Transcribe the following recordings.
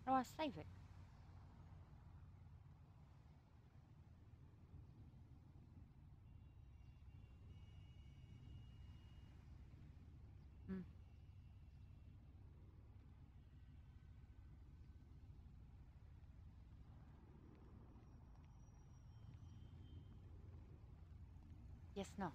How do I save it? Hmm. Yes, no.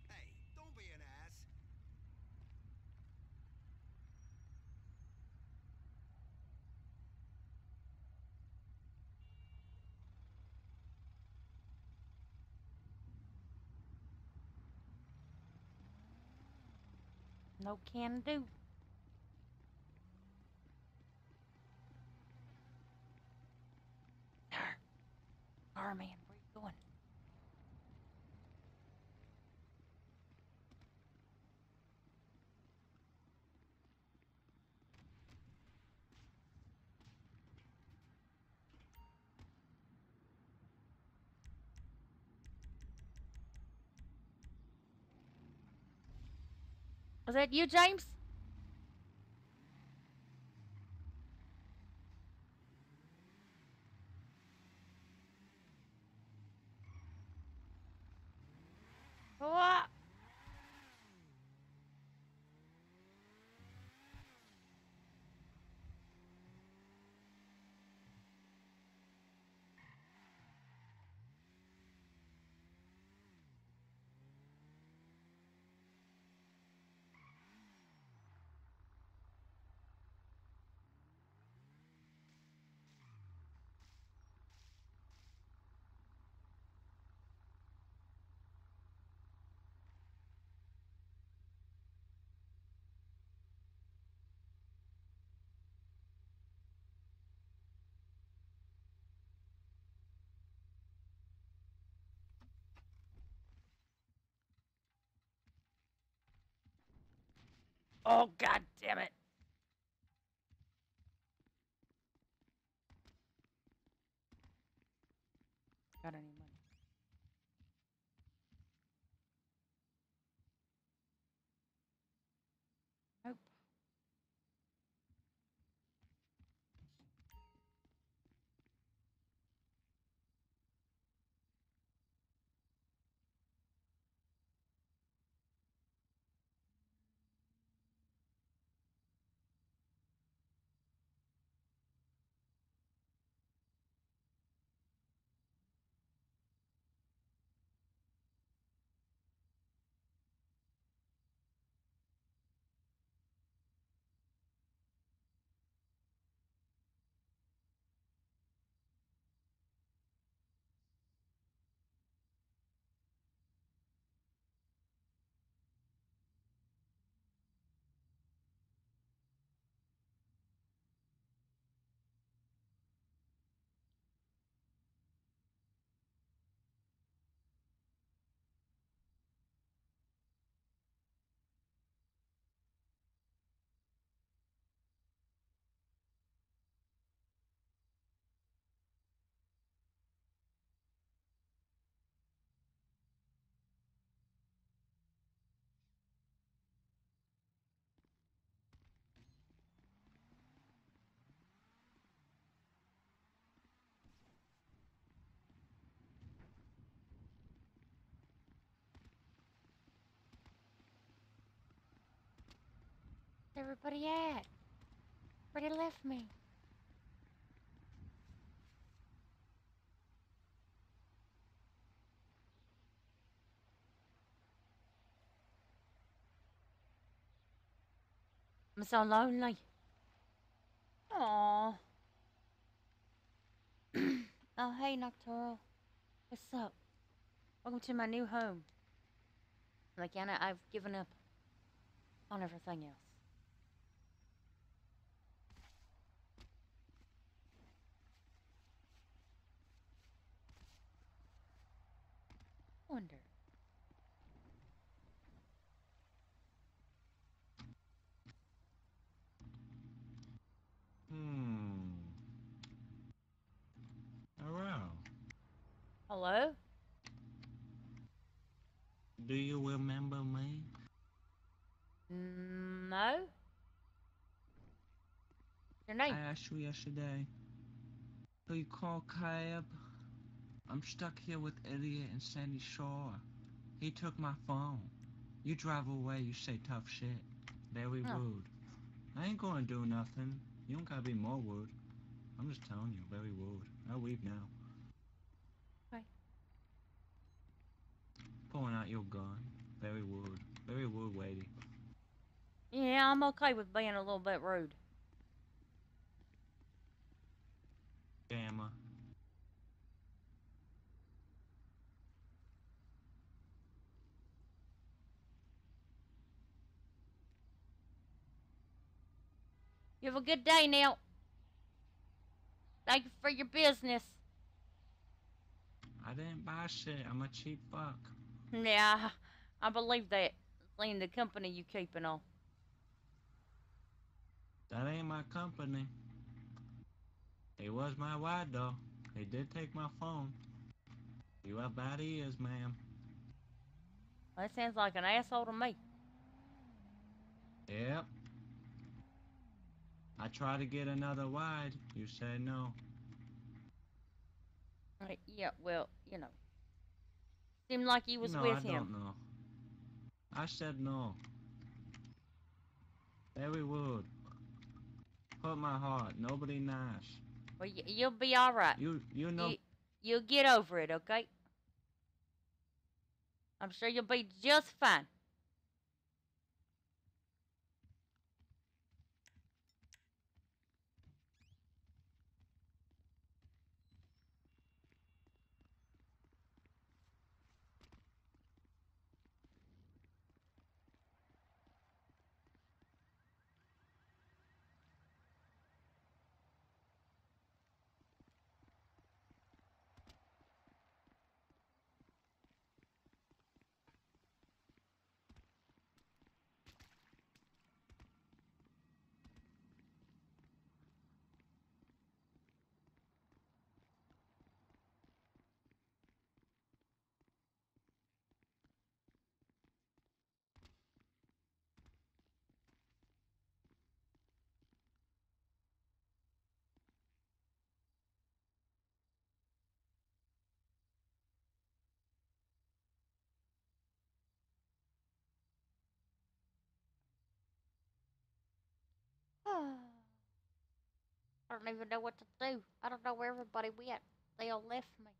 Hey, don't be an ass. No can do. Car man, where you going? Was that you, James? What? Oh, god damn it. Got any money? Nope. Where's everybody at? Where they left me? I'm so lonely. Aww. Oh, hey, Nocturnal. What's up? Welcome to my new home. Like, Anna, I've given up on everything else. Wonder. Hello. Hello? Do you remember me? No? Your I name? asked you yesterday. Do you call cab? I'm stuck here with Idiot and Sandy Shore. He took my phone. You drive away, you say tough shit. Very Oh, rude. I ain't gonna do nothing. You don't gotta be more rude. I'm just telling you, very rude. I'll leave now. okay. Pulling out your gun. Very rude. Very rude lady. Yeah, I'm okay with being a little bit rude. Gamma. You have a good day, Neil. Thank you for your business. I didn't buy shit. I'm a cheap fuck. Yeah, I believe that. Seeing the company you keep and all. That ain't my company. It was my ride though. They did take my phone. You have bad ears, ma'am. That sounds like an asshole to me. Yep. I tried to get another ride. You said no. Yeah, well, you know. Seemed like you You was know, I with him. don't know. I said no. Very rude. Hurt my heart. Nobody nice. Well, you'll be all right. You know. You, you'll get over it, okay? I'm sure you'll be just fine. I don't even know what to do. I don't know where everybody went. They all left me.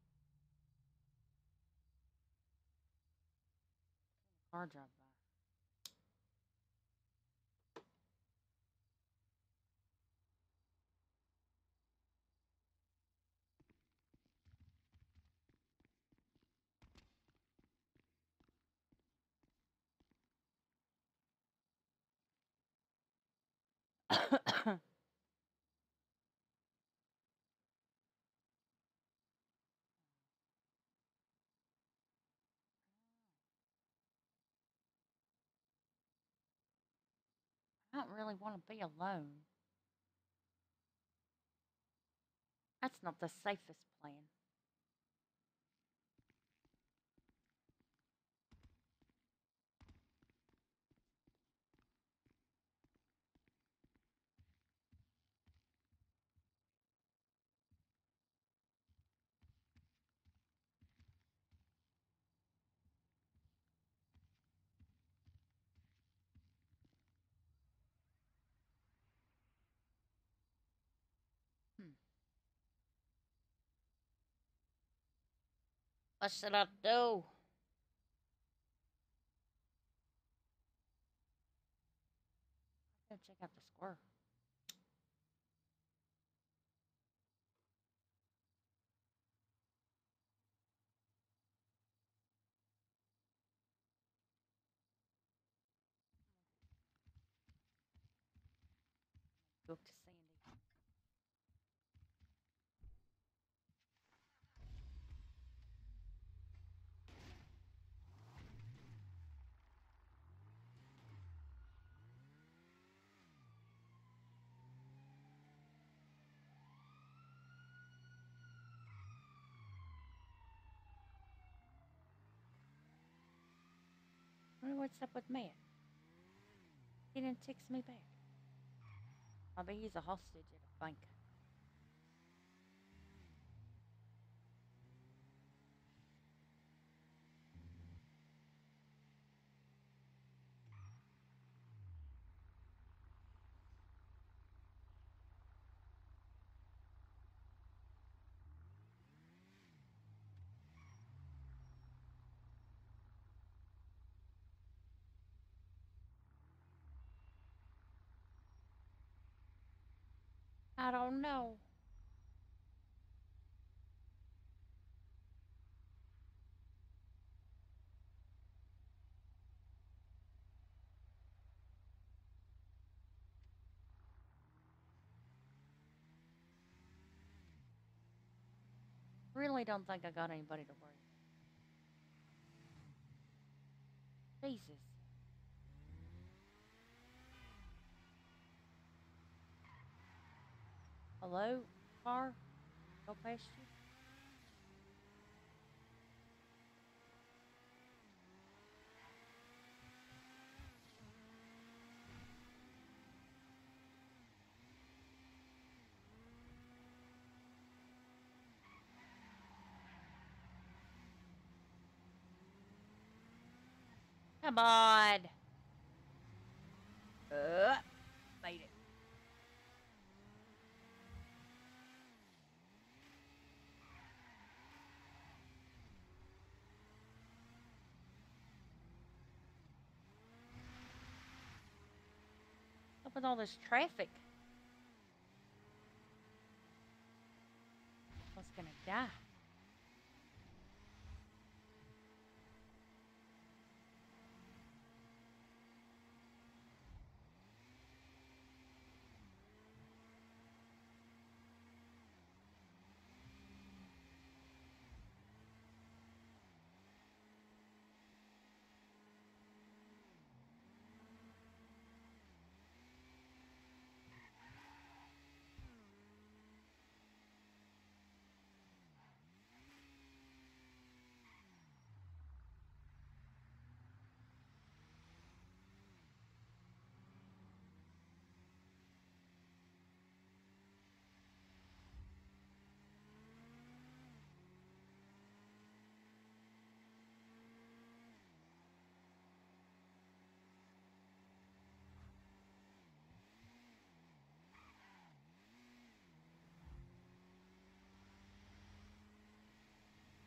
Car drive by. I don't really want to be alone. That's not the safest plan. Hmm. What should I do? Go check Got the square. Go to Sandy. I wonder what's up with Matt. He didn't text me back. I bet he's a hostage at a bank. I don't know. Really don't think I got anybody to worry about. Jesus. Hello? Car? Go past you? Come on. Made it. Up with all this traffic. I was gonna die.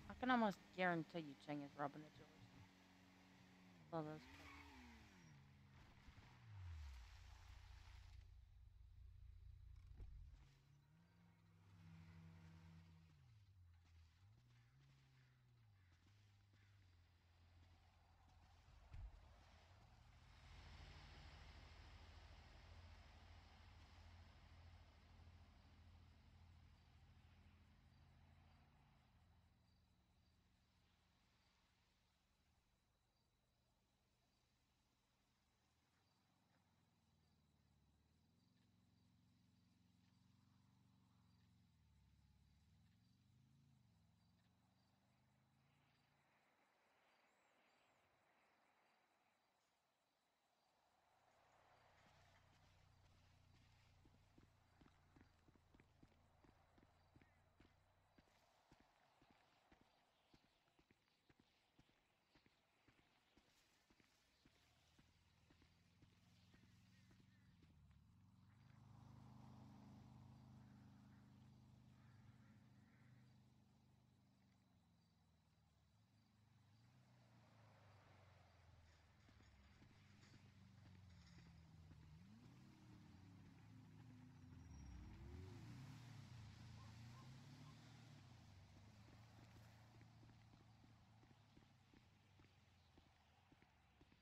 I can almost guarantee you Chang is robbing the jewelry. All those.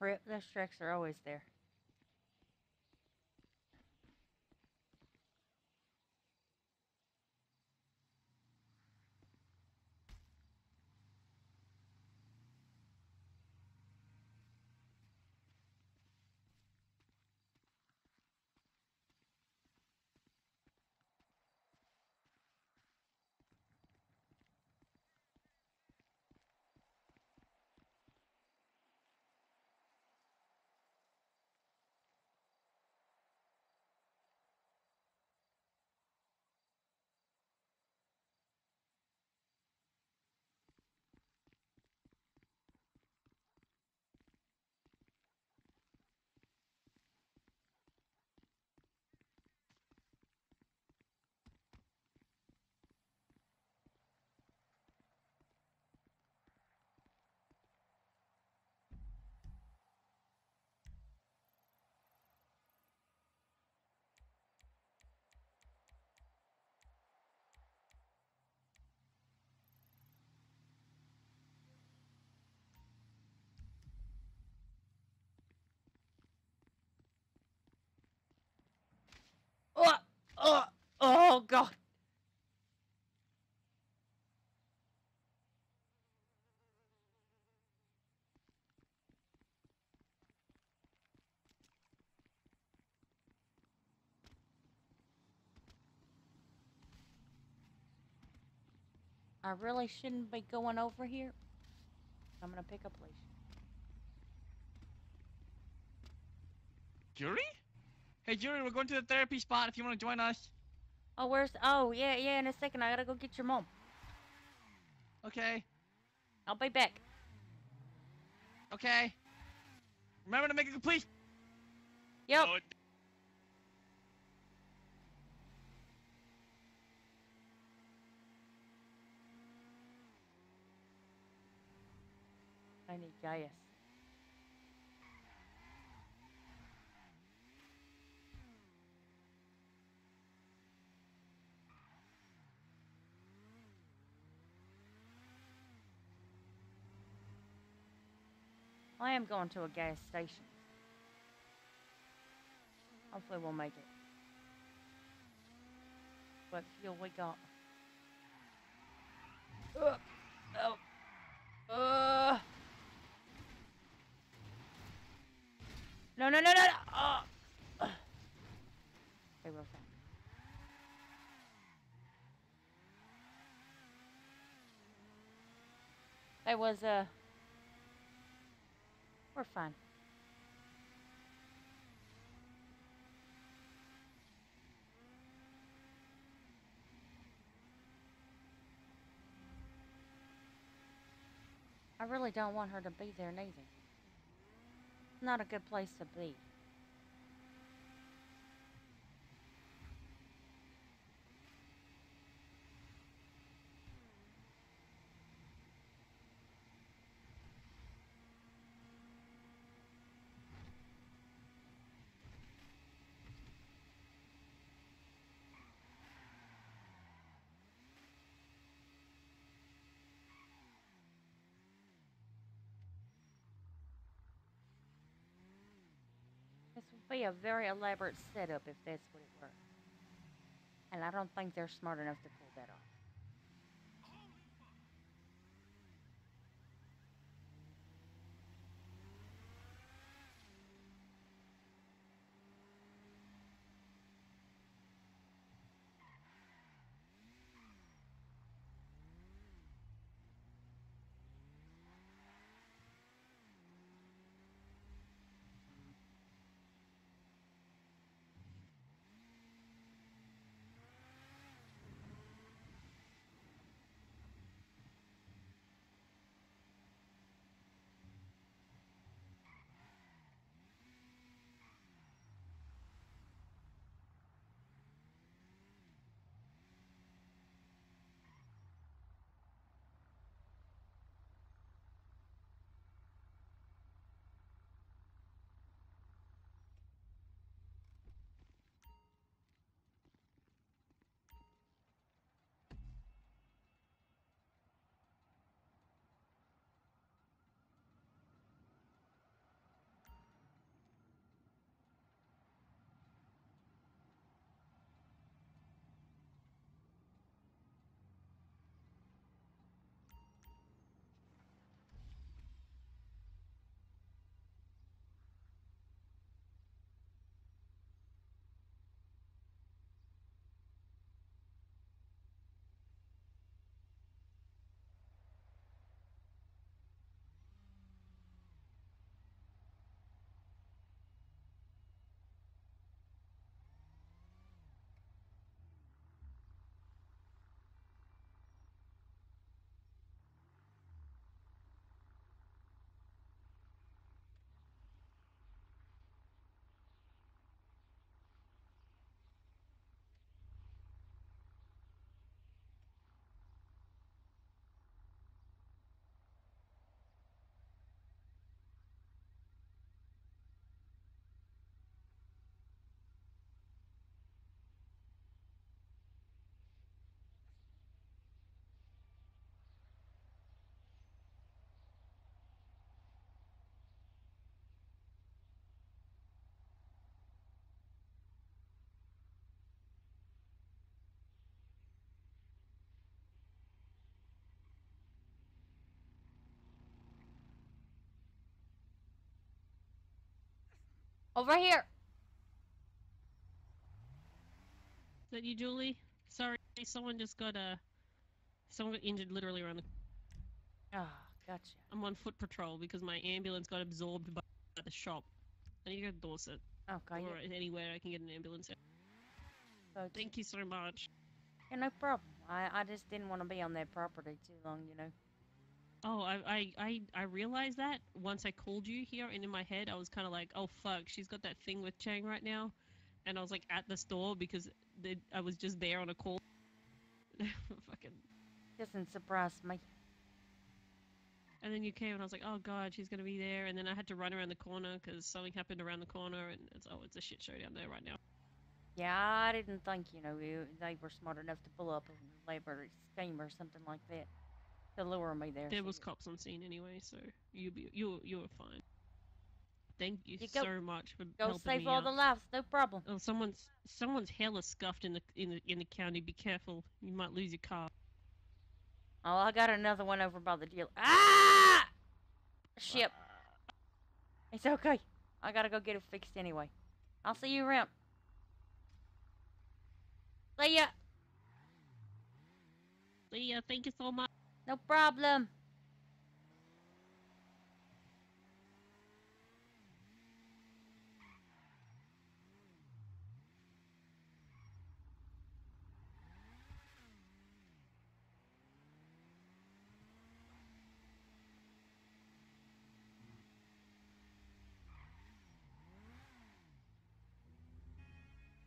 Rip, those tracks are always there. Oh, oh, oh God. I really shouldn't be going over here. I'm gonna pick a place. Jury? Hey, Jury, we're going to the therapy spot if you want to join us. Oh, where's? Oh, yeah, yeah. In a second, I gotta go get your mom. Okay. I'll be back. Okay. Remember to make it complete. Yep. Oh, I need gas. I am going to a gas station. Hopefully we'll make it. What fuel we got? Oh. No, no, no, no, no. Oh. Okay, we're fine. That was, we're fine. I really don't want her to be there neither. It's not a good place to be. This would be a very elaborate setup if that's what it were. And I don't think they're smart enough to pull that off. Over here. Is that you, Julie? Sorry, someone got injured literally around the. Ah, gotcha. I'm on foot patrol because my ambulance got absorbed by the shop. I need to go to Dorset Okay. or anywhere I can get an ambulance. So Thank you so much. yeah, no problem. I just didn't want to be on that property too long, you know. Oh, I realized that once I called you here, and in my head I was kind of like, oh fuck, she's got that thing with Chang right now, and I was like at the store because I was just there on a call. Fucking. Doesn't surprise me. And then you came, and I was like, oh god, she's gonna be there, and then I had to run around the corner because something happened around the corner, and it's a shit show down there right now. Yeah, I didn't think, you know, they were smart enough to pull up a labor scheme or something like that to lure me there. There so was yeah. cops on scene anyway, so you were fine. Thank you You so much for Go helping save me all out. the lives, no problem. Oh, someone's hella scuffed in the county. Be careful, you might lose your car. Oh, I got another one over by the deal. Ah! Shit. It's okay. I gotta go get it fixed anyway. I'll see you around. See ya. See ya. Thank you so much. No problem.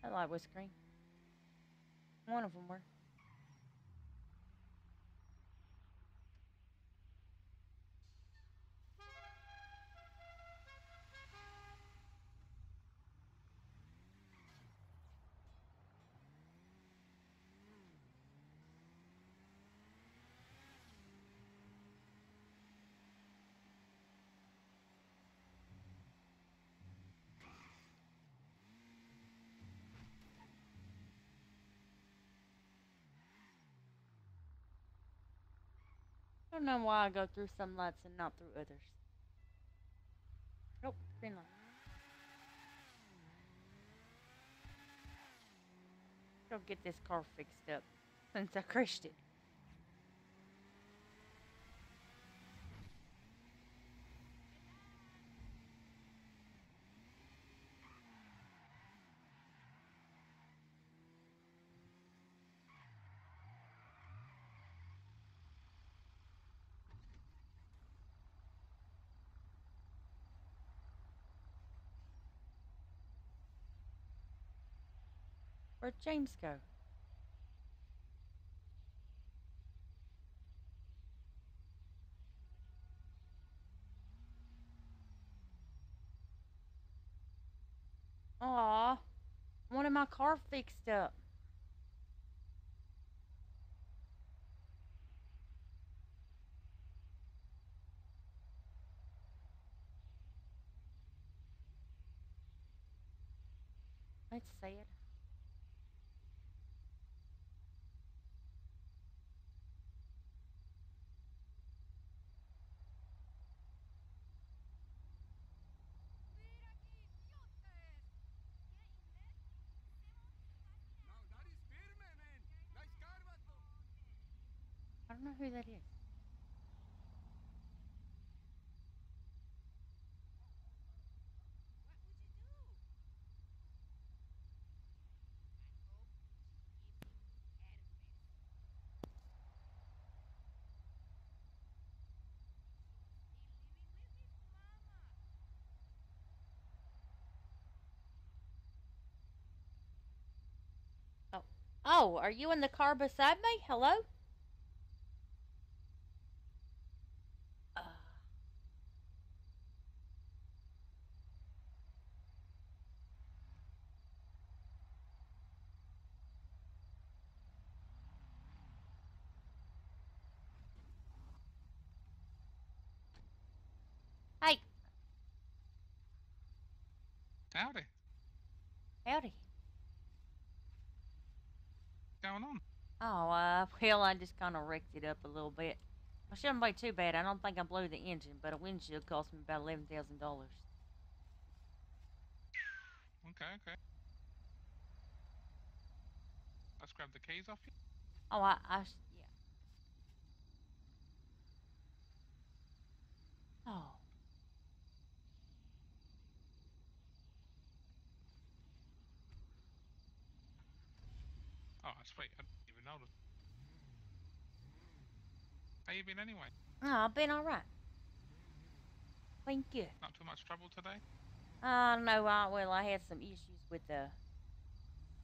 That light was green. One of them were. I don't know why I go through some lights and not through others. Nope, green light. Go get this car fixed up since I crashed it. Where'd James go? Aw, I wanted my car fixed up. That's sad. Now that is firme, man. Nice car, vato. I don't know who that is. Oh. Oh, are you in the car beside me? Hello? Uh, hey, Howdy. howdy. What's going on? Oh, well, I just kind of wrecked it up a little bit. I shouldn't be too bad. I don't think I blew the engine, but a windshield cost me about $11,000. Okay. Let's grab the keys off you. Oh, yeah. Oh. Oh, sweet. I didn't even notice. How you been anyway? Oh, I've been alright. Thank you. Not too much trouble today? No, well, I had some issues with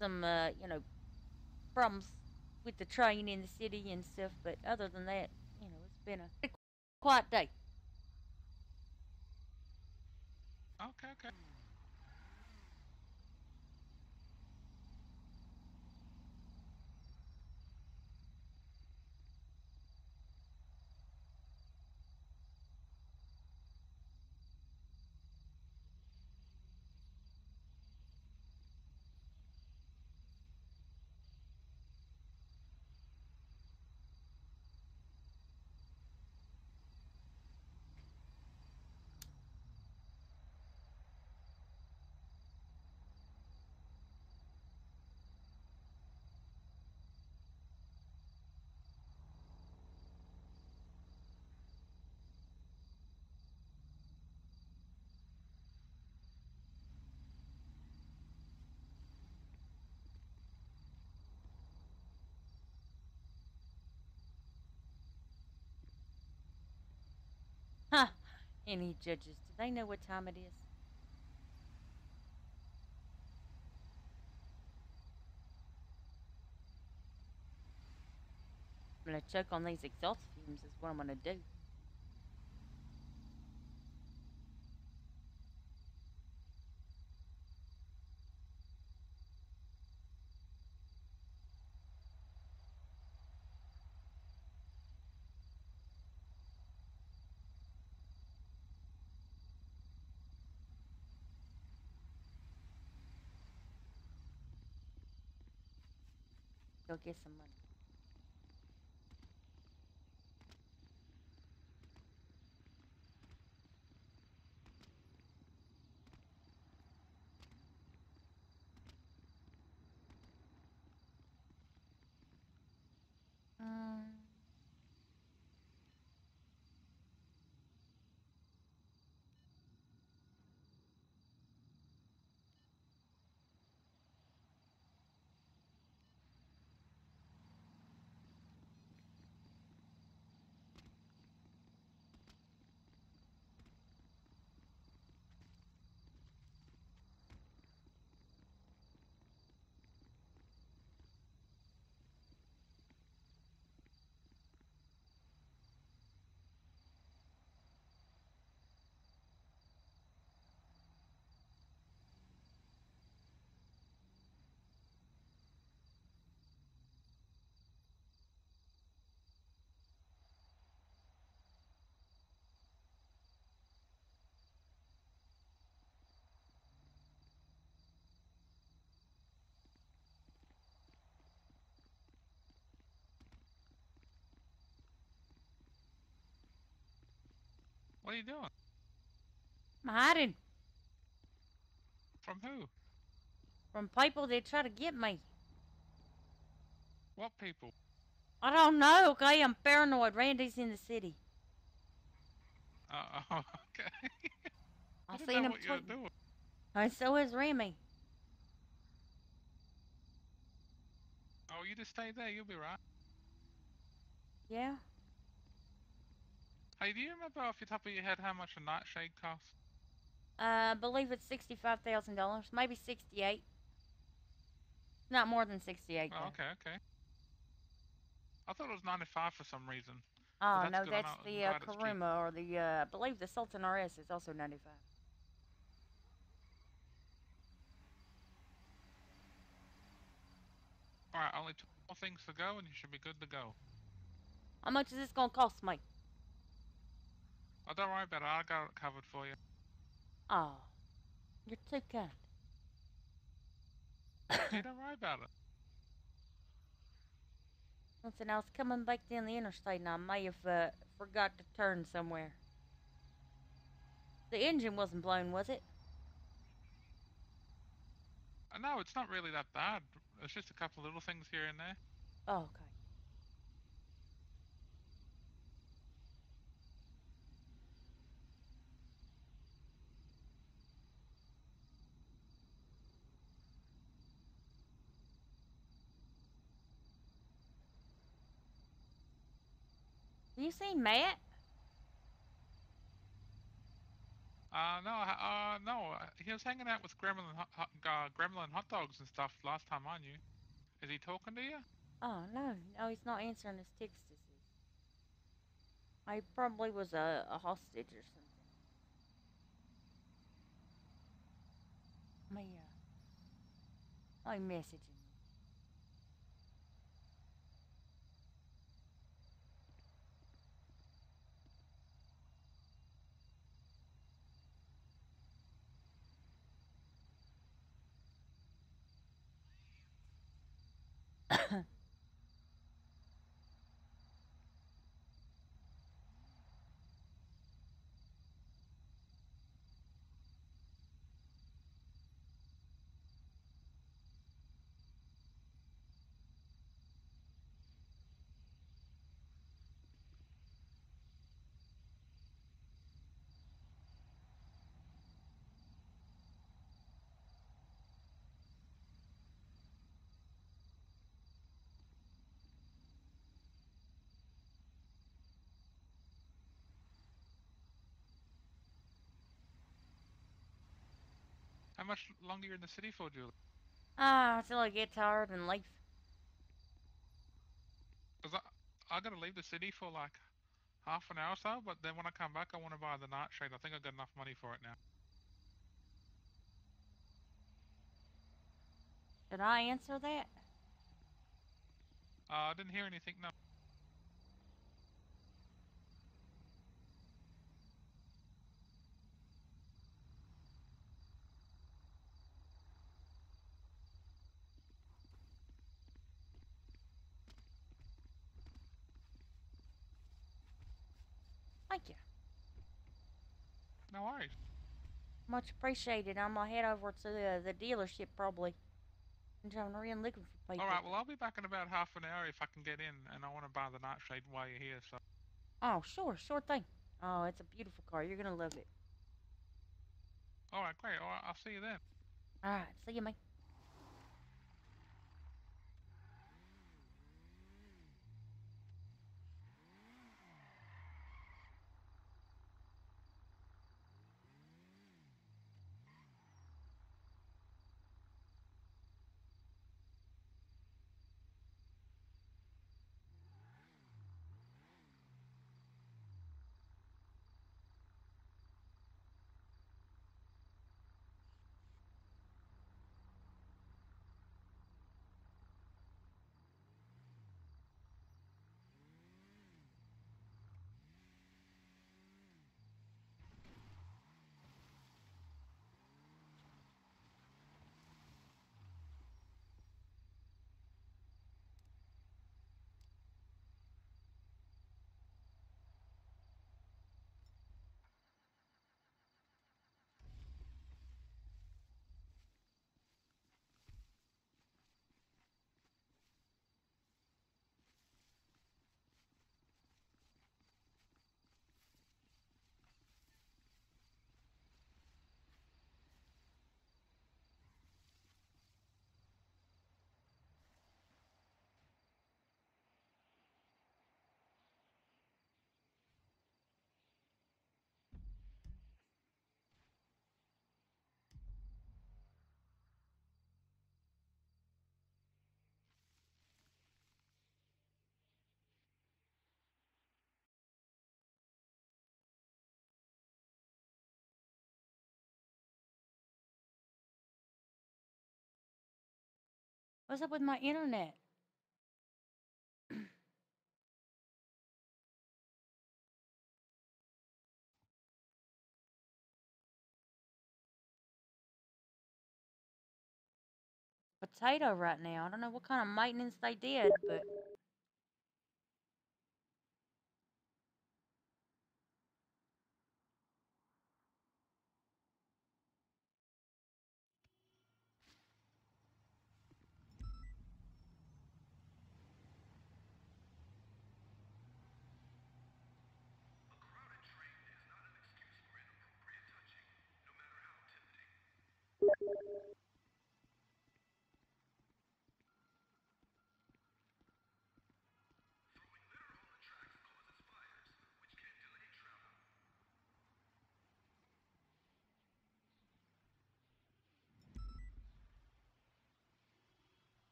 some, problems with the train in the city and stuff, but other than that, it's been a quiet day. Okay. Huh. Any judges, do they know what time it is? I'm gonna choke on these exhaust fumes is what I'm gonna do. Go get some money. Um, What are you doing? I'm hiding From who? from people that try to get me. What people? I don't know, okay? I'm paranoid. Randy's in the city. Okay. I I didn't seen know him what you were tweeting. doing. And so is Remy. Oh, you just stay there. You'll be right. Yeah? Hey, do you remember off the top of your head how much a nightshade costs? I believe it's $65,000. Maybe 68. Not more than 68, Oh, though. okay. I thought it was 95 for some reason. But Oh, that's no, good. that's I'm the glad it's cheap. Karuma, or I believe the Sultan RS is also 95. Alright, only two more things to go and you should be good to go. How much is this gonna cost me? Oh, don't worry about it. I got it covered for you. Oh, you're too kind. Hey, don't worry about it. Listen, I was coming back down the interstate and I may have forgot to turn somewhere. The engine wasn't blown, was it? No, it's not really that bad. It's just a couple of little things here and there. Oh, okay. You see Matt? No. He was hanging out with Gremlin hot dogs and stuff last time I knew. Is he talking to you? Oh, no. No, he's not answering his texts. I probably was a hostage or something. Let me message him. How much longer you're in the city for, Julie? Until I get tired and leave. Because I gotta leave the city for like half an hour or so, but then when I come back, I want to buy the nightshade. I think I've got enough money for it now. Did I answer that? I didn't hear anything, no. Thank you. No worries. Much appreciated. I'm gonna head over to the dealership probably. I'm driving around looking for people. Alright, well, I'll be back in about half an hour if I can get in, and I want to buy the nightshade while you're here, so. Oh, sure thing. Oh, it's a beautiful car. You're gonna love it. Alright, great. Alright, I'll see you then. Alright, see you, mate. What's up with my internet? Potato right now. I don't know what kind of maintenance they did, but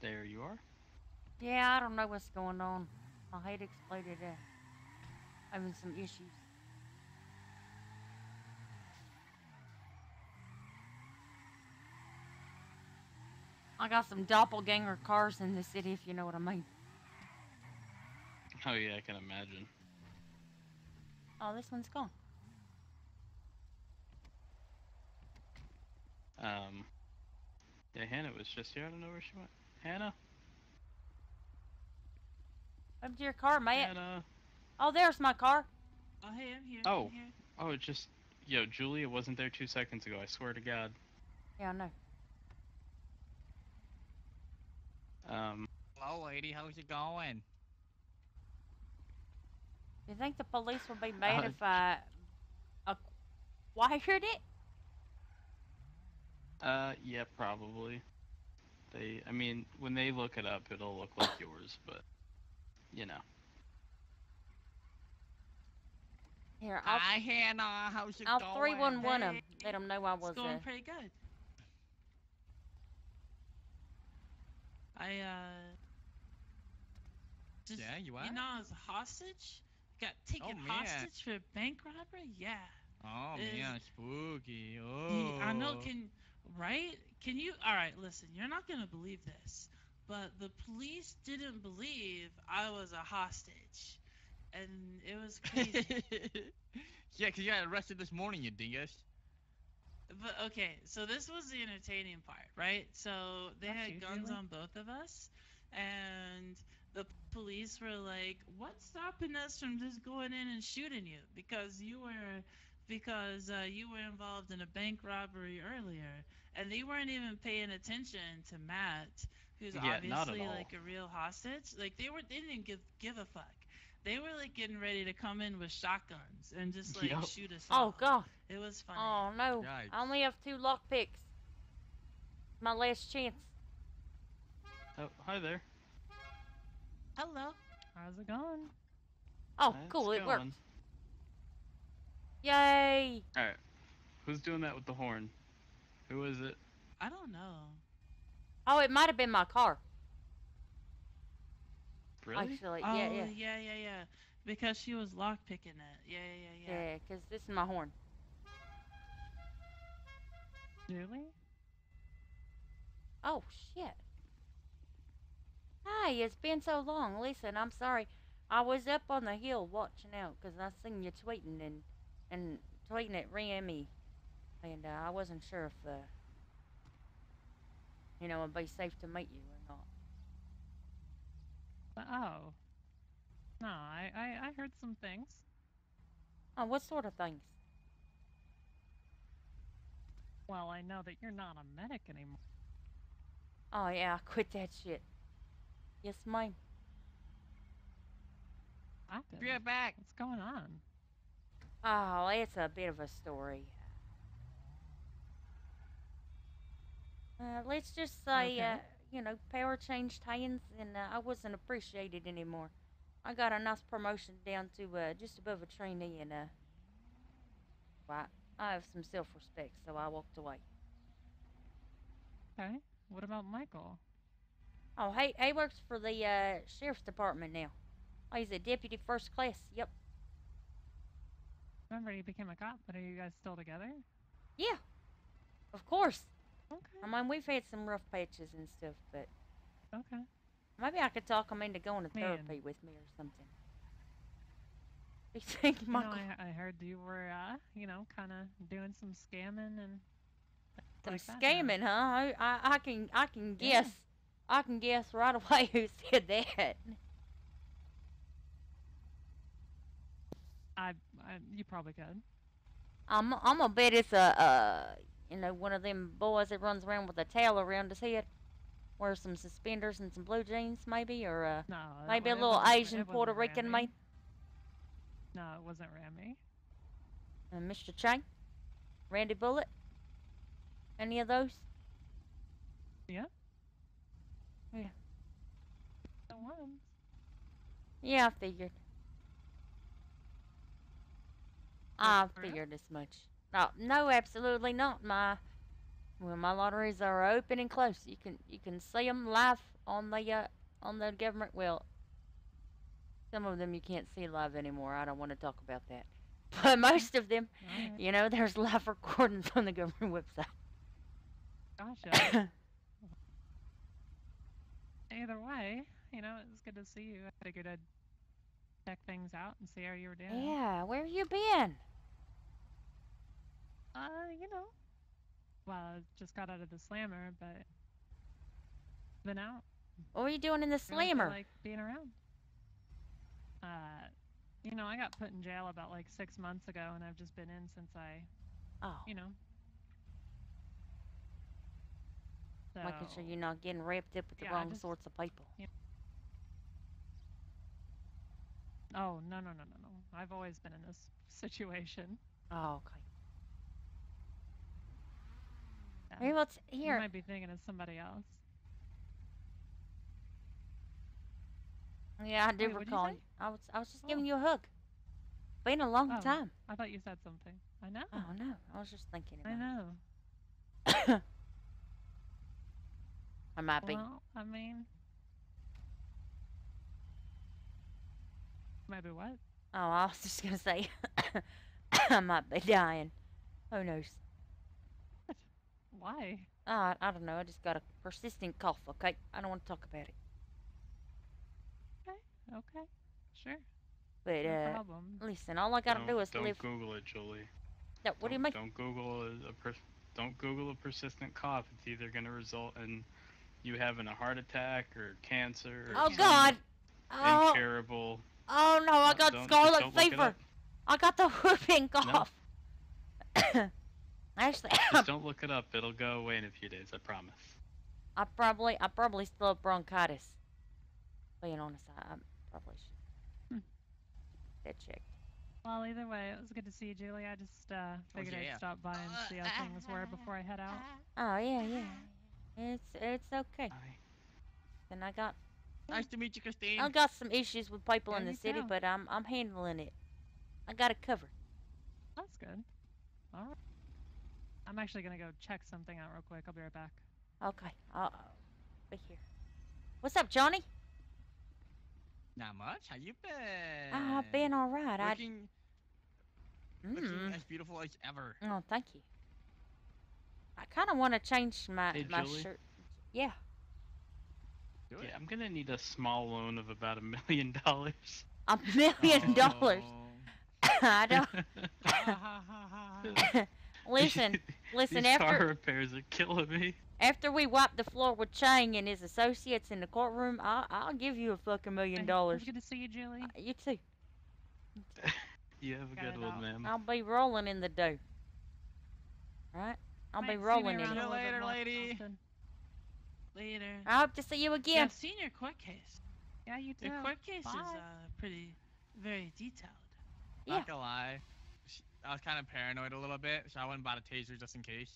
There you are. Yeah, I don't know what's going on. My head exploded. Having some issues. I got some doppelganger cars in the city, if you know what I mean. Oh yeah, I can imagine. Oh, this one's gone. Yeah, Hannah was just here. I don't know where she went. Hannah? Up to your car, Matt. Hannah? Oh, there's my car. Oh, hey, I'm here. Oh. I'm here. Oh, it just... Yo, Julia wasn't there 2 seconds ago, I swear to God. Yeah, I know. Hello, lady. How's it going? You think the police would be mad if I acquired it? Yeah, probably. I mean, when they look it up, it'll look like yours, but, you know. Here, Hi, Hannah. How's it I'll going? 311 them. Hey. Let them know I It's was going pretty good. Just, Yeah, you are? You know, I was a hostage. Got taken Oh, man. hostage for bank robbery. Yeah. Oh, man, spooky. I know. Oh. Right? Can you? All right. Listen, you're not gonna believe this, but the police didn't believe I was a hostage, and it was crazy. Yeah, 'cause you got arrested this morning, you dingus. But okay, so this was the entertaining part, right? So they That's had guns usually- on both of us, and the police were like, "What's stopping us from just going in and shooting you because you were involved in a bank robbery earlier?" And they weren't even paying attention to Matt, who's Yeah, not at obviously all. like a real hostage. Like they didn't give a fuck. They were like getting ready to come in with shotguns and just like Yup. shoot us Oh, all. God. It was funny. Oh, no. Yikes. I only have 2 lockpicks. My last chance. Oh, hi there. Hello. How's it going? Oh, That's cool. It worked. going. Yay. Alright. Who's doing that with the horn? Who is it? I don't know. Oh, it might have been my car. Really? Actually, Oh, yeah. Because she was lockpicking it. Yeah. Yeah, because this is my horn. Julie? Oh, shit. Hi, it's been so long. Listen, I'm sorry. I was up on the hill watching out because I seen you tweeting and tweeting at Remy. And I wasn't sure if, it'd be safe to meet you or not. Oh. No, I heard some things. Oh, what sort of things? Well, I know that you're not a medic anymore. Oh, yeah, I quit that shit. Yes, ma'am. Happened. Be right back. What's going on? Oh, it's a bit of a story. Let's just say, Okay. power changed hands and I wasn't appreciated anymore. I got a nice promotion down to just above a trainee and, well, I have some self-respect, so I walked away. Okay. What about Michael? Oh, he works for the sheriff's department now. Oh, he's a deputy first class. Yep. Remember he became a cop, but are you guys still together? Yeah. Of course. Okay. I mean, we've had some rough patches and stuff, but Okay. maybe I could talk him into going to Man. therapy with me or something. You think, You know, Michael? I heard you were, kind of doing some scamming and Some like that now. scamming, huh? I can Yeah. guess. I can guess right away who said that. You probably could. I'm gonna bet it's one of them boys that runs around with a towel around his head, wears some suspenders and some blue jeans, maybe, or No. maybe a it little wasn't- Asian it wasn't Puerto Rican Rami. man. No, it wasn't Rami. Mr. Chang, Randy Bullet, any of those? Yeah. Yeah. The ones. Yeah, I figured. I For real? figured as much. No, absolutely not. My Well, my lotteries are open and closed. You can see them live on the government. Well, some of them you can't see live anymore. I don't want to talk about that. But most of them, Alright. there's live recordings on the government website. Gotcha. Either way, it's good to see you. I figured I'd check things out and see how you were doing. Yeah, where you been? You know, well, I just got out of the slammer, but been out. What were you doing in the Really feel slammer? like being around. I got put in jail about like 6 months ago, and I've just been in since Oh, so. making sure you're not getting wrapped up with the Yeah, wrong sorts of people. Oh, no. I've always been in this situation. Oh, okay. Yeah. Hey, what's You here? might be thinking of somebody else. Yeah, I do Wait, what'd you recall. say? I was just Oh. giving you a hug. Been a long Oh. time. I thought you said something. I know. Oh no, I was just thinking I about know. it. I might be. Well, I mean, maybe what? Oh, I was just gonna say, I might be dying. Who knows? Why? I don't know. I just got a persistent cough. Okay, I don't want to talk about it. Okay. Sure. But No problem. listen, all I gotta do is don't live. Google it, Julie. No, what do you mean? Don't Google a persistent cough. It's either gonna result in you having a heart attack or cancer or Oh some God! Oh, incurable. oh no! I got Don't scarlet look it fever. up. I got the whooping cough. Actually, Just don't look it up. It'll go away in a few days. I promise. I probably still have bronchitis. Being honest, I probably should get checked. Well, either way, it was good to see you, Julie. I just figured yeah. I'd stop by and see how things were before I head out. Oh yeah. It's okay. Hi. And I got Nice to meet you, Christine. some issues with people in Yeah, the you city, too. but I'm handling it. I got it covered. That's good. All right. I'm actually gonna go check something out real quick. I'll be right back. Okay, I'll be here. What's up, Johnny? Not much. How you been? I've been all right. Looking Mm. as beautiful as ever. Oh, thank you. I kind of want to change my Hey, my Julie? shirt. Yeah. Do it. Yeah, I'm gonna need a small loan of about $1 million. $1 million. I don't. Ha, ha, ha, ha. Listen, These after car repairs are killing me. after we wipe the floor with Chang and his associates in the courtroom, I'll give you a fucking $1 million. Hey, it was good to see you, Julie. You too. You have a Got good it one, out. ma'am. I'll be rolling in the dough. Might Right? I'll be see me rolling in around it. a little bit Later, more lady. often. Later. I hope to see you Yeah, again. I've seen your court case. Yeah, you too. Your court case is Bye. pretty, very detailed. Yeah. Not gonna lie, I was kind of paranoid a little bit, so I went and bought a taser just in case.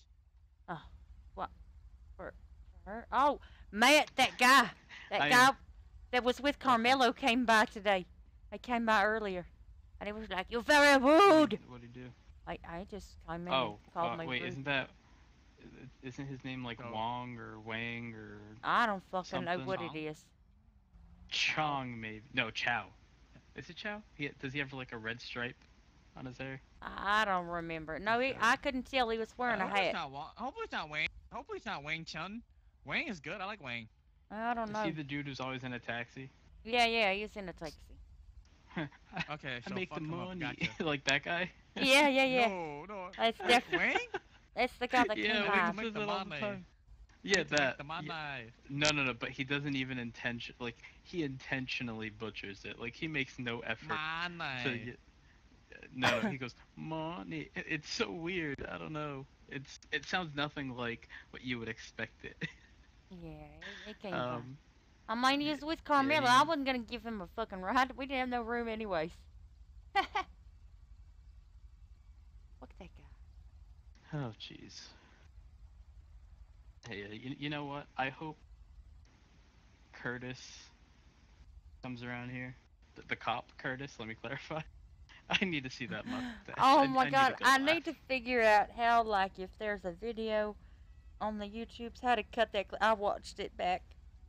For her. Oh, Matt, that guy that was with Carmelo came by today. He came by earlier, and he was like, "You're very rude." What'd he do? I just came in Oh, and called me wait, rude. isn't his name like Oh. Wong or Wang or I don't fucking know something? what Tom? it is. Chong maybe? No, Chow. Is it Chow? Does he have like a red stripe on his hair? I don't remember. No, Okay. I couldn't tell he was wearing a Hopefully it's hat. not hopefully it's not Wayne. Hopefully it's not Wayne Chun. Wayne is good. I like Wayne. I don't Is know. he the dude who's always in a taxi? Yeah, he's in a taxi. Okay, I so make fuck the him up, money. gotcha. Like that guy? Yeah. No. That's definitely Wayne? that's the guy that Yeah, came we by. can Make says the it all the money. time. Yeah, that. The Yeah. money. No, but he doesn't even he intentionally butchers it. Like he makes no effort to Money. get. No, he goes money. It's so weird. I don't know. It sounds nothing like what you would expect it. Yeah, he came by. Um, I mean, he was with Carmelo. he- I wasn't gonna give him a fucking ride. We didn't have no room anyways. Fuck that guy. Oh jeez. Hey, you know what? I hope Curtis comes around here. The cop Curtis. Let me clarify. I need to see that mustache. Oh I my need god, a good I laugh. need to figure out how, like, if there's a video on the YouTube's how to cut that. I watched it back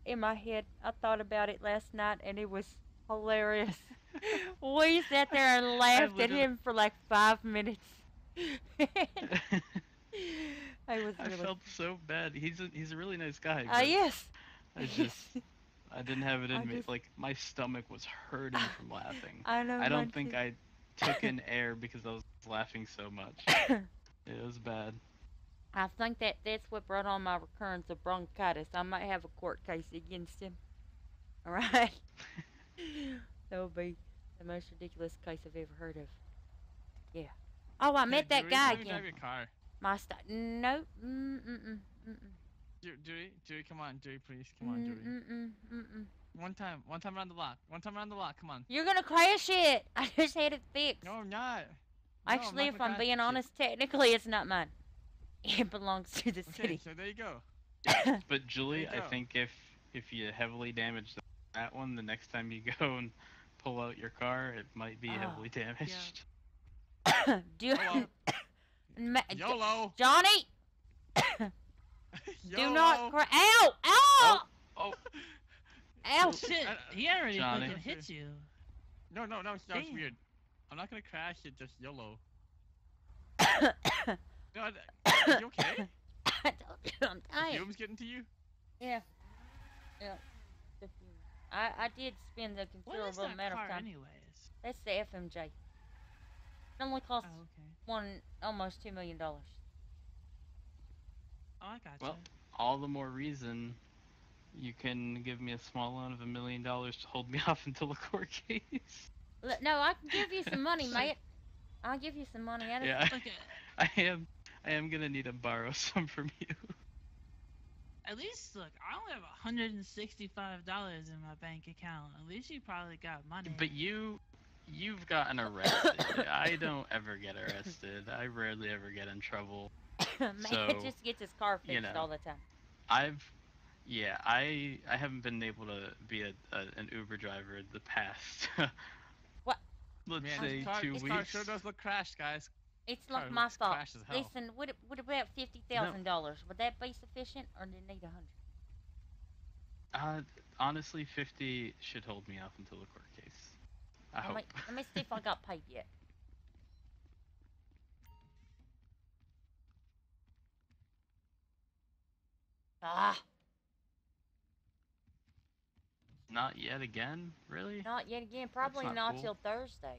in my head. I thought about it last night, and it was hilarious. We sat there and laughed at literally- him for like 5 minutes. I was I really. felt so bad. He's a really nice guy. Ah, but yes. I just I didn't have it in I me. just- Like my stomach was hurting from laughing. I know. I don't mine think too. I took in air because I was laughing so much. It was bad. I think that's what brought on my recurrence of bronchitis. I might have a court case against him. All right. That would be the most ridiculous case I've ever heard of. Yeah. Oh, I met that Dewey, guy let me again. drive your car. My nope. Dewey, come on, Dewey, please, come on, Dewey. One time around the block, come on. You're gonna crash it. I just had it fixed. No, I'm not. Actually, if I'm being honest, technically it's not mine. It belongs to the Okay, city. so there you go. But Julie, There you I go. think if you heavily damage that one, the next time you go and pull out your car, it might be Oh, heavily damaged. Do Oh, Ma- YOLO! Johnny, YOLO! do not crash. Ow! Ow! Oh, Ow! Shit, he already Johnny. fucking hit you. No, it's Damn. weird. I'm not gonna crash it, just YOLO. No, are you okay? I told you I'm The tired. fumes getting to you? Yeah. Yeah. The fumes. I did spend a What is considerable that amount car of time. anyways? That's the FMJ. It only cost Oh, okay. almost $2 million. Oh, I gotcha. well, all the more reason you can give me a small loan of $1 million to hold me off until the court case. No, I can give you some money, mate. I'll give you some money. Yeah, Like I am gonna need to borrow some from you. at least look, I only have $165 in my bank account. At least you probably got money. But you've gotten arrested. I don't ever get arrested. I rarely ever get in trouble. Man So, just gets his car fixed you know. all the time. I haven't been able to be an Uber driver the past. What? Let's Man, say this car, 2 this weeks. car sure does look crashed, guys. It's Car not my looks fault. crashed as hell. Listen, would about $50,000? Would that be sufficient, or do you need 100? Honestly, 50 should hold me off until the court case. I hope. Let me see if I got paid yet. Ah, Not yet again, really? not yet again. Probably not not cool. till Thursday.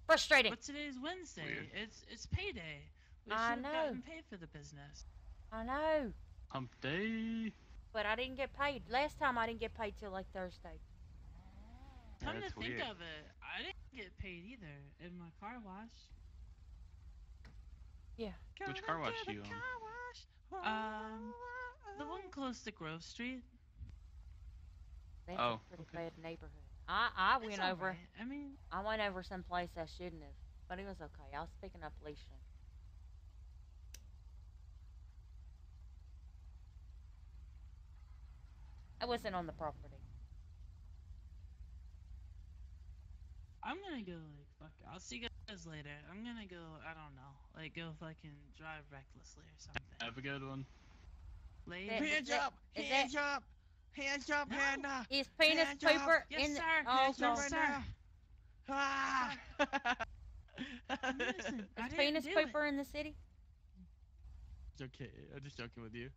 Frustrating. But today's Wednesday. Weird. It's payday. We I should have know. gotten paid for the business. I know, Hump day. but I didn't get paid. Last time I didn't get paid till like Thursday. Yeah, Come to that's think weird. of it, I didn't get paid either in my car wash. Yeah. Which car wash do you own? The one close to Grove Street. That's Oh, a pretty okay. bad neighborhood. I It's went over. alright. I mean, I went over someplace I shouldn't have, but it was okay. I was picking up Alicia. I wasn't on the property. I'm gonna go like fuck. I'll see you guys later. I'm gonna go. I don't know. Like go fucking drive recklessly or something. Have a good one. Later. Is Hands that- up! is Hands up! Hands up, No. Hannah! Is penis Hands up. pooper Yes, in the? sir. Oh, Yes, God. sir. Ah! Listen, I Is didn't penis do it. pooper in the city? It's okay. I'm just joking with you.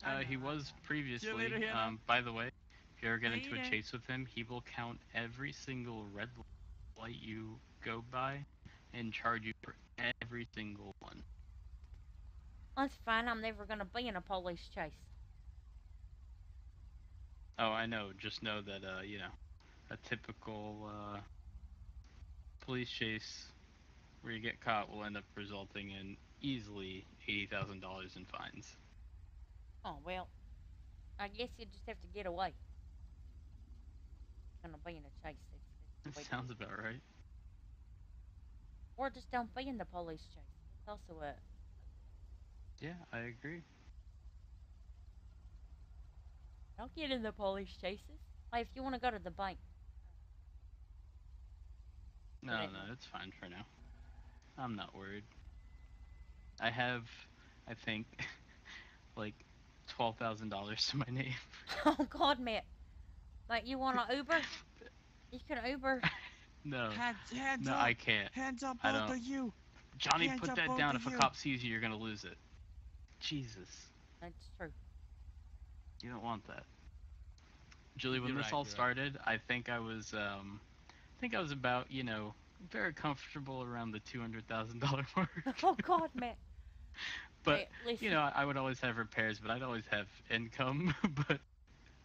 I He know, I was know. previously. later, Hannah. By the way, if you ever get into a Later. chase with him, he will count every single red light you go by and charge you for every single one. That's fine. I'm never gonna be in a police chase. Oh, I know. Just know that a typical police chase where you get caught will end up resulting in easily $80,000 in fines. Oh well. I guess you just have to get away. Gonna be in a chase. It's the That way to sounds do it. about right. Or just don't be in the police chase. It's also a. Yeah, I agree. Don't get in the police chases. Like if you want to go to the bank. No, Right. no, it's fine for now. I'm not worried. I have I think, like $12,000 to my name. Oh God, Matt. Like you want an Uber? You can Uber. No, Hands no, up! I can't. Hands up, I both don't. of you! Johnny, Hands put up, that both down. of If a you. cop sees you, you're gonna lose it. Jesus, That's true. you don't want that. Julie, when You're this right, all you're right. started, I think I was about, very comfortable around the $200,000 mark. Oh God, Matt. But Hey, listen, I would always have repairs, but I'd always have income. But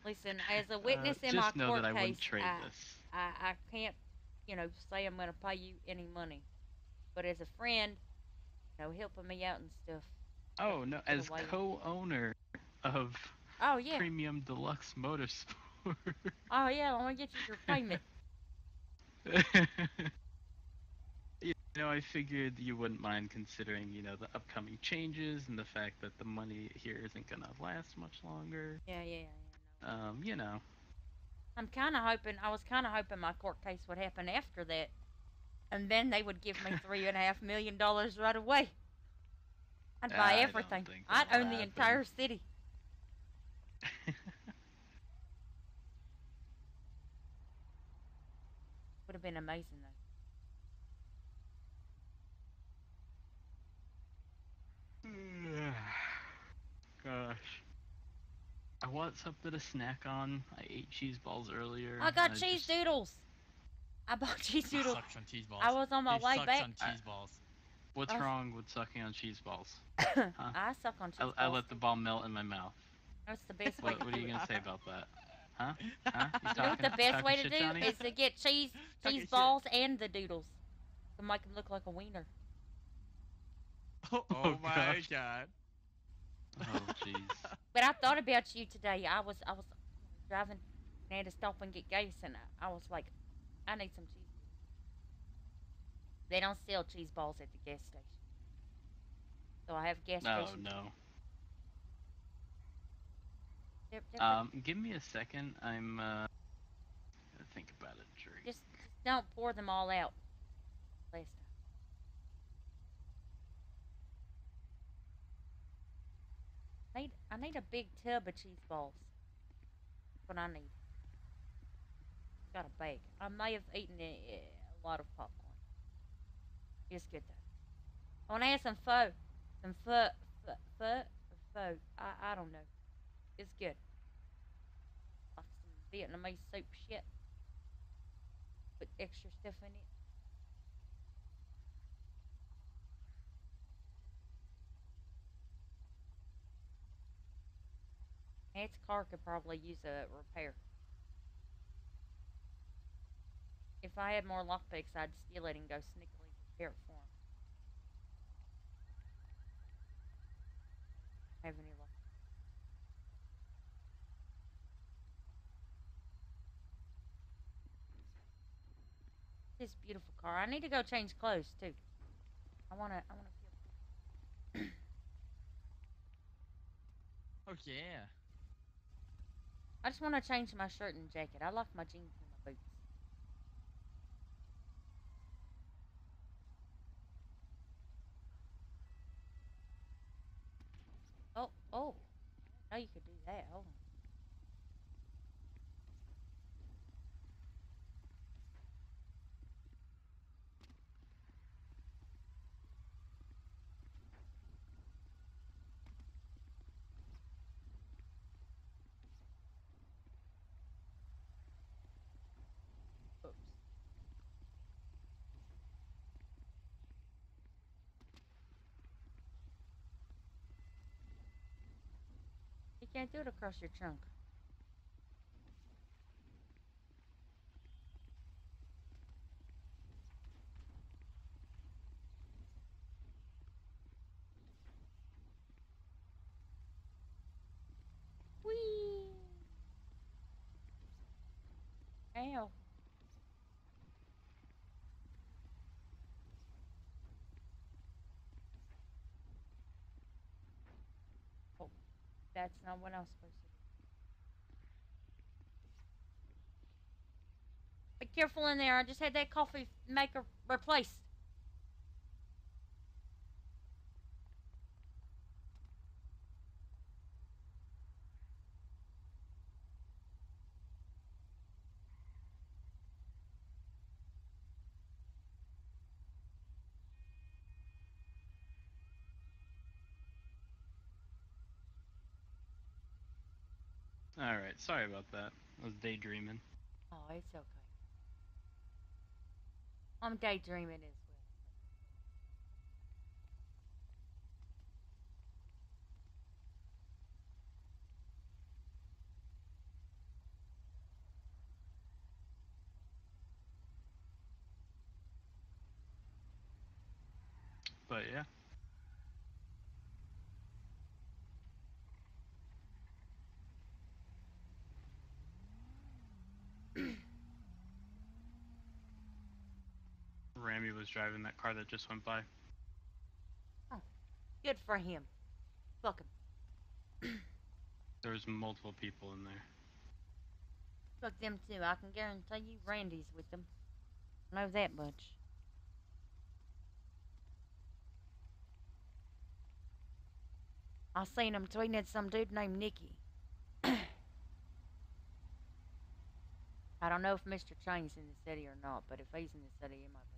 listen. As a witness in my just know that court I case, wouldn't trade this. I can't, say I'm gonna pay you any money. But as a friend, helping me out and stuff. Oh no, Get as away. co-owner of Oh yeah. Premium Deluxe Motorsport. Oh yeah. Let me get you your payment. I figured you wouldn't mind considering, the upcoming changes and the fact that the money here isn't gonna last much longer. Yeah. No. You know. I'm kind of hoping. I was kind of hoping my court case would happen after that, and then they would give me $3.5 million right away. I'd buy I don't everything. think I'd that'll own the happen. entire city. Would have been amazing though. Gosh. I want something to snack on. I ate cheese balls earlier. I got and cheese doodles. I bought cheese He doodles. sucks on cheese balls. I was on my he way sucks back. on cheese balls. What's I was- wrong with sucking on cheese balls? I suck on cheese balls. I let the ball melt in my mouth. That's the best way What to are do you it. gonna say about that? Huh? Huh? You know what the best way to shit, do Johnny? is to get cheese Talking shit. balls and the doodles to make them look like a wiener. Oh, Oh, my gosh. god. Oh jeez. But I thought about you today. I was driving and I had to stop and get gas, and I was like, I need some cheese. They don't sell cheese balls at the gas station, so I have a gas No, station. no. They're Give me a second. I'm gonna think about it, Drake. just don't pour them all out. Last time. I need a big tub of cheese balls. That's what I need. Got a bag. I may have eaten a lot of popcorn. It's good though. I want to have some pho. Some pho, or pho. I don't know. It's good. Like some Vietnamese soup shit. With extra stuff in it. Matt's car could probably use a repair. If I had more lockpicks, I'd steal it and go sneakily repair it for him. Have any luck? This beautiful car. I need to go change clothes too. I wanna feel. Oh yeah. I just wanna change my shirt and jacket. I like my jeans and my boots. Oh. I didn't know you could do that. Hold on. Oops. You can't do it across your trunk. Whee! Ow. Oh, that's not what I was supposed to do. Be careful in there. I just had that coffee maker replaced. Alright, sorry about that. I was daydreaming. Oh, it's okay. I'm daydreaming as well. But yeah. Ramy was driving that car that just went by. Oh, good for him. Fuck him. There was multiple people in there. Fuck them too. I can guarantee you Randy's with them. Know that much. I seen him tweeting at some dude named Nicky. I don't know if Mr. Chain's in the city or not, but if he's in the city, he might be.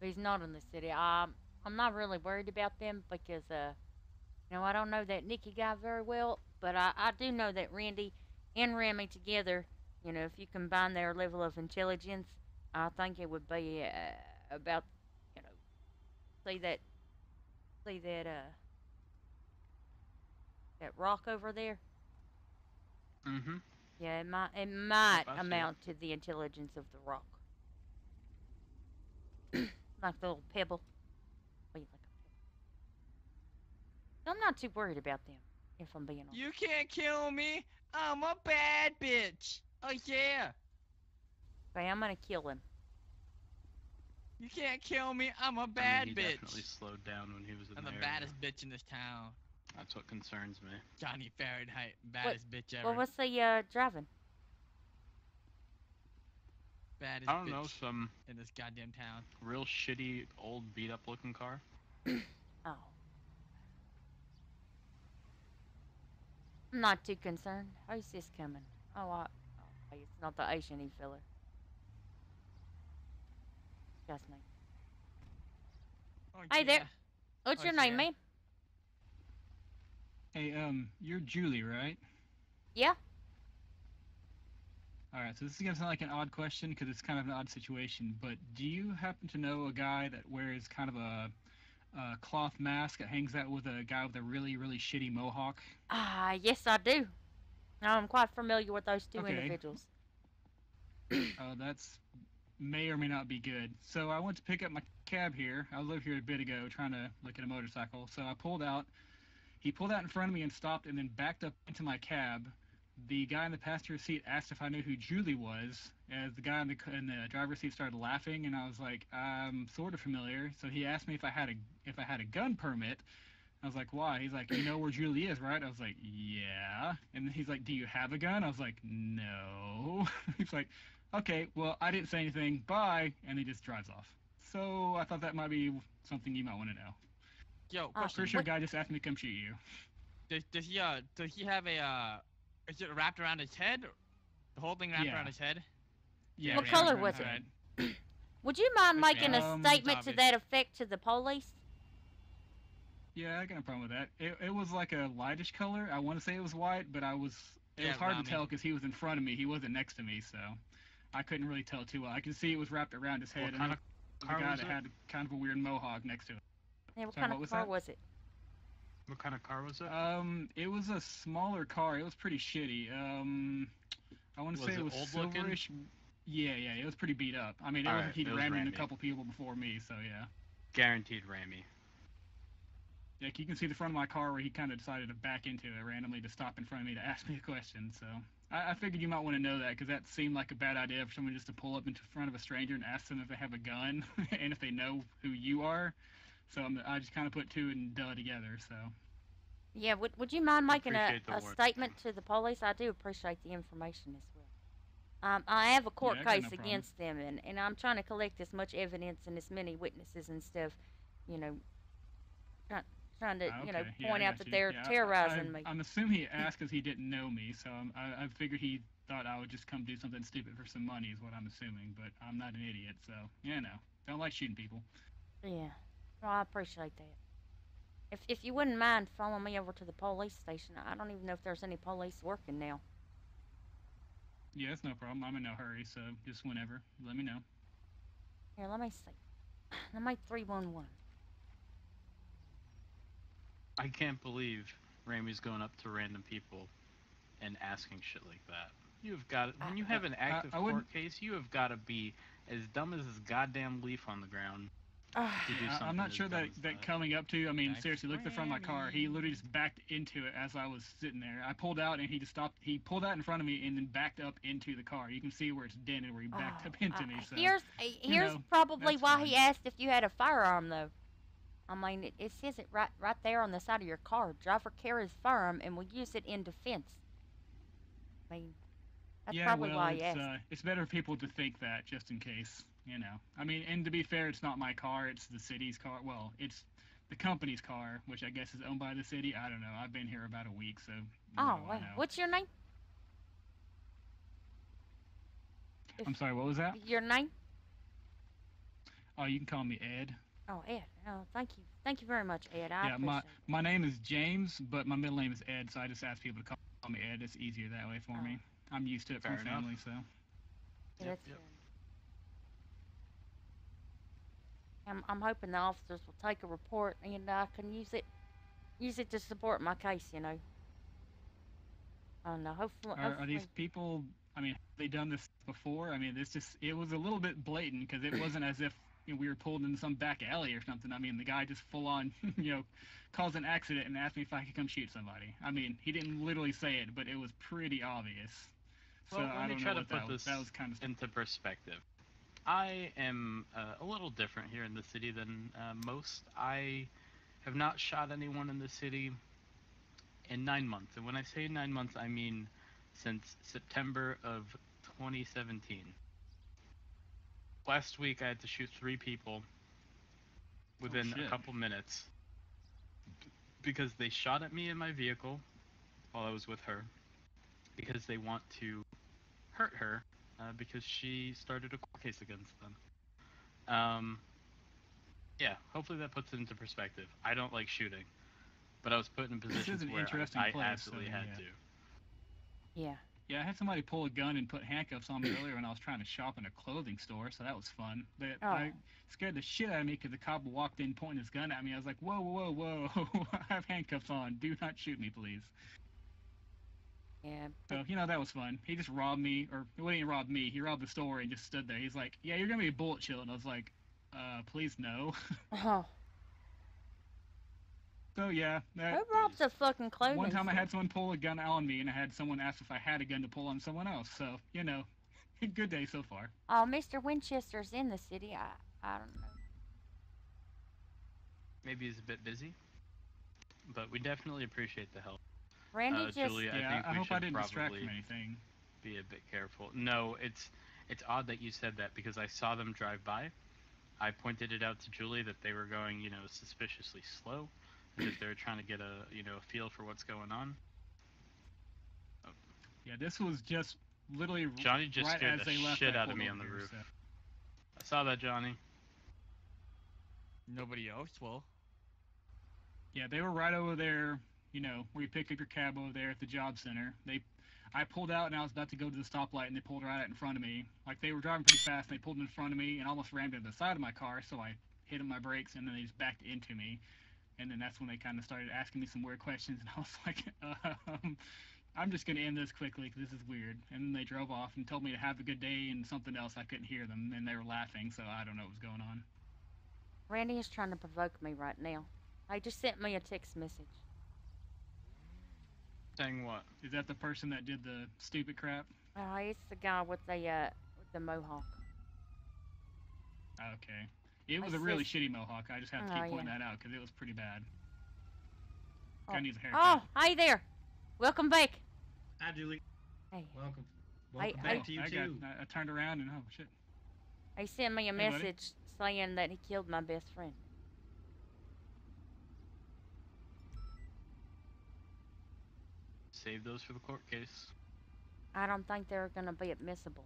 If he's not in the city, I'm not really worried about them because, I don't know that Nicky guy very well, but I do know that Randy and Remy together, if you combine their level of intelligence, I think it would be about, you know, see that rock over there. Mm-hmm. Yeah, it might I see it. amount to the intelligence of the rock, like the little pebble. Wait, like a pebble. I'm not too worried about them, if I'm being honest. You can't kill me. I'm a bad bitch. Oh yeah. Okay, I'm gonna kill him. You can't kill me. I'm a I bad mean, he bitch. definitely slowed down when he was in I'm the the area. baddest bitch in this town. That's what concerns me. Johnny Fahrenheit, baddest bitch ever. What was the driving? Baddest I don't bitch know, some in this goddamn town. real shitty, old, beat-up looking car. Oh. I'm not too concerned. Who's this coming? Oh, okay, it's not the Asian-y fella. That's me. Oh, Hey there. yeah. What's Oh, your name, yeah. man? Hey, you're Julie, right? Yeah? All right, so this is gonna sound like an odd question because it's kind of an odd situation, but do you happen to know a guy that wears kind of a cloth mask that hangs out with a guy with a really, really shitty mohawk? Yes, I do. I'm quite familiar with those two Okay. individuals. Oh, that's may or may not be good. So I went to pick up my cab here. I was over here a bit ago trying to look at a motorcycle. So I pulled out. He pulled out in front of me and stopped and then backed up into my cab. The guy in the passenger seat asked if I knew who Julie was. As the guy in the driver's seat started laughing, and I was like, I'm sort of familiar. So he asked me if I had a gun permit. I was like, why? He's like, you know where Julie is, right? I was like, yeah. And then he's like, do you have a gun? I was like, no. He's like, okay, well, I didn't say anything. Bye. And he just drives off. So I thought that might be something you might want to know. Yo, Oh, question. Pretty sure a guy just asked me to come shoot you. Does he have a is it wrapped around his head? The whole thing wrapped Yeah. around his head? Yeah. What yeah, color right, was right. it? Would you mind making a statement to obvious. that effect to the police? Yeah, I got no problem with that. It was like a lightish color. I want to say it was white, but it was hard Rami. to tell because he was in front of me. He wasn't next to me, so I couldn't really tell too well. I could see it was wrapped around his head. What kind of the car guy was that it? had kind of a weird mohawk next to it. Yeah, what Sorry, kind what of was car that? was it? What kind of car was it? It was a smaller car. It was pretty shitty. I want to Was say it it was old looking? silverish. Yeah, it was pretty beat up. I mean, it All was right, like he'd it was rammed into a Randy. couple people before me, so yeah. Guaranteed Ramy. Like you can see the front of my car where he kind of decided to back into it randomly to stop in front of me to ask me a question. So I figured you might want to know that because that seemed like a bad idea for someone just to pull up into front of a stranger and ask them if they have a gun and if they know who you are. So I just kind of put two and duh together. So Yeah, would you mind making a Appreciate the warning. statement to the police? I do appreciate the information as well. I have a court Yeah, I got case no problem. against them, and I'm trying to collect as much evidence and as many witnesses and stuff, you know, trying to, okay. Yeah, point I out got that you. they're Yeah, terrorizing me. I'm assuming he asked because he didn't know me, so I figured he thought I would just come do something stupid for some money is what I'm assuming, but I'm not an idiot, so don't like shooting people. Yeah, well, I appreciate that. If you wouldn't mind following me over to the police station, I don't even know if there's any police working now. Yeah, it's no problem. I'm in no hurry, so just whenever. Let me know. Here, let me see. Let me 311. I can't believe Ramey's going up to random people and asking shit like that. You've got when you have an active court case, you have got to be as dumb as this goddamn leaf on the ground. I'm not sure that coming up to, I mean, seriously, look at the front of my car. He literally just backed into it as I was sitting there. I pulled out and he just stopped. He pulled out in front of me and then backed up into the car. You can see where it's dented where he backed up into me. So here's probably why he asked if you had a firearm, though. I mean, it says it right there on the side of your car. Driver carries firearm and will use it in defense. I mean, that's probably why he asked. It's better for people to think that just in case. You know, I mean, and to be fair, it's not my car, it's the city's car. Well, it's the company's car, which I guess is owned by the city. I don't know. I've been here about a week, so. Oh, well, what's your name? I'm sorry, what was that? Your name? Oh, you can call me Ed. Oh, Ed. Oh, thank you. Thank you very much, Ed. I appreciate my name is James, but my middle name is Ed, so I just ask people to call me Ed. It's easier that way for me. I'm used to it from family, so. Yeah, that's fair. I'm hoping the officers will take a report and I can use it to support my case, you know. I don't know. Hopefully. Are these people? I mean, have they done this before? I mean, it was a little bit blatant because it wasn't as if we were pulled into some back alley or something. I mean, the guy just full on, caused an accident and asked me if I could come shoot somebody. I mean, he didn't literally say it, but it was pretty obvious. Well, so let me try to put this kind of into perspective. I am a little different here in the city than most. I have not shot anyone in the city in 9 months. And when I say 9 months, I mean since September of 2017. Last week, I had to shoot 3 people within a couple minutes because they shot at me in my vehicle while I was with her because they want to hurt her. Because she started a court case against them. Yeah, hopefully that puts it into perspective. I don't like shooting, but I was put in positions where I absolutely had to. Yeah. Yeah, I had somebody pull a gun and put handcuffs on me earlier when I was trying to shop in a clothing store, so that was fun. But I scared the shit out of me because the cop walked in pointing his gun at me. I was like, whoa, whoa, whoa, whoa, I have handcuffs on. Do not shoot me, please. Yeah. So, that was fun. He just robbed me, or he didn't rob me. He robbed the store and just stood there. He's like, yeah, you're going to be a bullet chill. And I was like, please no. Oh. So, yeah. Who robs a fucking clothing One time store? I had someone pull a gun on me, and I had someone ask if I had a gun to pull on someone else. So, good day so far. Oh, Mr. Winchester's in the city. I don't know. Maybe he's a bit busy, but we definitely appreciate the help. Randy just... Julie, I think we should I didn't distract probably from anything. be a bit careful. No, it's odd that you said that because I saw them drive by. I pointed it out to Julie that they were going, suspiciously slow, as if they were trying to get a feel for what's going on. Oh. Yeah, this was just literally Johnny just right scared as the they left. shit out of me on the roof. So. I saw that, Johnny. Nobody else will. Yeah, they were right over there, where you pick up your cab over there at the job center. I pulled out and I was about to go to the stoplight and they pulled right out in front of me. Like they were driving pretty fast and they pulled in front of me and almost rammed into the side of my car, so I hit my brakes and then they just backed into me. And then that's when they kind of started asking me some weird questions and I was like, I'm just going to end this quickly because this is weird. And then they drove off and told me to have a good day and something else. I couldn't hear them and they were laughing, so I don't know what was going on. Randy is trying to provoke me right now. They just sent me a text message. Saying what? Is that the person that did the stupid crap? It's the guy with the mohawk. Okay. It was a really shitty mohawk. I just have to keep pointing that out because it was pretty bad. Guy needs a haircut. Oh, hi there. Welcome back. Hi, Julie. Hey. Welcome. Welcome back to you, too. I turned around and, oh, shit. He sent me a message saying that he killed my best friend. Save those for the court case. I don't think they're going to be admissible.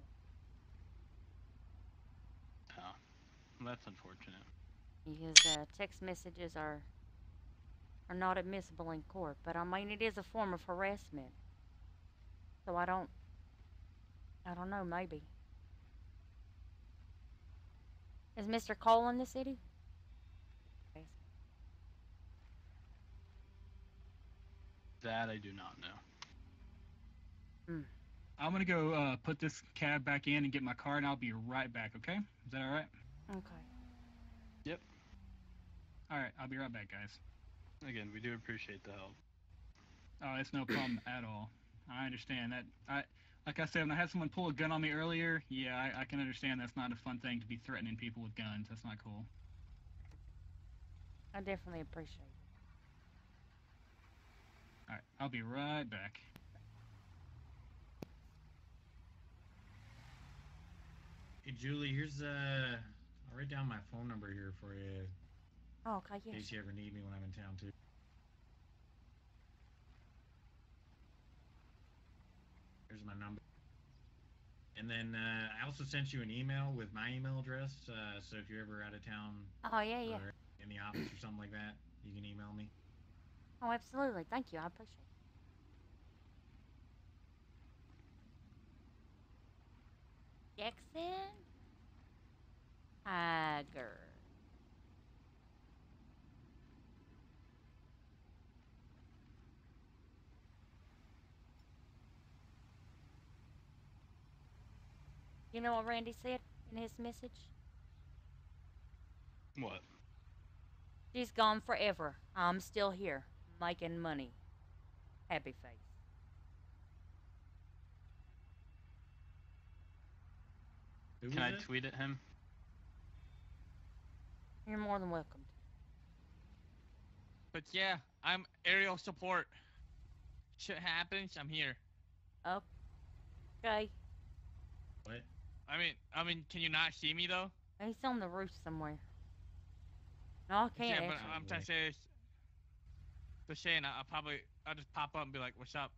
Oh, well, that's unfortunate. Because text messages are are not admissible in court. But I mean, it is a form of harassment. So I don't know, maybe. Is Mr. Cole in the city? That I do not know. Hmm. I'm gonna go put this cab back in and get my car, and I'll be right back. Okay? Is that all right? Okay. Yep. All right. I'll be right back, guys. Again, we do appreciate the help. Oh, it's no problem at all. I understand that. Like I said, when I had someone pull a gun on me earlier, yeah, I can understand that's not a fun thing to be threatening people with guns. That's not cool. I definitely appreciate it. All right. I'll be right back. Hey, Julie, here's I'll write down my phone number here for you. Oh, okay, In yes. case you ever need me when I'm in town too. Here's my number. And then I also sent you an email with my email address. So if you're ever out of town Oh, yeah, yeah. or in the office or something like that, you can email me. Oh, absolutely. Thank you. I appreciate it. Jackson Tiger. You know what Randy said in his message? What? She's gone forever. I'm still here, making money. Happy face. Can I tweet at him? You're more than welcome. But yeah, I'm aerial support. Shit happens, I'm here. Okay. What? I mean, can you not see me though? He's on the roof somewhere. No, I can't. Yeah, but I'm trying to say, I'll just pop up and be like, "What's up?"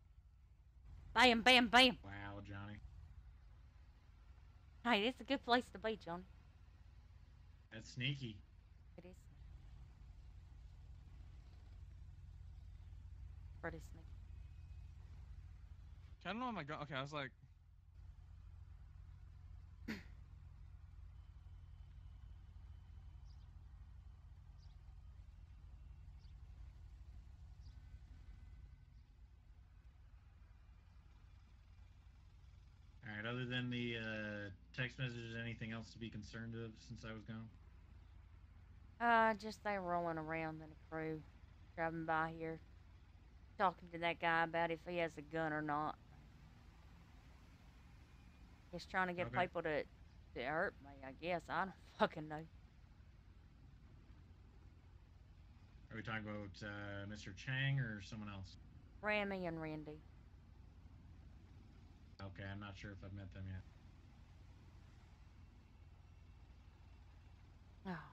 Bam, bam, bam. Wow, Johnny. Hey, it's a good place to be, Johnny. That's sneaky. It is. Pretty sneaky. I don't know. My God. Okay, I was like. All right. Other than the text messages, anything else to be concerned of since I was gone? Just they rolling around in a crew, driving by here, talking to that guy about if he has a gun or not. He's trying to get people to hurt me, I guess. I don't fucking know. Are we talking about Mr. Chang or someone else? Rami and Randy. Okay, I'm not sure if I've met them yet. Oh.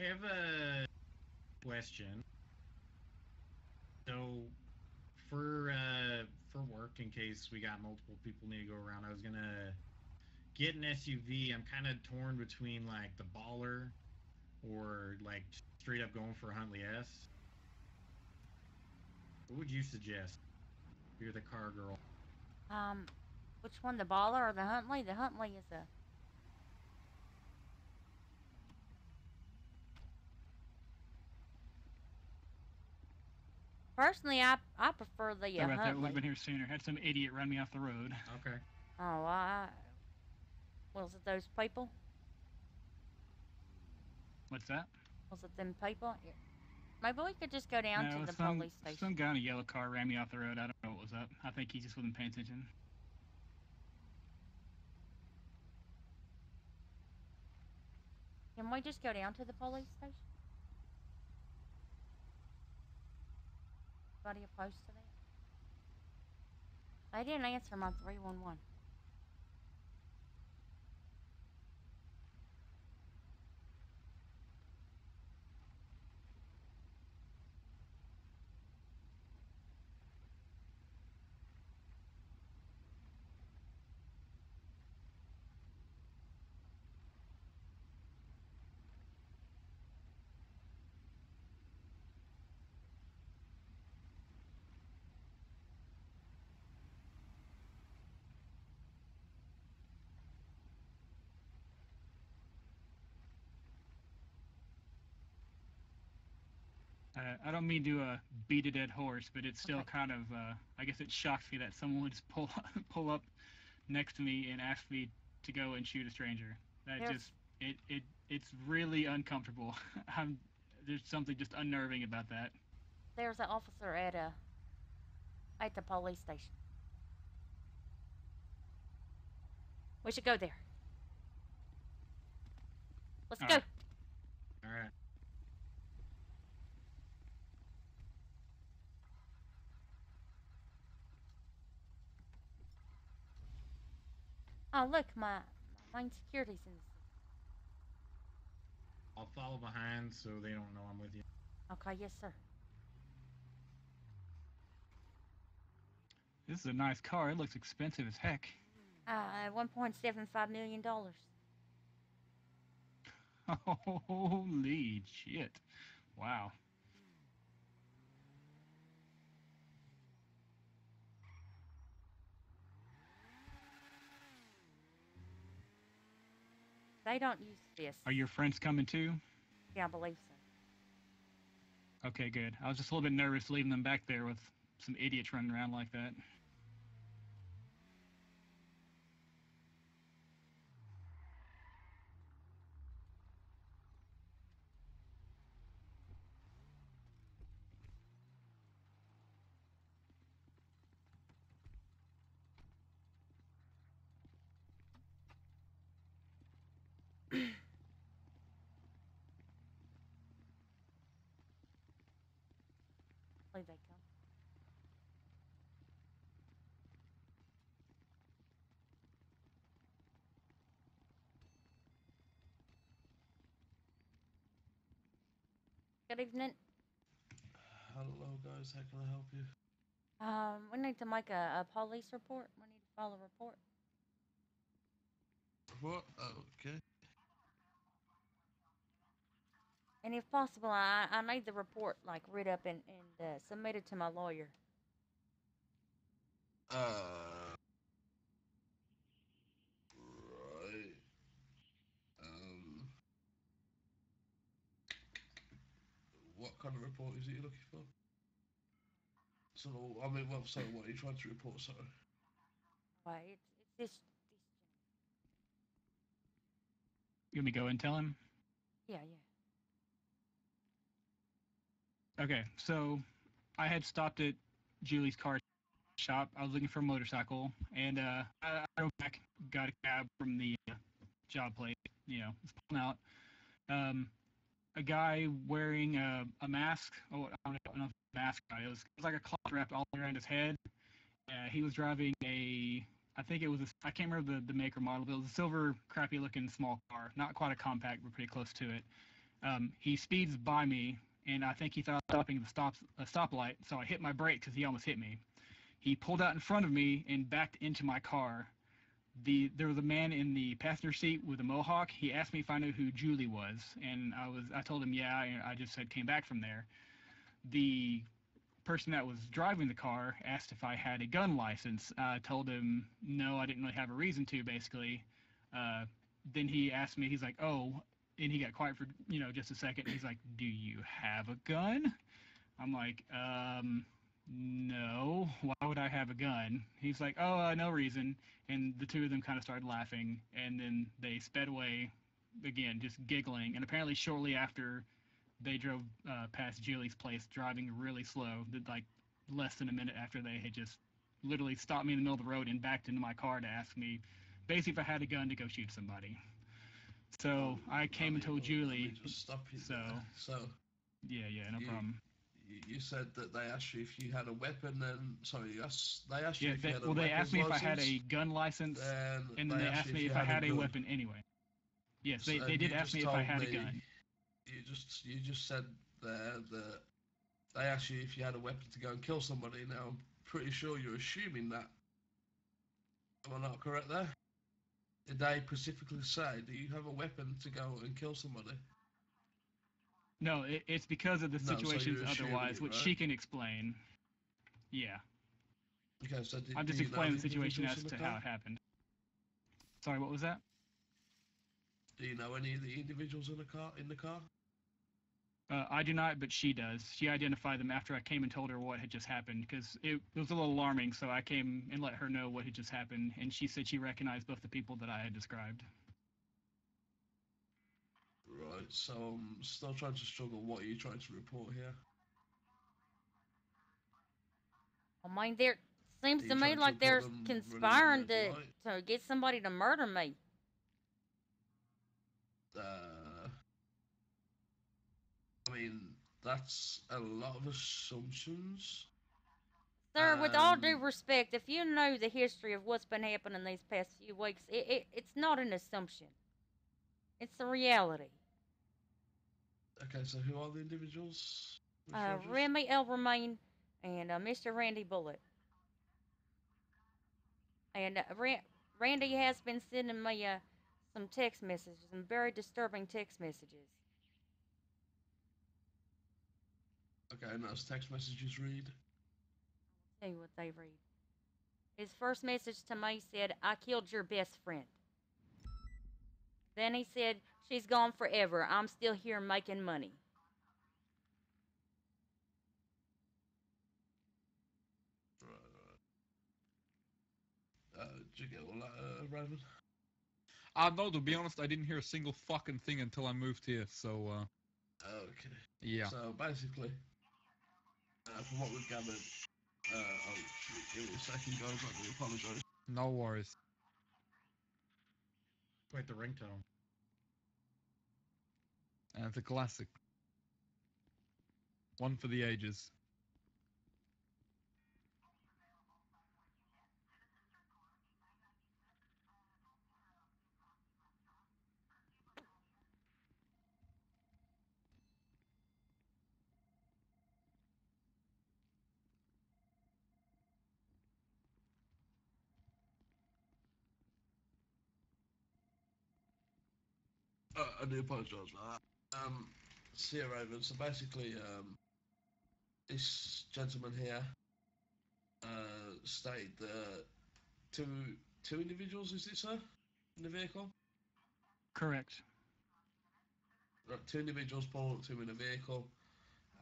I have a question. So, for work, in case we got multiple people need to go around, I was gonna get an SUV. I'm kind of torn between like the Baller or like straight up going for a Huntley S. What would you suggest? You're the car girl. Which one, the Baller or the Huntley? The Huntley is a. Personally, I prefer the Sorry about that. Huntley. Would have been here sooner. Had some idiot run me off the road. Okay. Oh, was it those people? What's that? Was it them people? Yeah. Maybe we could just go down to the police station. Some guy in a yellow car ran me off the road. I don't know what was up. I think he just wasn't paying attention. Can we just go down to the police station? Anybody opposed to that? They didn't answer my 311. I don't mean to beat a dead horse, but it's still Okay. kind of, I guess it shocks me that someone would just pull up next to me and ask me to go and shoot a stranger. That There's just it's really uncomfortable. There's something just unnerving about that. there's an officer at the police station. We should go there. Let's All go. right. All right. Oh, look, my main security's in the city. I'll follow behind so they don't know I'm with you. Okay, yes, sir. This is a nice car. It looks expensive as heck. $1.75 million. Holy shit! Wow. They don't use this. Are your friends coming too? Yeah, I believe so. Okay, good. I was just a little bit nervous leaving them back there with some idiots running around like that. I believe they come. Good evening. Hello guys, how can I help you? We need to make a police report. We need to file a report. What? Oh, okay. And if possible, I need the report like read up and submitted to my lawyer. Uh, right. Um, what kind of report is it you're looking for? So, I mean, well, sorry, what are you trying to report, sorry? Why, it's this. You want me to go and tell him? Yeah, Okay, so I had stopped at Julie's car shop. I was looking for a motorcycle, and I drove back, got a cab from the job place. Was pulling out. A guy wearing a mask. Oh, I don't know if it's a mask. It was like a cloth wrapped all around his head. He was driving I think it was I can't remember the make or model, but it was a silver, crappy looking small car. Not quite a compact, but pretty close to it. He speeds by me, and I think he thought I was stopping at a stoplight, so I hit my brake because he almost hit me. He pulled out in front of me and backed into my car. There was a man in the passenger seat with a mohawk. He asked me if I knew who Julie was, and I told him yeah, and I just said came back from there. The person that was driving the car asked if I had a gun license. I told him no, I didn't really have a reason to, basically. Then he asked me, he's like, oh, and he got quiet for just a second. He's like, do you have a gun? I'm like, no, why would I have a gun? He's like, oh, no reason. And the two of them kind of started laughing, and then they sped away again, just giggling. And apparently shortly after, they drove past Julie's place, driving really slow, like less than a minute after they had just literally stopped me in the middle of the road and backed into my car to ask me basically if I had a gun to go shoot somebody. So I came and told Julie. Let me just stop you so there. So yeah, no problem. you said that they asked you if you had a weapon, and sorry, they asked you Yeah, if you had a well, they asked me if I had a license, gun license, and then they asked me if I had had a gun. weapon anyway. Yes, So, they did ask me if I had a gun. You just said there that they asked you if you had a weapon to go and kill somebody. Now, I'm pretty sure you're assuming that. Am I not correct there? Did they specifically say, do you have a weapon to go and kill somebody? No, it's because of the No, so situations you're assuming otherwise, it, which right? she can explain. Yeah. Okay, so I'm just explaining the situation as to how it happened. Sorry, what was that? Do you know any of the individuals in the car? I do not, but she does. She identified them after I came and told her what had just happened, because it was a little alarming, so I came and let her know what had just happened, and she said she recognized both the people that I had described. Right, so I'm still trying to struggle. What are you trying to report here? I mean, there seems to me trying to like they're report them conspiring running to get somebody to murder me. I mean, that's a lot of assumptions. Sir, with all due respect, if you know the history of what's been happening these past few weeks, it's not an assumption. It's a reality. Okay, so who are the individuals? Remy L. Romaine and Mr. Randy Bullitt. And Randy has been sending me some text messages, some very disturbing text messages. Okay, and those text messages read? I'll tell you what they read. His first message to me said, I killed your best friend. Then he said, she's gone forever. I'm still here making money. Did you get all that, Raven? No, to be honest, I didn't hear a single fucking thing until I moved here, so, Okay. Yeah. So, basically, from what we've gathered, oh, give me a second, guys, I do apologise. No worries. Quite the ringtone. And it's a classic. One for the ages. I do apologise for that. See you, Raven. So basically, this gentleman here stated that two individuals, is it, sir, in the vehicle? Correct. Right, two individuals pulled up to him in a vehicle,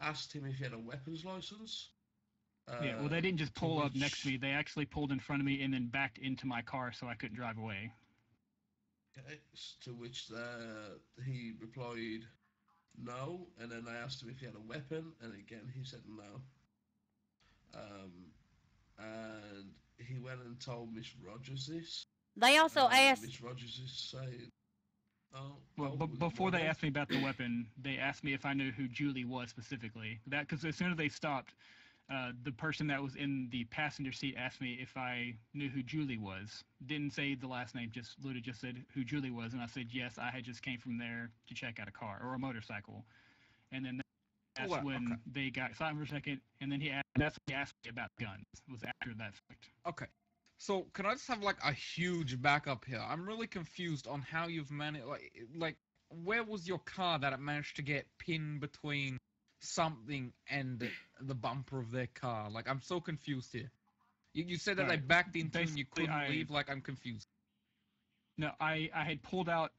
asked him if he had a weapons license. Yeah, well, they didn't just pull up next to me. They actually pulled in front of me and then backed into my car so I couldn't drive away. Okay, to which he replied no, and then I asked him if he had a weapon, and again he said no. And he went and told Miss Rogers this. They also asked. Miss Rogers is saying, Well, before they asked me about the weapon, they asked me if I knew who Julie was specifically. That because as soon as they stopped, the person that was in the passenger seat asked me if I knew who Julie was. Didn't say the last name, just literally just said who Julie was, and I said yes. I had just came from there to check out a car or a motorcycle, and then that's when they got silent for a second, and then that's when he asked me about guns. Was after that fact. Okay. So, can I just have, like, a huge backup here? I'm really confused on how you've managed, like, where was your car that it managed to get pinned between something and the bumper of their car? Like, I'm so confused here. You said that they backed into and you couldn't leave? Like, I'm confused. No, I had pulled out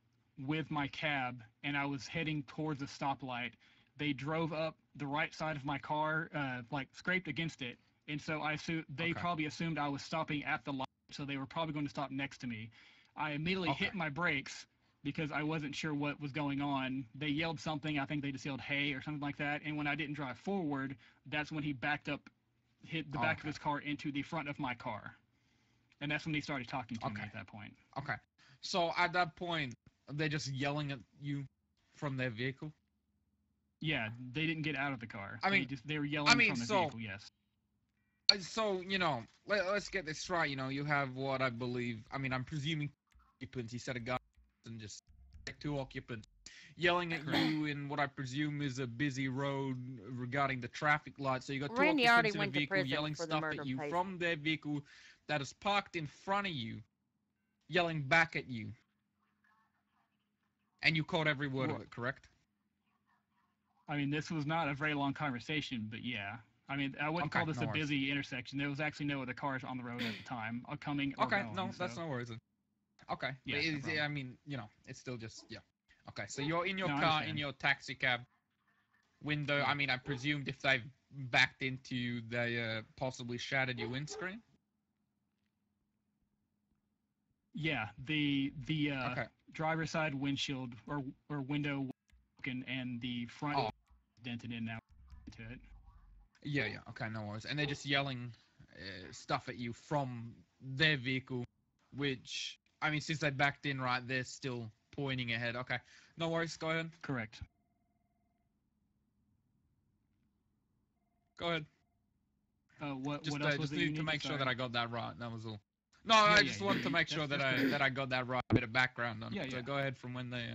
with my cab, and I was heading towards a stoplight. They drove up the right side of my car, like, scraped against it. And so they probably assumed I was stopping at the light, so they were probably going to stop next to me. I immediately hit my brakes because I wasn't sure what was going on. They yelled something. I think they just yelled, hey, or something like that. And when I didn't drive forward, that's when he backed up, hit the back of his car into the front of my car. And that's when he started talking to me at that point. Okay. So at that point, they're just yelling at you from their vehicle? Yeah, they didn't get out of the car. I mean, they were yelling from the so vehicle. Yes. so let's get this right. You have what I believe. I mean, I'm presuming occupants. He said a guy and just like 2 occupants yelling at you in what I presume is a busy road regarding the traffic light. So you got 2 Randy already occupants in a went to vehicle prison yelling for the stuff murder at you case. from their vehicle that is parked in front of you, yelling back at you. And you caught every word of it, correct? I mean, this was not a very long conversation, but yeah. I mean, I wouldn't call this a busy intersection. There was actually no other cars on the road at the time, coming or going. No, that's no worries. Okay. Yeah, no I mean, it's still just, yeah. Okay, so you're in your No, I car, understand. in your taxi cab window. I mean, I presumed if they backed into you, they possibly shattered your windscreen? Yeah, the Okay. driver's side windshield or window was broken, and the front is dented in now into it. Yeah, okay, no worries. And they're just yelling stuff at you from their vehicle, which, I mean, since they backed in, right, they're still pointing ahead. Okay, no worries, go ahead. Correct. Go ahead. What Just, else was just it you need to needed? make sure Sorry. that I got that right. That was all. No, I just wanted to make sure that I got that right. A bit of background on it. So go ahead from when they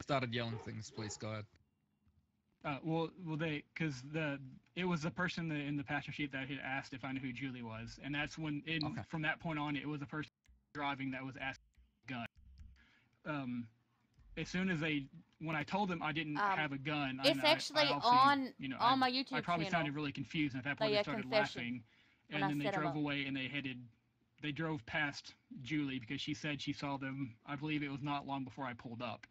started yelling things, please. Go ahead. Because it was the person in the passenger seat that had asked if I knew who Julie was, and that's when, from that point on, it was the person driving that was asking for a gun. As soon as when I told them I didn't have a gun, it's actually on my YouTube channel. I probably sounded really confused, and at that point they started laughing, and then they drove away and they drove past Julie because she said she saw them. I believe it was not long before I pulled up.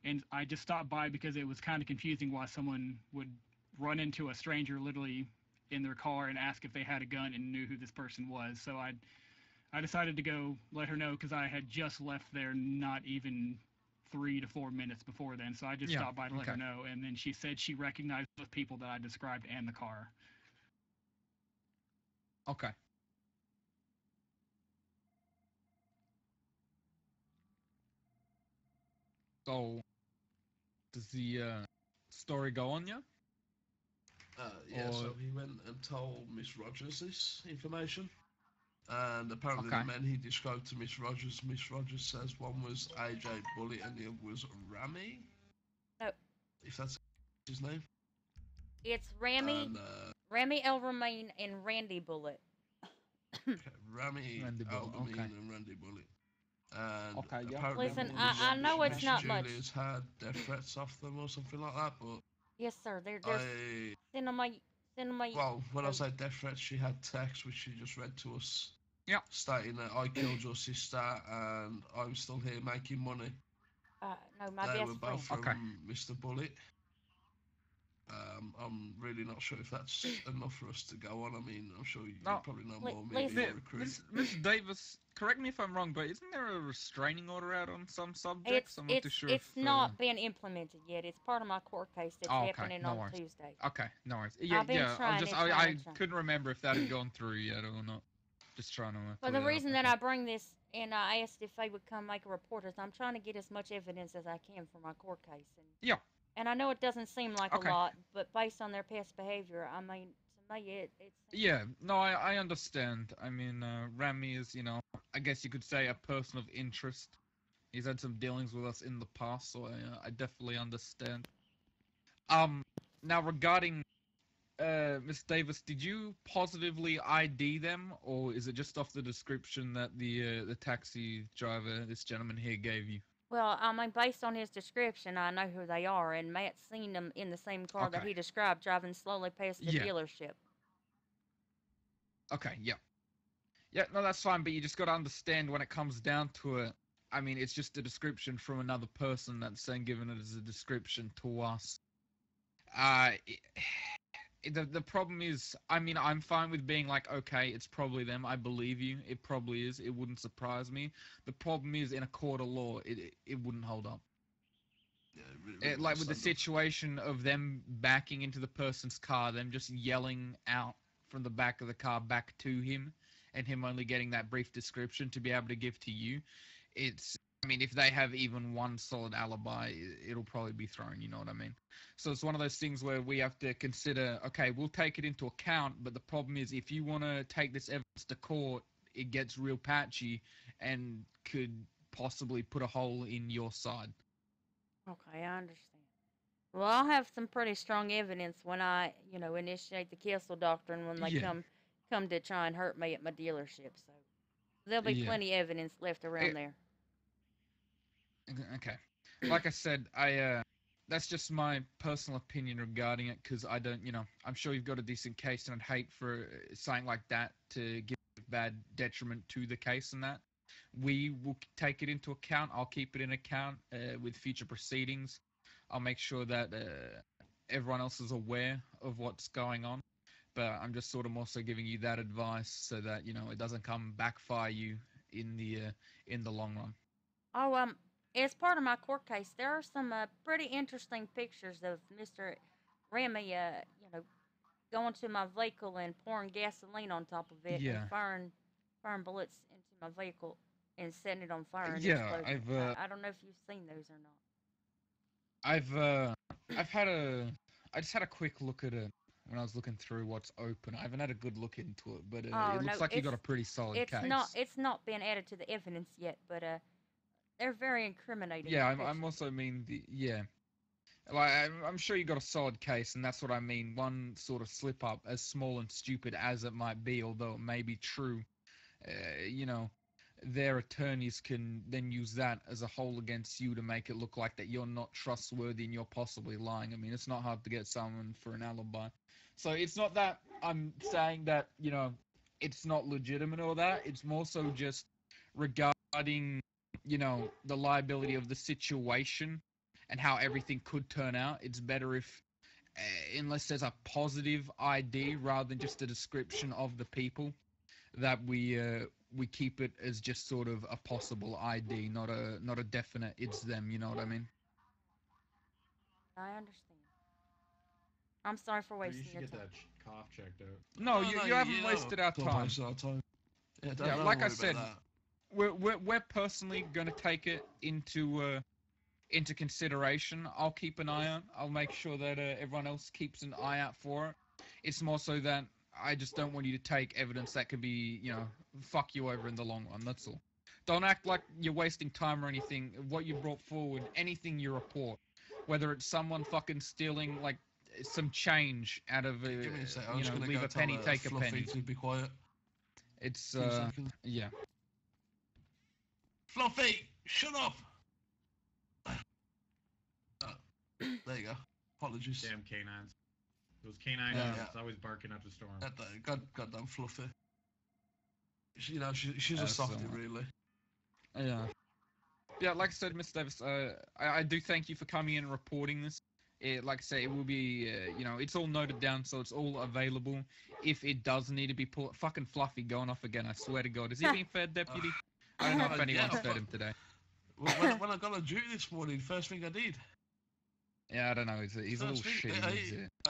And I just stopped by because it was kind of confusing why someone would run into a stranger literally in their car and ask if they had a gun and knew who this person was. So I decided to go let her know because I had just left there not even 3 to 4 minutes before then. So I just stopped by to let her know. And then she said she recognized the people that I described and the car. Okay. So, does the story go on, yeah? So he went and told Miss Rogers this information. And apparently the men he described to Miss Rogers says one was AJ Bullet and the other was Rami. No. If that's his name. It's Rami, Rami El Ramin and Randy Bullet. Rami El Ramin and Randy Bullet. And apparently listen, I know it's not much. Julia's had death threats off them or something like that, but yes, sir. They're sending my. Well, when I say death threats, she had text which she just read to us. Yeah. Stating that I killed your sister and I'm still here making money. No, my they best were both friend. from Mr. Bullet. I'm really not sure if that's enough for us to go on. I mean, I'm sure you probably know more. Miss Davis, correct me if I'm wrong, but isn't there a restraining order out on some subjects? I'm not too sure. It's not been implemented yet. It's part of my court case that's happening on Tuesday. Okay, no worries. I couldn't remember if that had gone through yet or not. Just trying to. Well, the reason that I bring this and I asked if they would come make a report is I'm trying to get as much evidence as I can for my court case. And I know it doesn't seem like a lot, but based on their past behavior, I mean, to me, it's... Yeah, no, I understand. I mean, Rami is, I guess you could say a person of interest. He's had some dealings with us in the past, so I definitely understand. Now regarding Miss Davis, did you positively ID them, or is it just off the description that the taxi driver, this gentleman here, gave you? Well, I mean, based on his description, I know who they are, and Matt's seen them in the same car that he described, driving slowly past the dealership. Okay, yeah. Yeah, no, that's fine, but you just got to understand when it comes down to it, I mean, it's just a description from another person that's then given it as a description to us. The problem is, I mean, I'm fine with being like, okay, it's probably them. I believe you. It probably is. It wouldn't surprise me. The problem is, in a court of law, it wouldn't hold up. Yeah, like with the situation of them backing into the person's car, them just yelling out from the back of the car back to him, and him only getting that brief description to be able to give to you. I mean, if they have even one solid alibi, it'll probably be thrown, you know what I mean? So it's one of those things where we have to consider, okay, we'll take it into account, but the problem is if you want to take this evidence to court, it gets real patchy and could possibly put a hole in your side. Okay, I understand. Well, I'll have some pretty strong evidence when I, initiate the Kessel Doctrine when they Yeah. come to try and hurt me at my dealership. So there'll be Yeah. plenty of evidence left around there. Okay. Like I said, that's just my personal opinion regarding it, because I don't, I'm sure you've got a decent case, and I'd hate for something like that to give bad detriment to the case and that. We will take it into account. I'll keep it in account with future proceedings. I'll make sure that everyone else is aware of what's going on. But I'm just sort of also giving you that advice so that, it doesn't come backfire you in the long run. Oh, as part of my court case, there are some pretty interesting pictures of Mr. Remy, going to my vehicle and pouring gasoline on top of it and firing bullets into my vehicle and setting it on fire and exploding. I don't know if you've seen those or not. I just had a quick look at it when I was looking through what's open. I haven't had a good look into it, but it looks like you got a pretty solid case. It's not been added to the evidence yet, but they're very incriminating. Yeah, I'm also like I'm sure you got a solid case, and that's what I mean. One sort of slip up, as small and stupid as it might be, although it may be true, their attorneys can then use that as a whole against you to make it look like that you're not trustworthy and you're possibly lying. I mean, it's not hard to get someone for an alibi. So it's not that I'm saying that, it's not legitimate or that. It's more so just regarding, the liability of the situation and how everything could turn out. It's better if, unless there's a positive ID rather than just a description of the people, that we keep it as just sort of a possible ID, not a definite it's them. You know what I mean? I understand. I'm sorry for wasting your your time. Get that cough checked out. No, you haven't wasted our time. Yeah, like I said, we're personally going to take it into consideration. I'll keep an eye on. I'll make sure that everyone else keeps an eye out for it. It's more so that I just don't want you to take evidence that could be, fuck you over in the long run. That's all. Don't act like you're wasting time or anything. What you brought forward, anything you report, whether it's someone fucking stealing like some change out of a, leave a penny, take a penny. To be quiet. It's yeah. Fluffy, shut up. There you go. Apologies. Damn canines. Those canine dogs always barking up the storm. Goddamn Fluffy. She's a softie, really. Yeah. Yeah, like I said, Mr. Davis, I do thank you for coming in and reporting this. Like I say, it will be, it's all noted down, so it's all available. If it does need to be pulled, fucking Fluffy going off again, I swear to God. Is he being fed, Deputy? I don't know if anyone's fed him today. When I got on duty this morning, first thing I did. Yeah, I don't know. He's a little shit.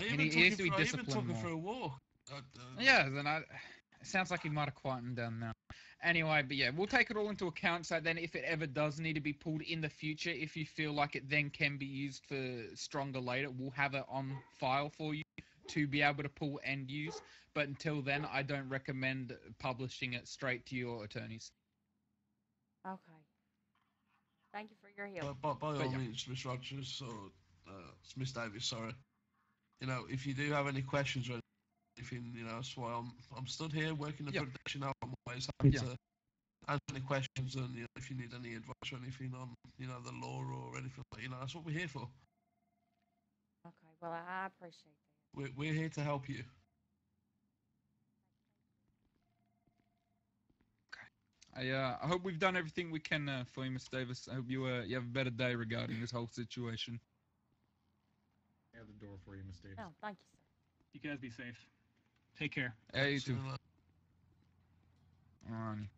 He needs to be disciplined more. For a walk. Yeah, then it sounds like he might have quietened down now. Anyway, but yeah, we'll take it all into account. So then, if it ever does need to be pulled in the future, if you feel like it then can be used for stronger later, we'll have it on file for you to be able to pull and use. But until then, I don't recommend publishing it straight to your attorneys. Okay. Thank you for your help. By all means, Miss Rogers, or it's Miss Davis, sorry. If you do have any questions or anything, that's why I'm stood here working the production. I'm always happy to answer any questions, and if you need any advice or anything on the law or anything, that's what we're here for. Okay, well, I appreciate that. We're here to help you. I hope we've done everything we can for you, Miss Davis. I hope you have a better day regarding this whole situation. I have the door for you, Miss Davis. Oh, thank you, sir. You guys be safe. Take care. Hey, you too. Alright.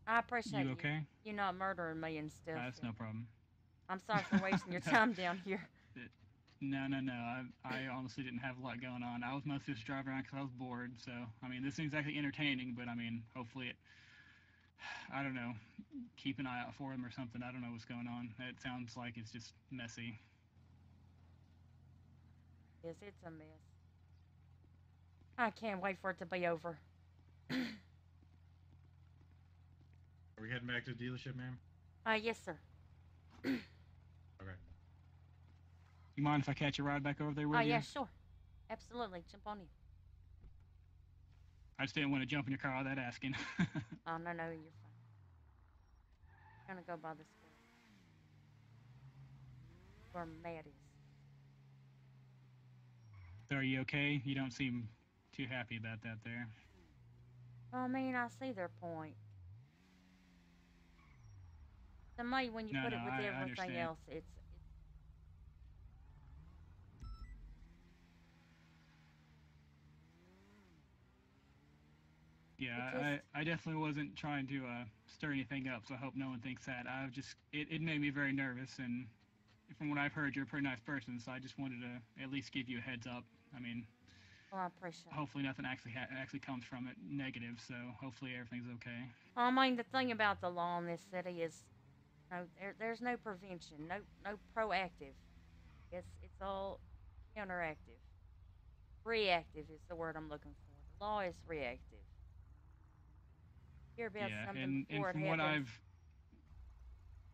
I appreciate you. You okay? You're not murdering me and stuff. That's no problem. I'm sorry for wasting your time down here. No. I honestly honestly didn't have a lot going on. I was mostly just driving around because I was bored. So, I mean, this seems exactly entertaining, but I mean, hopefully it, I don't know, keep an eye out for him or something. I don't know what's going on. It sounds like it's just messy. Yes, it's a mess. I can't wait for it to be over. Are we heading back to the dealership, ma'am? Yes, sir. Okay. You mind if I catch a ride back over there with Oh, you? yeah, sure. Absolutely. Jump on in. I just didn't want to jump in your car without asking. Oh, no, you're fine. I'm gonna go by the square. Where Matt is. So are you okay? You don't seem too happy about that there. I mean, I see their point. To me, when you No, put no, it with I everything understand. else, it's Yeah, it just I definitely wasn't trying to stir anything up, so I hope no one thinks that. It made me very nervous, and from what I've heard, you're a pretty nice person, so I just wanted to at least give you a heads up. I mean, well, I appreciate it. hopefully nothing actually comes from it negative, so hopefully everything's okay. I mean, the thing about the law in this city is, there's no prevention, no proactive. It's all counteractive. Reactive is the word I'm looking for. The law is reactive. Hear about Yeah, something and before it from what happens.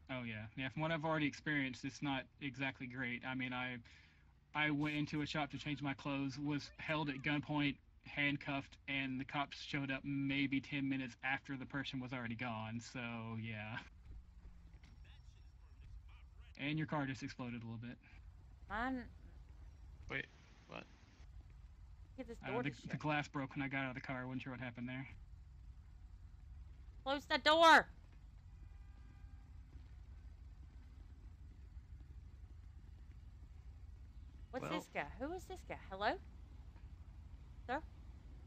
from what I've already experienced, it's not exactly great. I mean, I went into a shop to change my clothes, was held at gunpoint, handcuffed, and the cops showed up maybe 10 minutes after the person was already gone. So, yeah. And your car just exploded a little bit. Mine. Wait, what? Get this door to The shut. glass broke when I got out of the car. I wasn't sure what happened there. Close the door. What's Well, this guy? Who is this guy? Hello? Sir?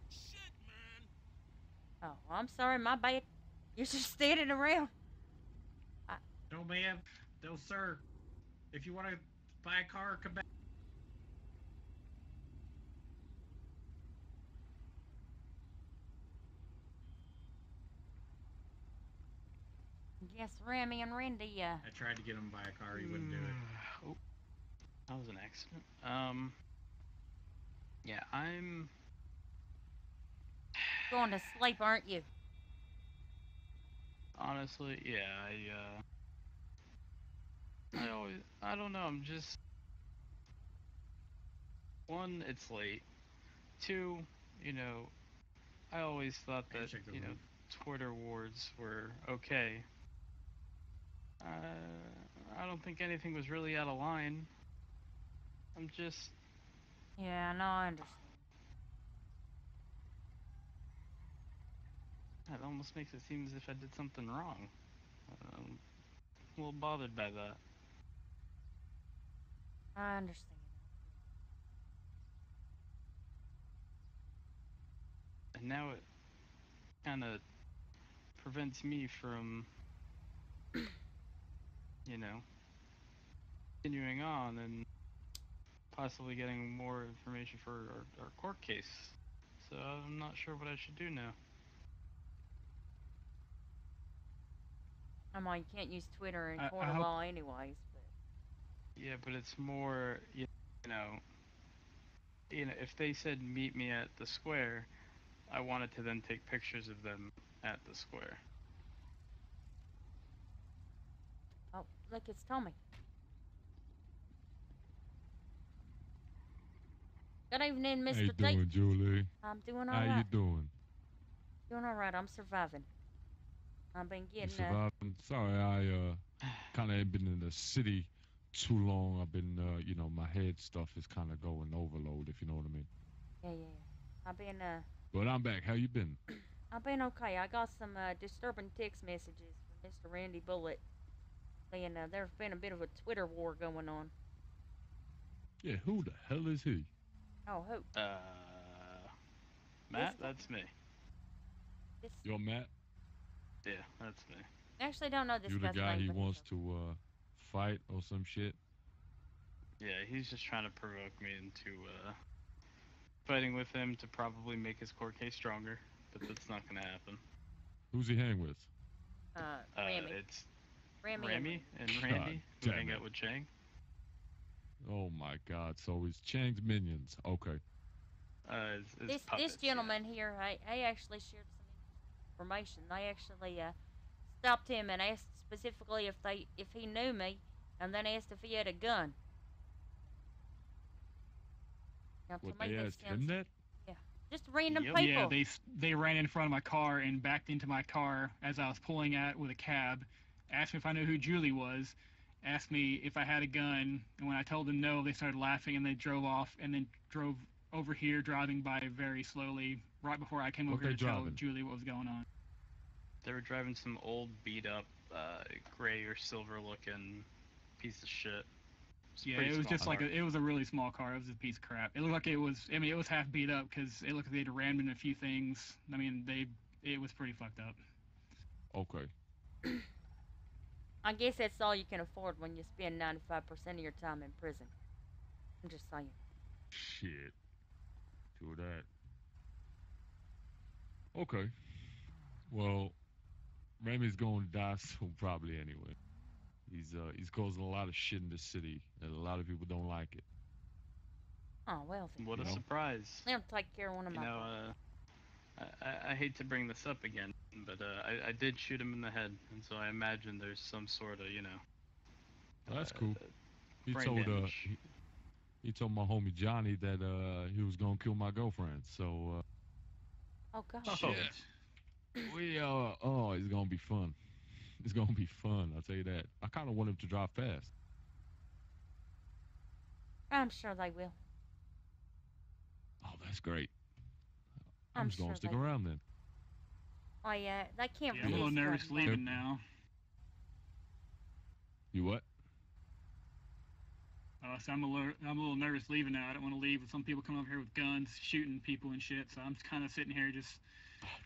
Shit, man. Oh, well, I'm sorry, my bad. You're just standing around. No, ma'am. No, sir. If you want to buy a car, come back. Yes, Remy and Randy, I tried to get him to buy a car. He wouldn't do it. Oh, that was an accident. Yeah, I'm going to sleep, aren't you? honestly, yeah, I don't know, I'm just, one, it's late. Two, you know, I always thought that, Check the you know, roof. Twitter wars were okay. I don't think anything was really out of line. I'm just, Yeah, no, I understand. it almost makes it seem as if I did something wrong. I'm a little bothered by that. I understand. And now it kind of prevents me from, you know, continuing on and possibly getting more information for our court case. So I'm not sure what I should do now. I mean, you can't use Twitter in I court of hope. law anyways, but Yeah, but it's more, know, if they said meet me at the square, I wanted to then take pictures of them at the square. oh, look, it's Tommy. Good evening, Mr. How you T. doing, Julie? I'm doing How all you right. doing? Doing all right. I'm surviving. I've been You getting surviving? Sorry, I kind of ain't been in the city too long. I've been, my head stuff is kind of going overload, if you know what I mean. yeah. But I'm back. How you been? I've been okay. I got some disturbing text messages from Mr. Randy Bullitt saying there's been a bit of a Twitter war going on. Yeah, who the hell is he? Oh, who? Matt, that's me. Yo, Matt? Yeah, that's me. I actually don't know this You the guy's guy name. he but wants to fight or some shit? Yeah, he's just trying to provoke me into fighting with him to probably make his court case stronger, but that's not gonna happen. Who's he hang with? Ramy. It's Ramy Ramy and God Randy who damn hang it. out with Chang. Oh my God! So it's Chang's minions. Okay. His puppets, This gentleman here, I actually shared some information. They actually stopped him and asked specifically if he knew me, and then asked if he had a gun. Now, to What, me, they that asked sounds, him that? yeah, just random Yep. people. Yeah, they ran in front of my car and backed into my car as I was pulling out with a cab. Asked me if I knew who Julie was. Asked me if I had a gun, and when I told them no, they started laughing and they drove off and then drove over here, driving by very slowly. Right before I came What over here they to tell driving? Julie what was going on. They were driving some old, beat up, gray or silver looking piece of shit. Yeah, it was just like it was a really small car. It was a piece of crap. It looked like it was. I mean, it was half beat up because it looked like they'd rammed in a few things. I mean, it was pretty fucked up. Okay. I guess that's all you can afford when you spend 95% of your time in prison. I'm just saying. Shit. Do that. Okay. Well, Remy's going to die soon, probably anyway. He's causing a lot of shit in the city, and a lot of people don't like it. Oh well. What a know? surprise! Let him take care of one of You my. know, I hate to bring this up again, but I did shoot him in the head, and so I imagine there's some sort of, you know. Well, that's cool. He brain told damage. he told my homie Johnny that he was gonna kill my girlfriend. So Oh God. Shit. we oh, it's gonna be fun. It's gonna be fun. I'll tell you that. I kind of want him to drive fast. I'm sure they will. Oh, that's great. I'm just gonna sure stick they will. around then. Oh yeah, they can't. Yeah, I'm a little nervous leaving now. You what? So I'm a little nervous leaving now. I don't want to leave with some people coming over here with guns, shooting people and shit. So I'm kind of sitting here just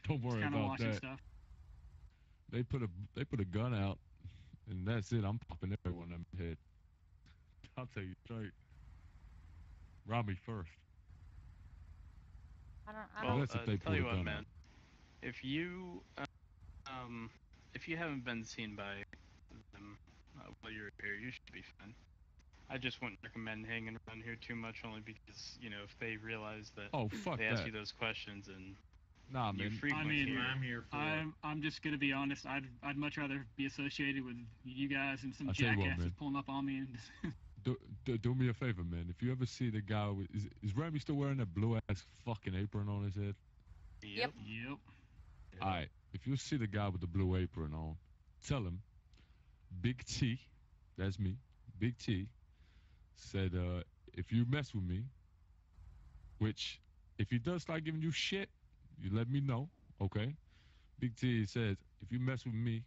Don't worry kind of about watching that. stuff. They put a gun out, and that's it. I'm popping everyone in the head. I'll tell you straight. Rob me first. I Well, don't. That's if they tell pull you a what, gun man. out. If you haven't been seen by them while you're here, you should be fine. I just wouldn't recommend hanging around here too much, only because, you know, if they realize that Oh, fuck they ask that. you those questions and Nah, you man. frequent I mean, here. I'm here for. I'm just gonna be honest. I'd much rather be associated with you guys and some I'll tell you what, jackasses man. pulling up on me and. Do me a favor, man. If you ever see the guy with is Remy still wearing that blue ass fucking apron on his head? Yep. Yep. All right. If you see the guy with the blue apron on, tell him Big T, that's me, Big T, said if you mess with me, which if he does start giving you shit, you let me know, okay? Big T says if you mess with me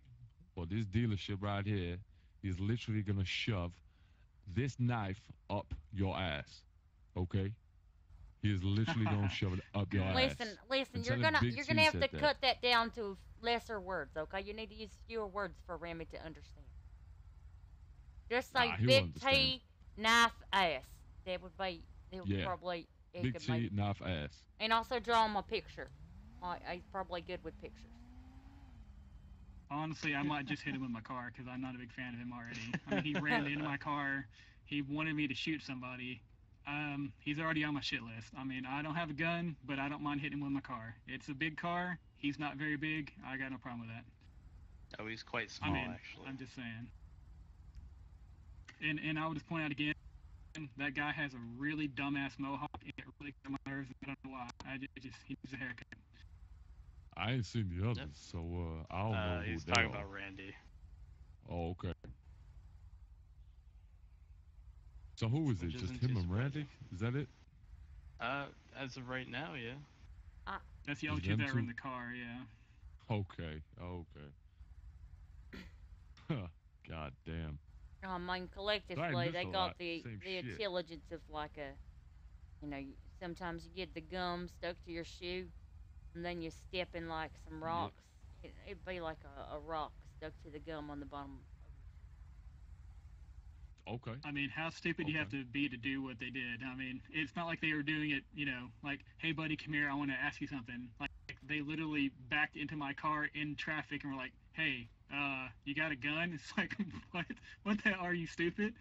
or this dealership right here, he's literally gonna shove this knife up your ass, okay? He is literally gonna shove it up your ass. Listen. And You're tell him gonna Big you're T gonna have said to that. cut that down to lesser words, okay? You need to use fewer words for Remy to understand. Just say Nah, he'll Big understand. T knife ass. That would be. He'll Yeah. probably. He Big could T, make, knife ass. and also draw him a picture. He's probably good with pictures. Honestly, I might just hit him with my car because I'm not a big fan of him already. I mean, he ran into my car. He wanted me to shoot somebody. He's already on my shit list. I mean, I don't have a gun, but I don't mind hitting him with my car. It's a big car. He's not very big. I got no problem with that. Oh, he's quite small, actually. I'm just saying. And I would just point out again, that guy has a really dumbass mohawk, and it really got on my nerves. I don't know why. He needs a haircut. I ain't seen the others, so I don't know who He's they talking are. about Randy. Oh, okay. So who is it? Which Just isn't him too and Randy? Is that it? As of right now, yeah. That's the only Just two them that were in two? the car, yeah. Okay, okay. God damn. I mean, collectively, missed they a got lot. the Same shit. intelligence of like a, sometimes you get the gum stuck to your shoe, and then you step in like some rocks. It'd be like a rock stuck to the gum on the bottom. Okay. I mean, how stupid do you have to be to do what they did? I mean, it's not like they were doing it, like, hey, buddy, come here, I want to ask you something. Like, they literally backed into my car in traffic and were like, hey, you got a gun? It's like, what? What the hell, are you stupid?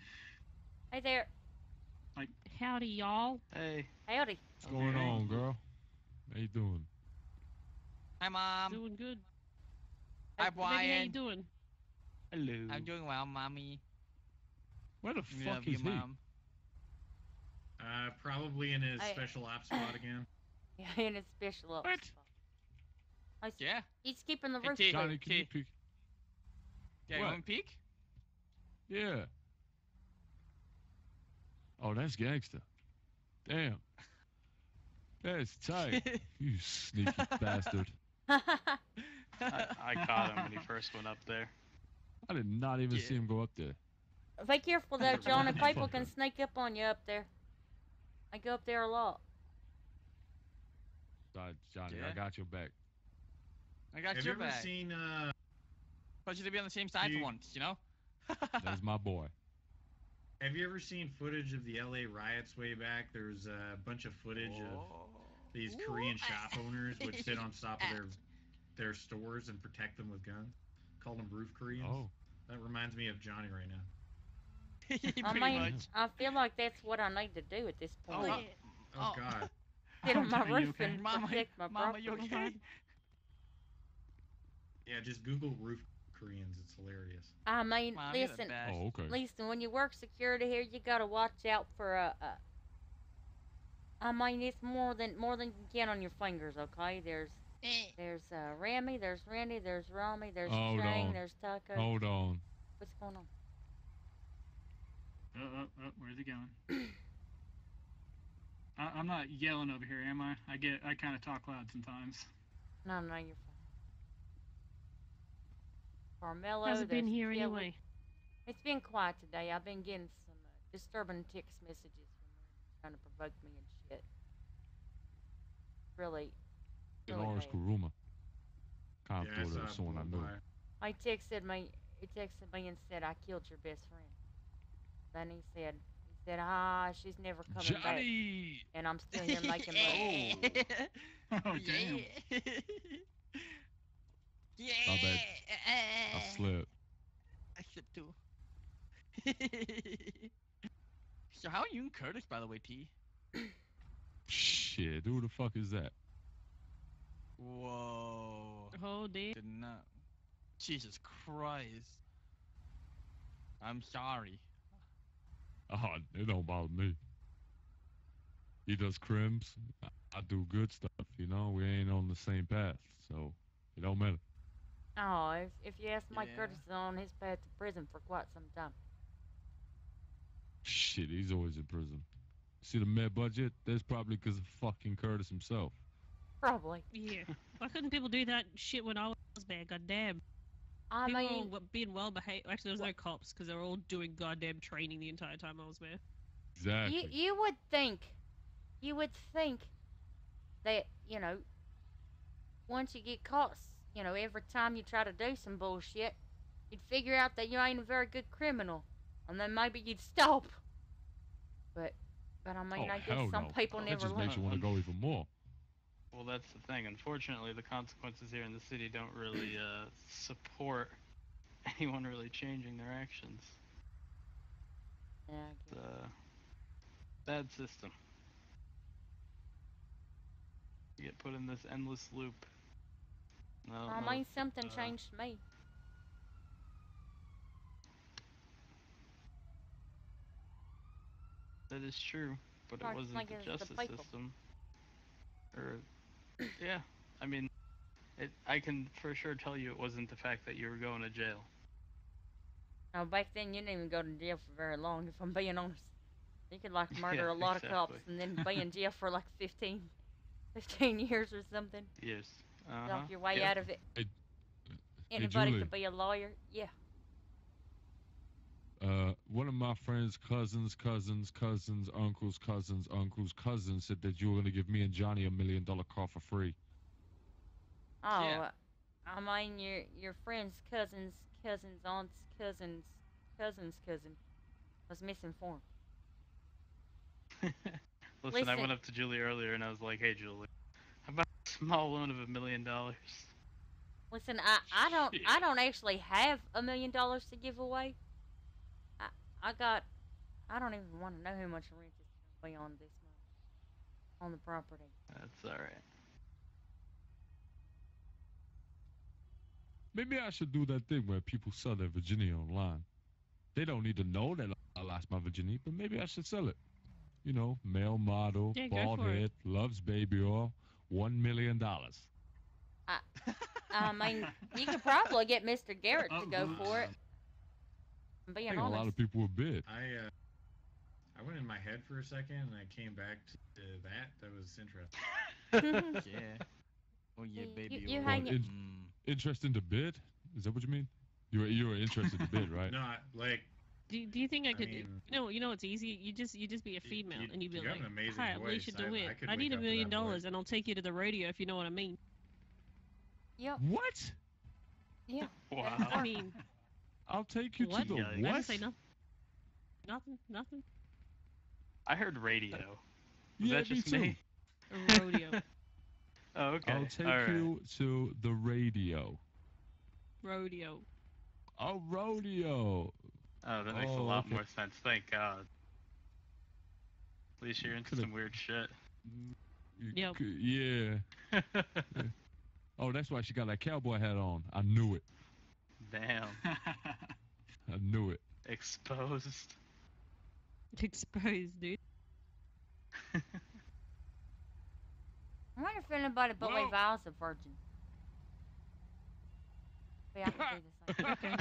Hey there. Like, howdy, y'all. Hey. Howdy. What's going on, girl? How you doing? Hi, Mom. Doing good. Hi, Baby, Brian. how you doing? Hello. I'm doing well, Mommy. Where the We fuck love is you, he? Mom. Probably in his special ops spot again. Yeah, in his special ops spot. Yeah. He's keeping the Hey, roof T. Johnny, clean. can you peek? Yeah, you What? want to peek? Yeah. Oh, that's gangster. Damn. That's tight. You sneaky bastard. I caught him when he first went up there. I did not even see him go up there. Be careful though, Johnny. People can sneak up on you up there. I go up there a lot. Johnny, I Yeah. got your back. I got Have your you ever back. seen Want you to be on the same side for once, you know? That's my boy. Have you ever seen footage of the LA riots way back? There's a bunch of footage of these Korean shop owners would sit on top of their stores and protect them with guns. Call them roof Koreans. Oh. That reminds me of Johnny right now. I mean, I feel like that's what I need to do at this point. Oh God. Sit on my Are you roof okay? and Mama, protect my Mama, property. you okay? Yeah, just Google roof Koreans. It's hilarious. I mean, Mom, you're the listen, best. Oh, okay. listen, when you work security here, you gotta watch out for I mean, it's more than you can count on your fingers. Okay, there's Rami, there's Randy, there's Rami, there's Hold Shane, on. there's Taco. Hold on. What's going on? Where's he going? I'm not yelling over here, am I? I kind of talk loud sometimes. No, you're fine. Carmelo, How's it been there's here Kelly. anyway? It's been quiet today. I've been getting some disturbing text messages from trying to provoke me and shit. Really Dolores bad. Kuruma. Can't Yeah, I throw saw that it someone I blow knew. by. He texted me and said, I killed your best friend. Then he said, she's never coming back. Johnny! And I'm still here making love. Oh, damn. Yeah. My bad. I slipped. I slipped too. So how are you and Curtis, by the way, T? Shit, who the fuck is that? Whoa. Oh, damn. Did not. Jesus Christ. I'm sorry. Oh, it don't bother me. He does crims. I do good stuff, you know? We ain't on the same path, so it don't matter. Oh, if you ask Mike Yeah. Curtis is on his path to prison for quite some time. Shit, he's always in prison. See the Met budget? That's probably because of fucking Curtis himself. Probably. Yeah. Why couldn't people do that shit when I was there? Goddamn. I People mean, were being well behaved. Actually, there was no cops because they were all doing goddamn training the entire time I was there. Exactly. you would think that, once you get caught, every time you try to do some bullshit, you'd figure out that you ain't a very good criminal, and then maybe you'd stop. But I mean, Oh, I guess hell some no. people That never just learn. makes you want to go even more. Well, that's the thing. Unfortunately, the consequences here in the city don't really support anyone really changing their actions. Yeah, I It's guess. a bad system. You get put in this endless loop. And I don't know mean, if, something changed me. That is true, but it Like- wasn't like the it's the justice people. system. Or, yeah, I mean, I can for sure tell you it wasn't the fact that you were going to jail. Now, back then, you didn't even go to jail for very long, if I'm being honest. You could, murder Yeah, a lot of cops exactly. and then be in jail for, 15 years or something. Yes. Talk your way Yep. out of it. Hey, Anybody Julie. could be a lawyer. Yeah. One of my friends' cousins, uncles' cousins said that you were going to give me and Johnny $1 million car for free. Oh, Yeah. I mean, your friend's cousin's aunts, cousin. was misinformed. Listen, I Listen. went up to Julie earlier and I was like, "Hey, Julie, how about a small loan of $1 million?" Listen, I don't actually have $1 million to give away. I got, I don't even want to know how much rent is going to be on this month on the property. That's all right. Maybe I should do that thing where people sell their virginity online. They don't need to know that I lost my virginity, but maybe I should sell it. You know, male model, Yeah, go bald for it. head, loves baby oil, $1 million. I mean, you could probably get Mr. Garrett to go for it. I'm I being think a honest. lot of people would bid. I went in my head for a second and I came back to that. That was interesting. Yeah. Oh yeah, baby. You oil. hang it. Interested to bid? Is that what you mean? You were interested to bid, right? No, like. Do you think I could? mean, you know it's easy. You just be a female and you'd be you got like, an amazing "Hi, voice. Alicia I DeWitt. could I need wake $1 up to million that voice. and I'll take you to the rodeo if you know what I mean." Yep. What? Yeah. Wow. I mean, I'll take you what? to the I what? didn't say nothing. Nothing. I heard radio. Was Yeah, that me just too. me? A rodeo. Oh, okay. I'll take All right. you to the radio. Rodeo. A rodeo. Oh, that makes a Oh, lot okay. more sense. Thank God. At least you're into Could've- some weird shit. Yep. Yeah. Oh, that's why she got that cowboy hat on. I knew it. Damn. I knew it. Exposed. Exposed, dude. I wonder if anybody believe I was a virgin. Yeah, I can do the same.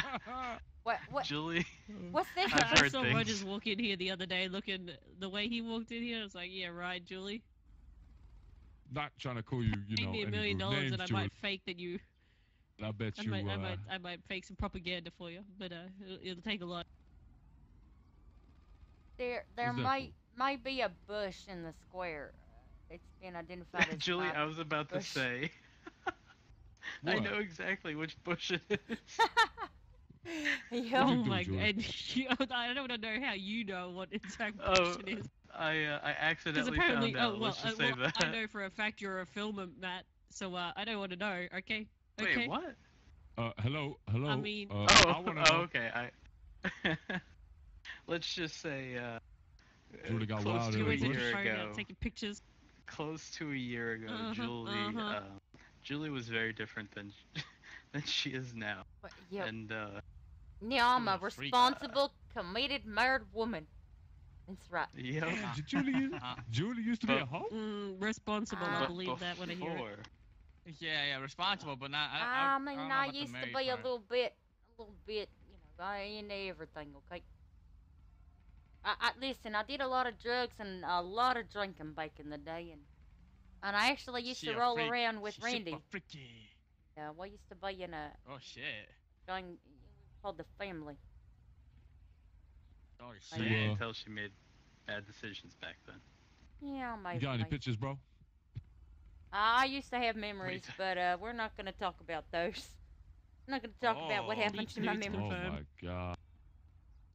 What? Julie. What's this? I've I heard saw things. Rogers walk in here the other day, looking the way he walked in here. I was like, "Yeah, right, Julie. Not trying to call you, you Pay know, me $1 any million rude names, and I Julie. might fake that you. I bet I you. might fake some propaganda for you, but it'll take a lot." There What's that might be a bush in the square. It's been identified as Julie, my I was about to bush. say. I What? know exactly which bush it is. Yep. Oh you do, my Julie? god! I don't know how you know what exact Oh, bush it is. I Because accidentally apparently, found out. Let's just say that. I know for a fact you're a filmer, Matt. So I don't want to know. Okay. Okay. Wait, what? Hello. I mean- I wanna know. Okay. Let's just say. Julie got close wild to in a the Julia's in bush. her year phone ago. out taking pictures. Close to a year ago, Uh-huh. Julie was very different than than she is now. Yep. And Now I'm a What a freak. responsible, committed, married woman. That's right. yep. Damn, Julie used to be a hoe? Responsible. I But believe that when I hear it. Before, Yeah, responsible, but not. I don't mean, know I about the used to married be a part. little bit, you know, I into everything, okay? Listen, I did a lot of drugs and a lot of drinking back in the day, and I actually used She to a roll freak. around with She super Randy. freaky. Yeah, we used to be in a Oh shit. gang called the Family. Oh so You, you shit. can tell she made bad decisions back then. Yeah, You maybe. got any pictures, bro? I used to have memories, but we're not gonna talk about those. I'm not gonna talk about what Oh. happened to my Nudes memories. Oh confirmed. my god.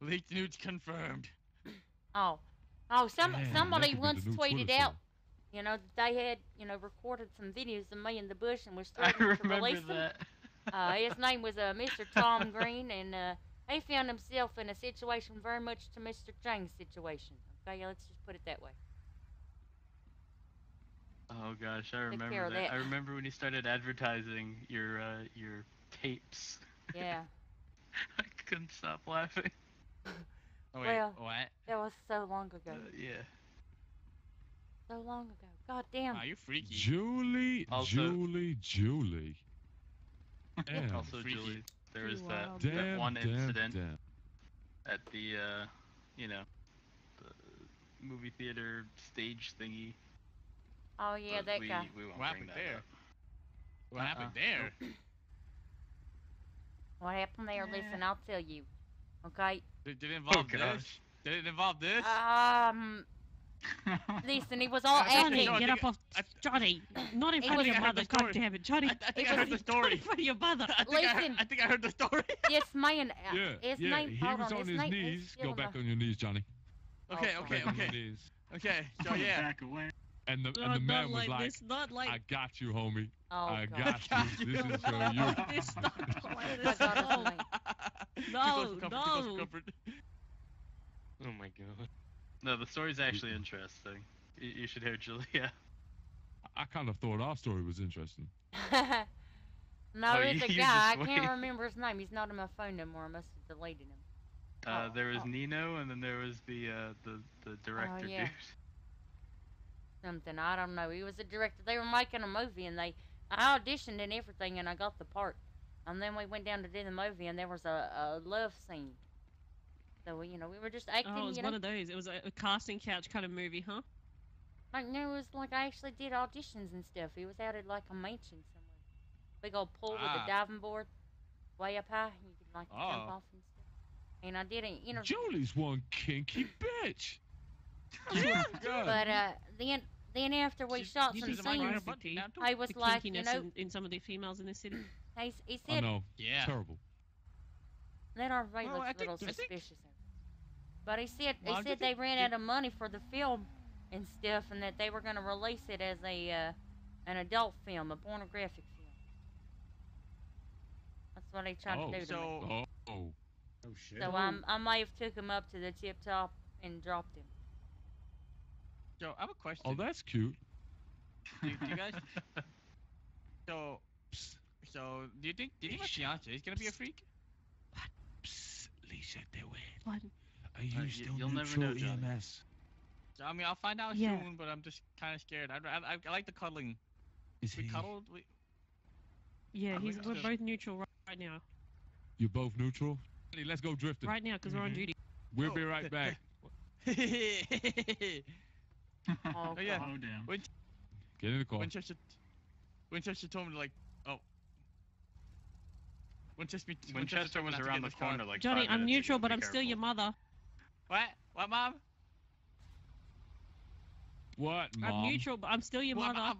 Leaked nudes confirmed. Oh, Man, somebody that could be once the new tweeted Twitter out, song. you know, that they had, you know, recorded some videos of me in the bush and was I threatening to remember release them. that. His name was Mr. Tom Green, and he found himself in a situation very much to Mr. Chang's situation. Okay, let's just put it that way. Oh gosh, I Take care remember of that. that. I remember when you started advertising your tapes. Yeah. I couldn't stop laughing. Oh wait, Well, what? that was so long ago. Yeah. So long ago. God damn. Wow, you freaky. Julie. Damn. Also, Freaky. Julie, there was Pretty that, wild. that Damn, one damn, incident damn. at the you know, the movie theater stage thingy. Oh yeah, but that we, guy. We won't What bring happened that there? up. What happened there? What happened there? Listen, I'll tell you. Okay. Did it involve gosh. this? Did it involve this? Listen, he was all Johnny, acting. get up off. Johnny, not in He front of was- your I heard mother. the story. God damn it, Johnny. I think It I heard was- the story. Not in front of your mother. Listen. I think I heard the story. Yes, man. Yeah, His yeah. name. He hold was on, on his his name is knees. still Go in back my- on your knees, Johnny. Okay, Oh, okay, Back on your okay. knees. Okay, so yeah. Back away. And the Not man was like like, this. Not like. "I got you, homie. Oh, I God. got you. This is for you." This not like My this. God, it's No. mine. No, no. Oh my god. No, the story's actually interesting. You should hear Julia. I kind of thought our story was interesting. No, Oh, there's a you guy. I just can't wait. remember his name. He's not in my phone no more. I must have deleted him. There was oh. Nino, and then there was the director yeah. dude. Something. I don't know. He was a director. They were making a movie, and I auditioned and everything, and I got the part. And then we went down to do the movie, and there was a love scene. So we were just acting. Oh, it was one of those. It was a casting couch kind of movie, huh? Like, no, it was like I actually did auditions and stuff. He was out at like a mansion somewhere. Big old pool with a diving board, way up high. You could like jump off and stuff. And I did an interview. Julie's one kinky bitch. But then after we shot some This is my scenes, recipe. I was The like, kinkiness in some of the females in this city. he I said know. Yeah. Terrible. that everybody Well, looks I a little think- suspicious. But he said Well, I they think ran out of money for the film and stuff, and that they were going to release it as an adult film, a pornographic film. That's what they tried to do to me. Oh. Oh shit. So I may have took him up to the tip top and dropped him. So I have a question. Oh, that's cute. Do you guys? So do you think my fiance is gonna be a freak? Psst, Lisa DeWitt. What? Are you you- still you'll never neutral know, Johnny. EMS? I mean, I'll find out Yeah. soon, but I'm just kind of scared. I like the cuddling. Is We he? cuddled. Yeah, Oh, we're yeah. both neutral right now. You're both neutral? Hey, let's go drifting. Right now, because we're on duty. We'll be right back. Oh, Oh yeah. Oh damn. Get in the car. Winchester told me to Winchester was told me not to get around in the this car. corner like Johnny, 5 I'm minutes neutral, ago. but Be I'm still your careful. mother. What, mom? What, Mom? I'm neutral, but I'm still your What, mother. mom?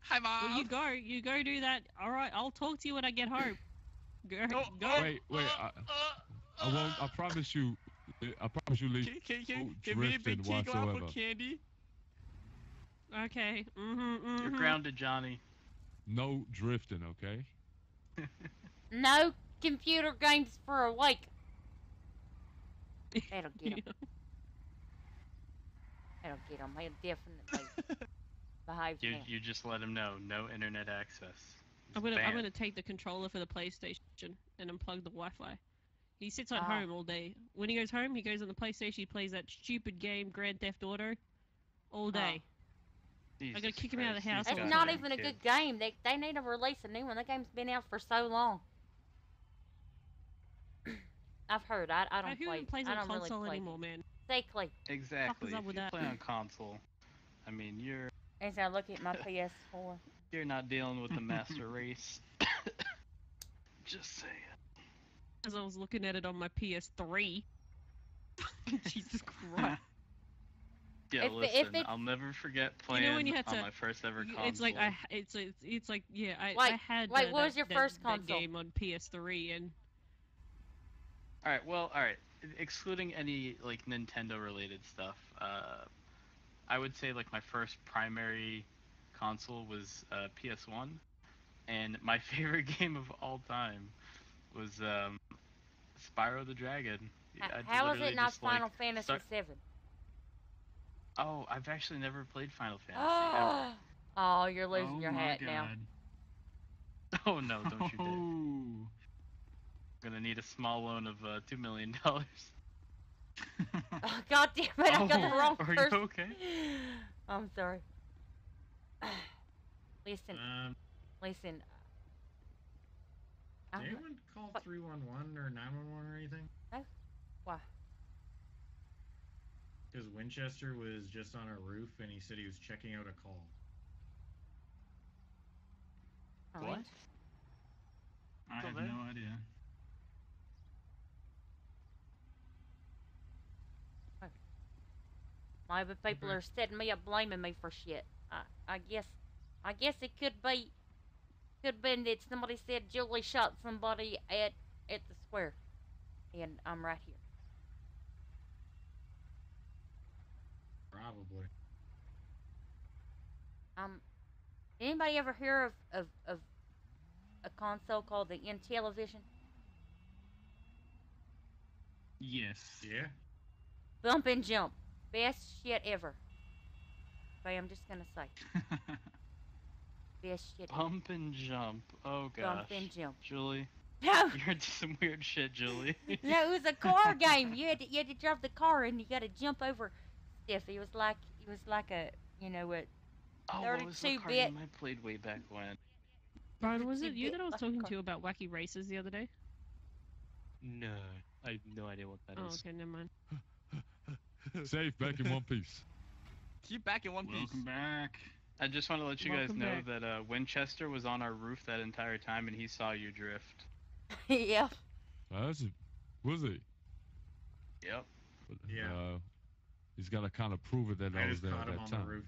Hi, mom. Well, you go do that. All right, I'll talk to you when I get home. Go, Oh, go. oh. Wait, I won't. I promise you, Lee. Can me and Big drifting T go out whatsoever. for candy? Okay. You're grounded, Johnny. No drifting, okay? no computer games for a week. That'll get him. That'll get him. He'll definitely behave now. You just let him know. No internet access. I'm It's banned. gonna take the controller for the PlayStation and unplug the Wi-Fi. He sits at Ah. home all day. When he goes home, he goes on the PlayStation. He plays that stupid game, Grand Theft Auto, all day. I gotta Jesus kick him out of the Christ, house. these It's guys not are even a kids. good game. They need to release a new one. That game's been out for so long. I've heard. I don't Who play. even plays I on don't really console play anymore, man? Exactly. Exactly. up If with you that? play on console, I mean, As I look at my PS4. you're not dealing with the master race. Just saying. As I was looking at it on my PS3. Jesus Christ. Yeah, If listen, it's- I'll never forget You playing know when you had on to- my first ever console. It's like it's like yeah. I Wait, had. wait, what was your first that console? game on PS3 and Alright. Excluding any like Nintendo related stuff, I would say like my first primary console was PS1, and my favorite game of all time was Spyro the Dragon. How is it not Final start- Fantasy VII? Oh, I've actually never played Final Fantasy ever. Oh, you're losing Oh your my hat now. God. Oh no, don't you dare. Oh. Gonna need a small loan of $2 million. Oh, God damn it! I got the wrong Are you person. okay? I'm sorry. Listen, listen. Did anyone call 311 or 911 or anything? No. Why? Because Winchester was just on a roof and he said he was checking out a call. What? I have there? no idea. Maybe people are setting me up, blaming me for shit. I guess it could be that somebody said Julie shot somebody at the square, and I'm right here. Probably. Anybody ever hear of a console called the Intellivision? Yes. Yeah. Bump and jump, best shit ever. Okay, I'm just gonna say, best shit ever. Bump and jump. Oh gosh. Bump and jump. Julie. No. You're into some weird shit, Julie. No, it was a car game. You had to drive the car and you got to jump over stuff. It was like a Oh, what was the 32 card bit. game I played way back when? Brian, was it you 32-bit that I was fucking talking car. to about wacky races the other day? No, I have no idea what that Oh, is. okay, never mind. Safe back in one piece. Keep back in one piece. Welcome back. I just want to let you guys Welcome know back. that Winchester was on our roof that entire time and he saw you drift. Yeah. Was it? Yep. Yeah. He's got to kind of prove it that I I was just there caught at him that on time. the roof.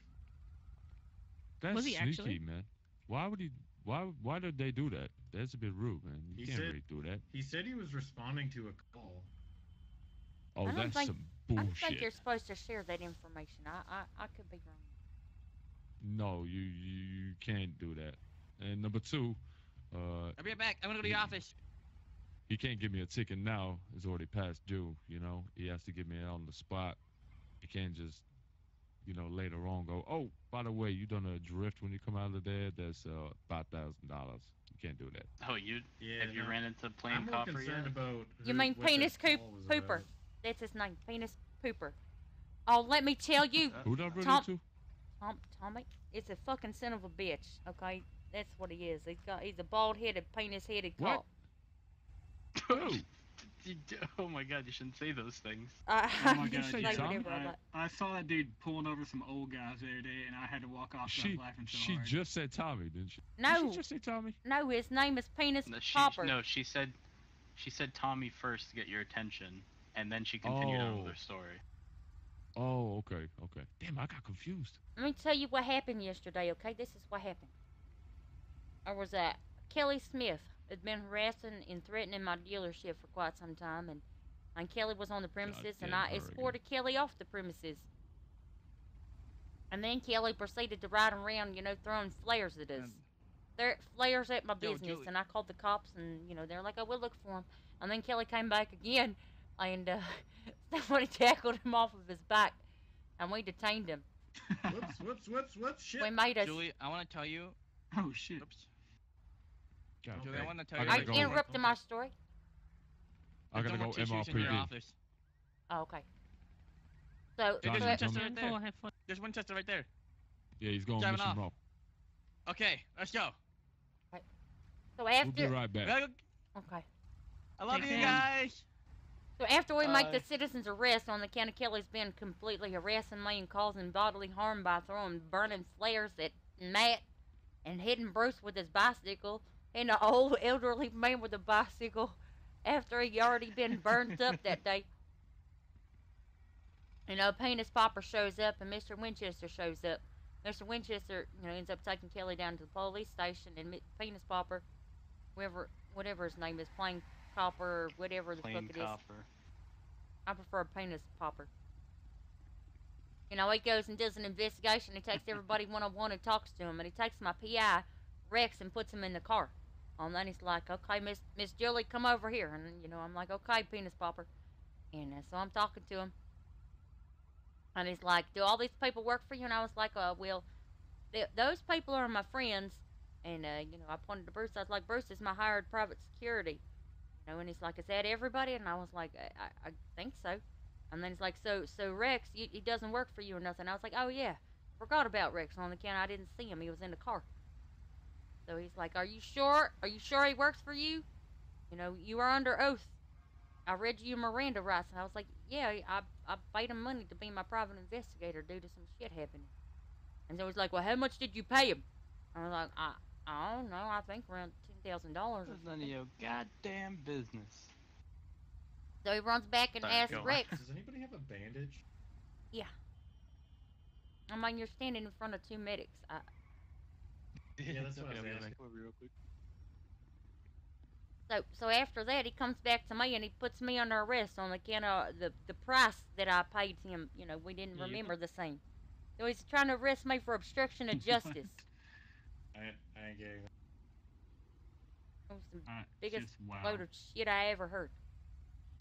That's Was he sneaky, actually? man. Why would he? Why did they do that? That's a bit rude, man. You He can't said- really do that. He said he was responding to a call. Oh, I don't that's think- some I don't think bullshit. you're supposed to share that information. I could be wrong. No, you can't do that. And number two, I'll be right back. I'm gonna go to the office. he can't give me a ticket now. It's already past due. You know, he has to give me it on the spot. He can't just, later on go, oh, by the way, you done a drift when you come out of there. That's $5,000. You can't do that. Oh, have you ran into Plain I'm more Copper concerned yet? about You who- mean what that Penis call was Pooper? about. That's his name, Penis Pooper. Oh, let me tell you, Who did I run Tom- into? Tommy, it's a fucking son of a bitch. Okay, that's what he is. He's a bald-headed, penis-headed What? cop. Who? Oh my god, you shouldn't say those things. Oh my You god, say dude. whatever I like. I saw that dude pulling over some old guys the other day, and I had to walk off. 'cause I She was laughing so she hard. just said Tommy, didn't she? No. Did she just say Tommy? No, his name is Penis No, Popper. she said Tommy first to get your attention, and then she continued on with Oh. her story. Oh, okay. Damn, I got confused. Let me tell you what happened yesterday, okay? This is what happened. There was Kelly Smith had been harassing and threatening my dealership for quite some time, and Kelly was on the premises, and damn I her escorted Kelly off the premises. And then Kelly proceeded to ride around, throwing flares at us. They're flares at my Yo, business, Julie. and I called the cops, and they're like, "Oh, we'll look for him." And then Kelly came back again, and somebody tackled him off of his back, and we detained him. Whoops, shit. We made us. Julie, I want to tell you. Oh shit. Oops. God, Julie, I Okay. want to tell I you. I gotta go. interrupted my story. I gotta There's no go more tissues in your MRPD. office. Oh, okay. So, There's Johnny, so- Winchester Johnny. right there. Oh, have fun. There's Winchester right there. Yeah, he's going Driving mission off. row. Okay, let's go. so We'll be after, right back. okay. I love Take you care. guys. So after we make the Bye. citizen's arrest on the account of Kelly's been completely harassing me and causing bodily harm by throwing burning flares at Matt and hitting Bruce with his bicycle and the old elderly man with a bicycle after he already been burnt up that day. Penis Popper shows up and Mr. Winchester shows up. Mr. Winchester, ends up taking Kelly down to the police station, and Penis Popper, whatever his name is, Plain Copper or whatever the Plain fuck it is. Copper. I prefer Penis Popper. He goes and does an investigation. He takes everybody one-on-one and talks to him, and he takes my PI, Rex, and puts him in the car. And then he's like, "Okay, Miss Julie, come over here." And I'm like, "Okay, Penis Popper." And so I'm talking to him. And he's like, "Do all these people work for you?" And I was like, "Well, those people are my friends." And, I pointed to Bruce. I was like, "Bruce is my hired private security." And he's like, "Is that everybody?" And I was like, I think so. And then he's like, so Rex, he doesn't work for you or nothing. I was like, "Oh, yeah. Forgot about Rex on the account I didn't see him. He was in the car." So he's like, "Are you sure? Are you sure he works for you? You are under oath. I read you your Miranda rights." And I was like, "Yeah, I paid him money to be my private investigator due to some shit happening." And so he's like, "Well, how much did you pay him?" I was like, I don't know. I think around $10,000. That's none of your goddamn business. So he runs back and Sorry, asks go on. Rex. Does anybody have a bandage? Yeah. I mean, you're standing in front of two medics. Yeah, that's what I Okay, was I'm gonna asking. come over real quick. So after that, he comes back to me and he puts me under arrest on account of the price that I paid him. You know, we didn't Yeah, you remember the same. So he's trying to arrest me for obstruction of justice. I ain't getting that. It was the It's biggest just wow. load of shit I ever heard.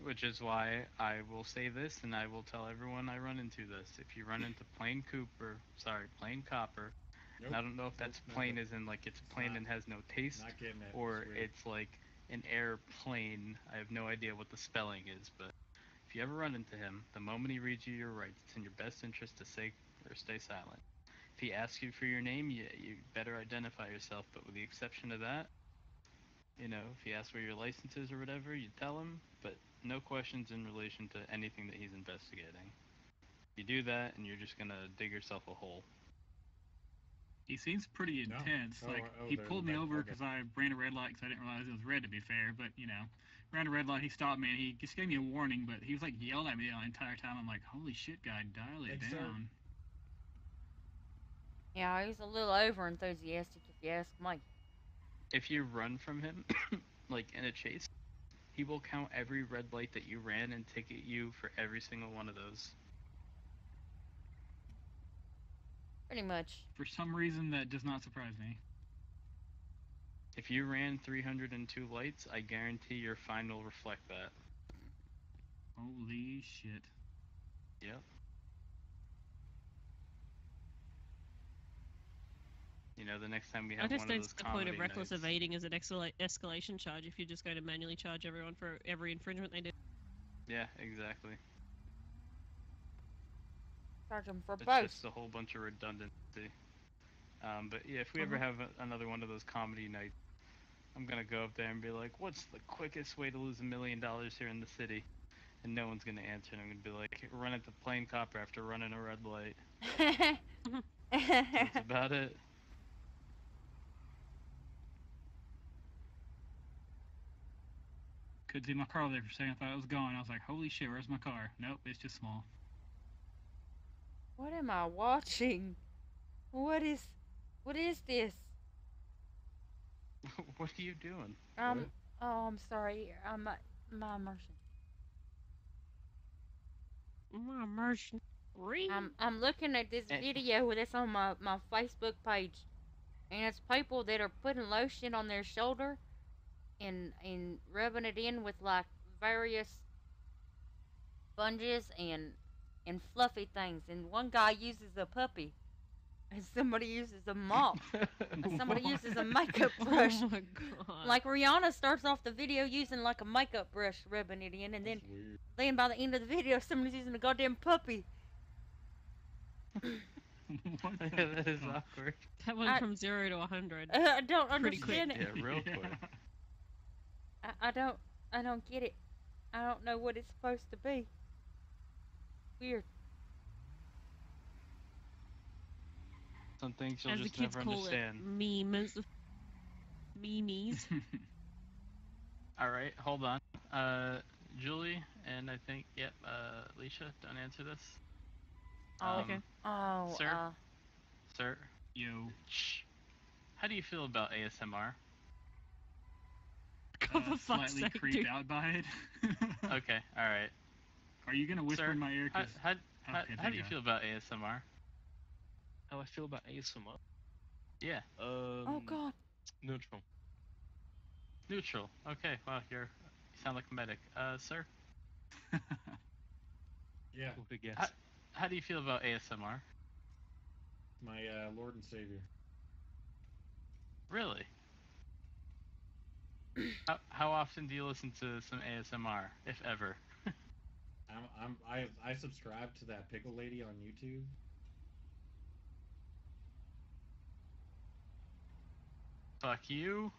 Which is why I will say this, and I will tell everyone I run into this. If you run into plain copper, Nope. and I don't know if that's Nope, plain never. as in like it's plain not- and has no taste, Not getting it. or It's weird. it's like an airplane. I have no idea what the spelling is, but if you ever run into him, the moment he reads you your rights, it's in your best interest to say or stay silent. If he asks you for your name, you better identify yourself, but with the exception of that, you know, if he asks where your license is or whatever, you tell him, but no questions in relation to anything that he's investigating. You do that, and you're just gonna dig yourself a hole. He seems pretty No. intense. Oh, Like oh, he they're in pulled the me back. over Okay. because I ran a red light because I didn't realize it was red. To be fair, but you know, ran a red light. He stopped me and he just gave me a warning, but he was like yelling at me the entire time. I'm like, holy shit, guy, dial it Thanks, sir. down. Yeah, he's a little over enthusiastic if you ask me. If you run from him, like in a chase, he will count every red light that you ran and ticket you for every single one of those. Pretty much. For some reason, that does not surprise me. If you ran 302 lights, I guarantee your fine will reflect that. Holy shit. Yep. You know, the next time we I have just one of don't those see the point comedy of reckless nights, evading as an escalation charge if you're just going to manually charge everyone for every infringement they do. yeah, exactly. Charge him for It's both. just a whole bunch of redundancy. But yeah, if we ever have another one of those comedy nights, I'm gonna go up there and be like, "What's the quickest way to lose $1 million here in the city?" And no one's gonna answer. And I'm gonna be like, "Run at the plain copper after running a red light." That's about it. Couldn't see my car there for a second. I thought it was gone. I was like, holy shit, where's my car? Nope, it's just small. What am I watching? What is this? What are you doing? Oh, I'm sorry. My immersion. My immersion. I'm looking at this video that's on my Facebook page, and it's people that are putting lotion on their shoulder, and rubbing it in with like various sponges and fluffy things. And one guy uses a puppy, and somebody uses a mop, and somebody uses a makeup brush. Oh my god. Like Rihanna starts off the video using like a makeup brush, rubbing it in, and then by the end of the video, somebody's using a goddamn puppy. That is awkward. That went from 0 to 100. I don't Pretty understand quick. it. Yeah, real quick. I don't get it. I don't know what it's supposed to be. Weird. Some things you'll As the just kids never call understand. it, memes. Memes. All right, hold on. Julie and I think Alicia, don't answer this. Okay. Oh, Sir? Sir? Yo. Shh. How do you feel about ASMR? For fuck's Slightly sake, creeped dude. out by it. Okay, alright. Are you gonna whisper Sir, in my ear? How, 'Cause- how, okay, how there do you go. feel about ASMR? How I feel about ASMR? Yeah. oh God. Neutral. Neutral. Okay, wow, you sound like a medic. Sir? Yeah. What a guess. How do you feel about ASMR? My Lord and Savior. Really? How often do you listen to some ASMR, if ever? I subscribe to that pickle lady on YouTube. Fuck you.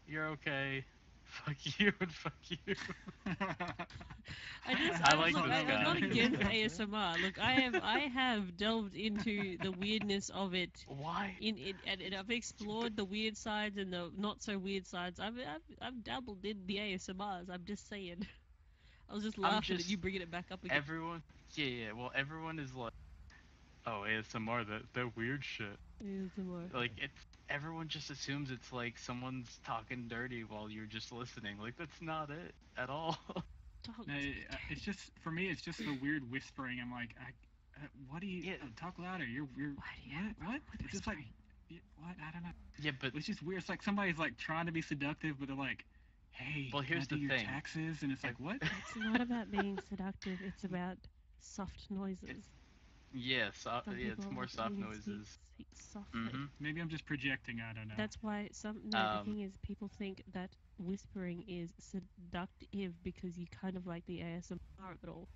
You're okay. Fuck you and fuck you. I like look, this I'm guy. not against ASMR. Look, I have delved into the weirdness of it. Why? And I've explored the weird sides and the not so weird sides. I've dabbled in the ASMRs. I'm just saying. I was just laughing at you bringing it back up again. Everyone, yeah. Well, everyone is like, Oh, ASMR, that weird shit. ASMR. Like it's everyone just assumes it's like someone's talking dirty while you're just listening. Like that's not it at all. No, it's just for me. It's just the weird whispering. I'm like, what do you talk louder? You're what? It's just like, what? I don't know. Yeah, but it's just weird. It's like somebody's like trying to be seductive, but they're like, hey, well, here's can I do the your thing. taxes? And it's like, what? It's not about being seductive. It's about soft noises. Yeah, it's more soft noises. Softly. Maybe I'm just projecting. I don't know. That's why the thing is, people think that whispering is seductive because you kind of like the ASMR of it all.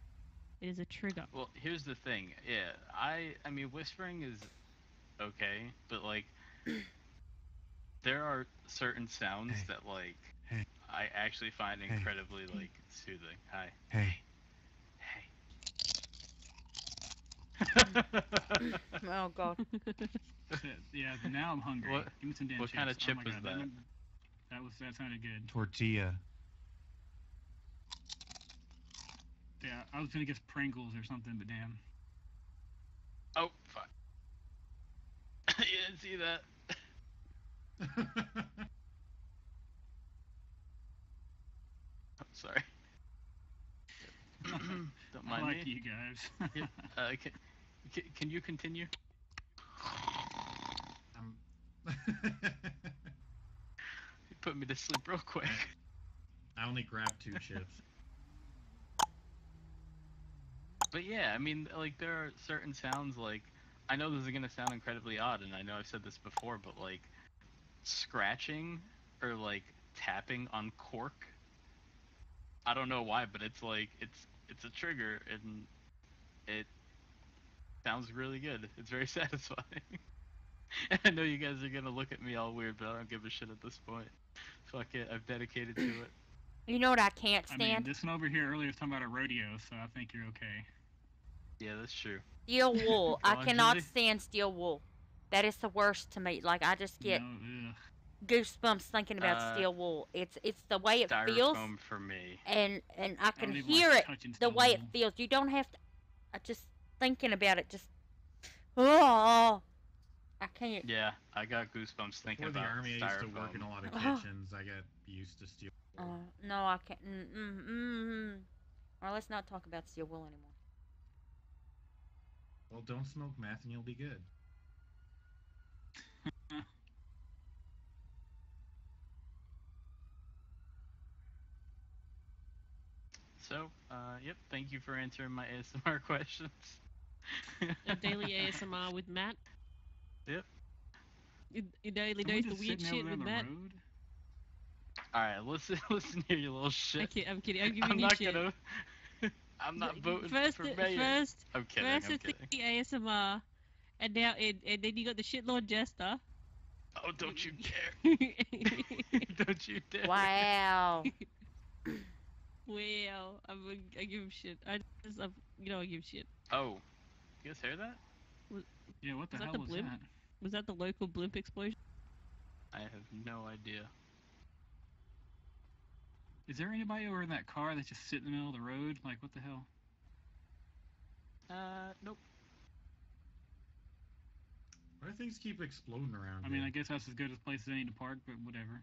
It is a trigger. Well, here's the thing. Yeah, I mean, whispering is okay, but like, there are certain sounds that like I actually find incredibly like soothing. Hi. Hey. Oh God. Yeah, now I'm hungry. What- Give me some damn what chips. kind of chip oh my was God, that? That sounded good. Tortilla. Yeah, I was gonna guess Pringles or something, but damn. Oh, fuck. You didn't see that. I'm sorry. Don't mind I like me. you guys. Can you continue? You put me to sleep real quick. I only grabbed 2 chips. But yeah, I mean, like there are certain sounds like I know this is gonna sound incredibly odd, and I know I've said this before, but like scratching or like tapping on cork. I don't know why, but it's like it's a trigger and it sounds really good. It's very satisfying. I know you guys are gonna look at me all weird, but I don't give a shit at this point. Fuck it, I've dedicated to it. You know what I can't I mean, stand? this one over here earlier was talking about a rodeo, so I think you're okay. Yeah, that's true. Steel wool. Go I on, cannot Jizzy. stand steel wool. That is the worst to me. Like I just get No, ugh. goosebumps thinking about steel wool. It's the way it feels, Styrofoam for me. and I can don't even hear like it touching the steel way it wool. feels. You don't have to. I just thinking about it. Just oh, I can't. Yeah, I got goosebumps thinking Before the about army, I used to work in a lot of Oh. kitchens. I got used to steel. No, I can't. Or let's not talk about steel wool anymore. Well, don't smoke meth and you'll be good. So, yep, thank you for answering my ASMR questions. A daily ASMR with Matt. Yep. Your daily Someone dose of just weird sitting shit over there with on the Matt. road? Alright, listen here, you little shit. I'm kidding. I'm giving I'm you not shit. gonna. I'm not voting First, for mayor. first, I'm kidding. first I'm it's kidding. the ASMR, and now and then you got the shitlord jester. Oh, don't you dare! Don't you dare! Wow. Well, I give him shit. I give shit. Oh, you guys hear that? Yeah, what the Was that hell the was blimp? that? Was that the local blimp explosion? I have no idea. Is there anybody over in that car that's just sitting in the middle of the road? Like, what the hell? Nope. Why do things keep exploding around I mean, here? I guess that's as good a place as any to park, but whatever.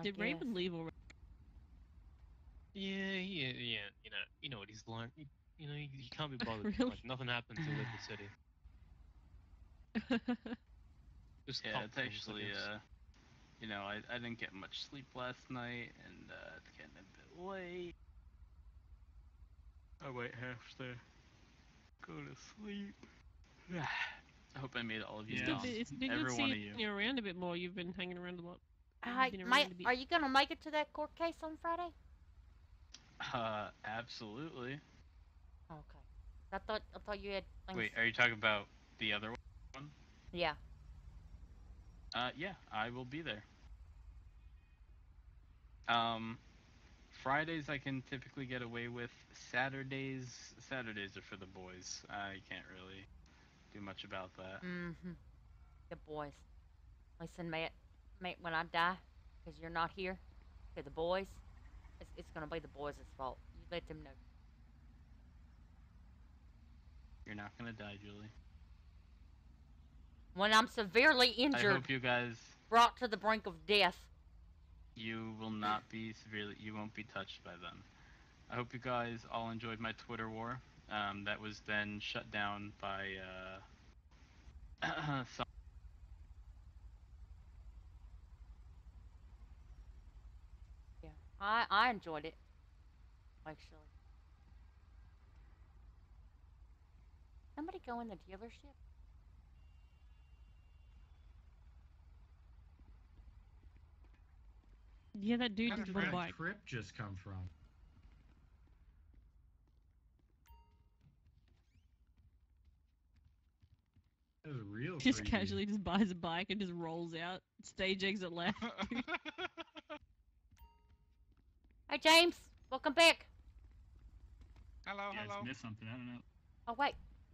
Did Raven leave already? Yeah. You know what he's like. He can't be bothered. Really? Like nothing happens to live the city. Just Yeah, cop it's things, I actually, guess. I didn't get much sleep last night, and it's getting a bit late. I might have to go to sleep. I hope I made all of you Yeah. dumb. It's been Every good one of seeing you. you around a bit more. You've been hanging around a lot. Been Mate, around a bit. are you gonna make it to that court case on Friday? Absolutely. Okay. I thought you had things. Wait, are you talking about the other one? Yeah. Yeah, I will be there. Fridays I can typically get away with. Saturdays are for the boys. I can't really do much about that. Mm-hmm. The boys. Listen, mate, when I die, because you're not here, to the boys, it's gonna be the boys' fault. You let them know. You're not gonna die, Julie. When I'm severely I injured, hope you guys. brought to the brink of death. You will not be severely. You won't be touched by them. I hope you guys all enjoyed my Twitter war. That was then shut down by some. Yeah, I enjoyed it, actually. Somebody go in the dealership? Yeah, that dude Where just did bought a that bike. trip just come from? That was real Just creepy. casually just buys a bike and just rolls out. Stage exit left. Hey, James, welcome back. Hello, You guys hello. missed something. I don't know. Oh, wait.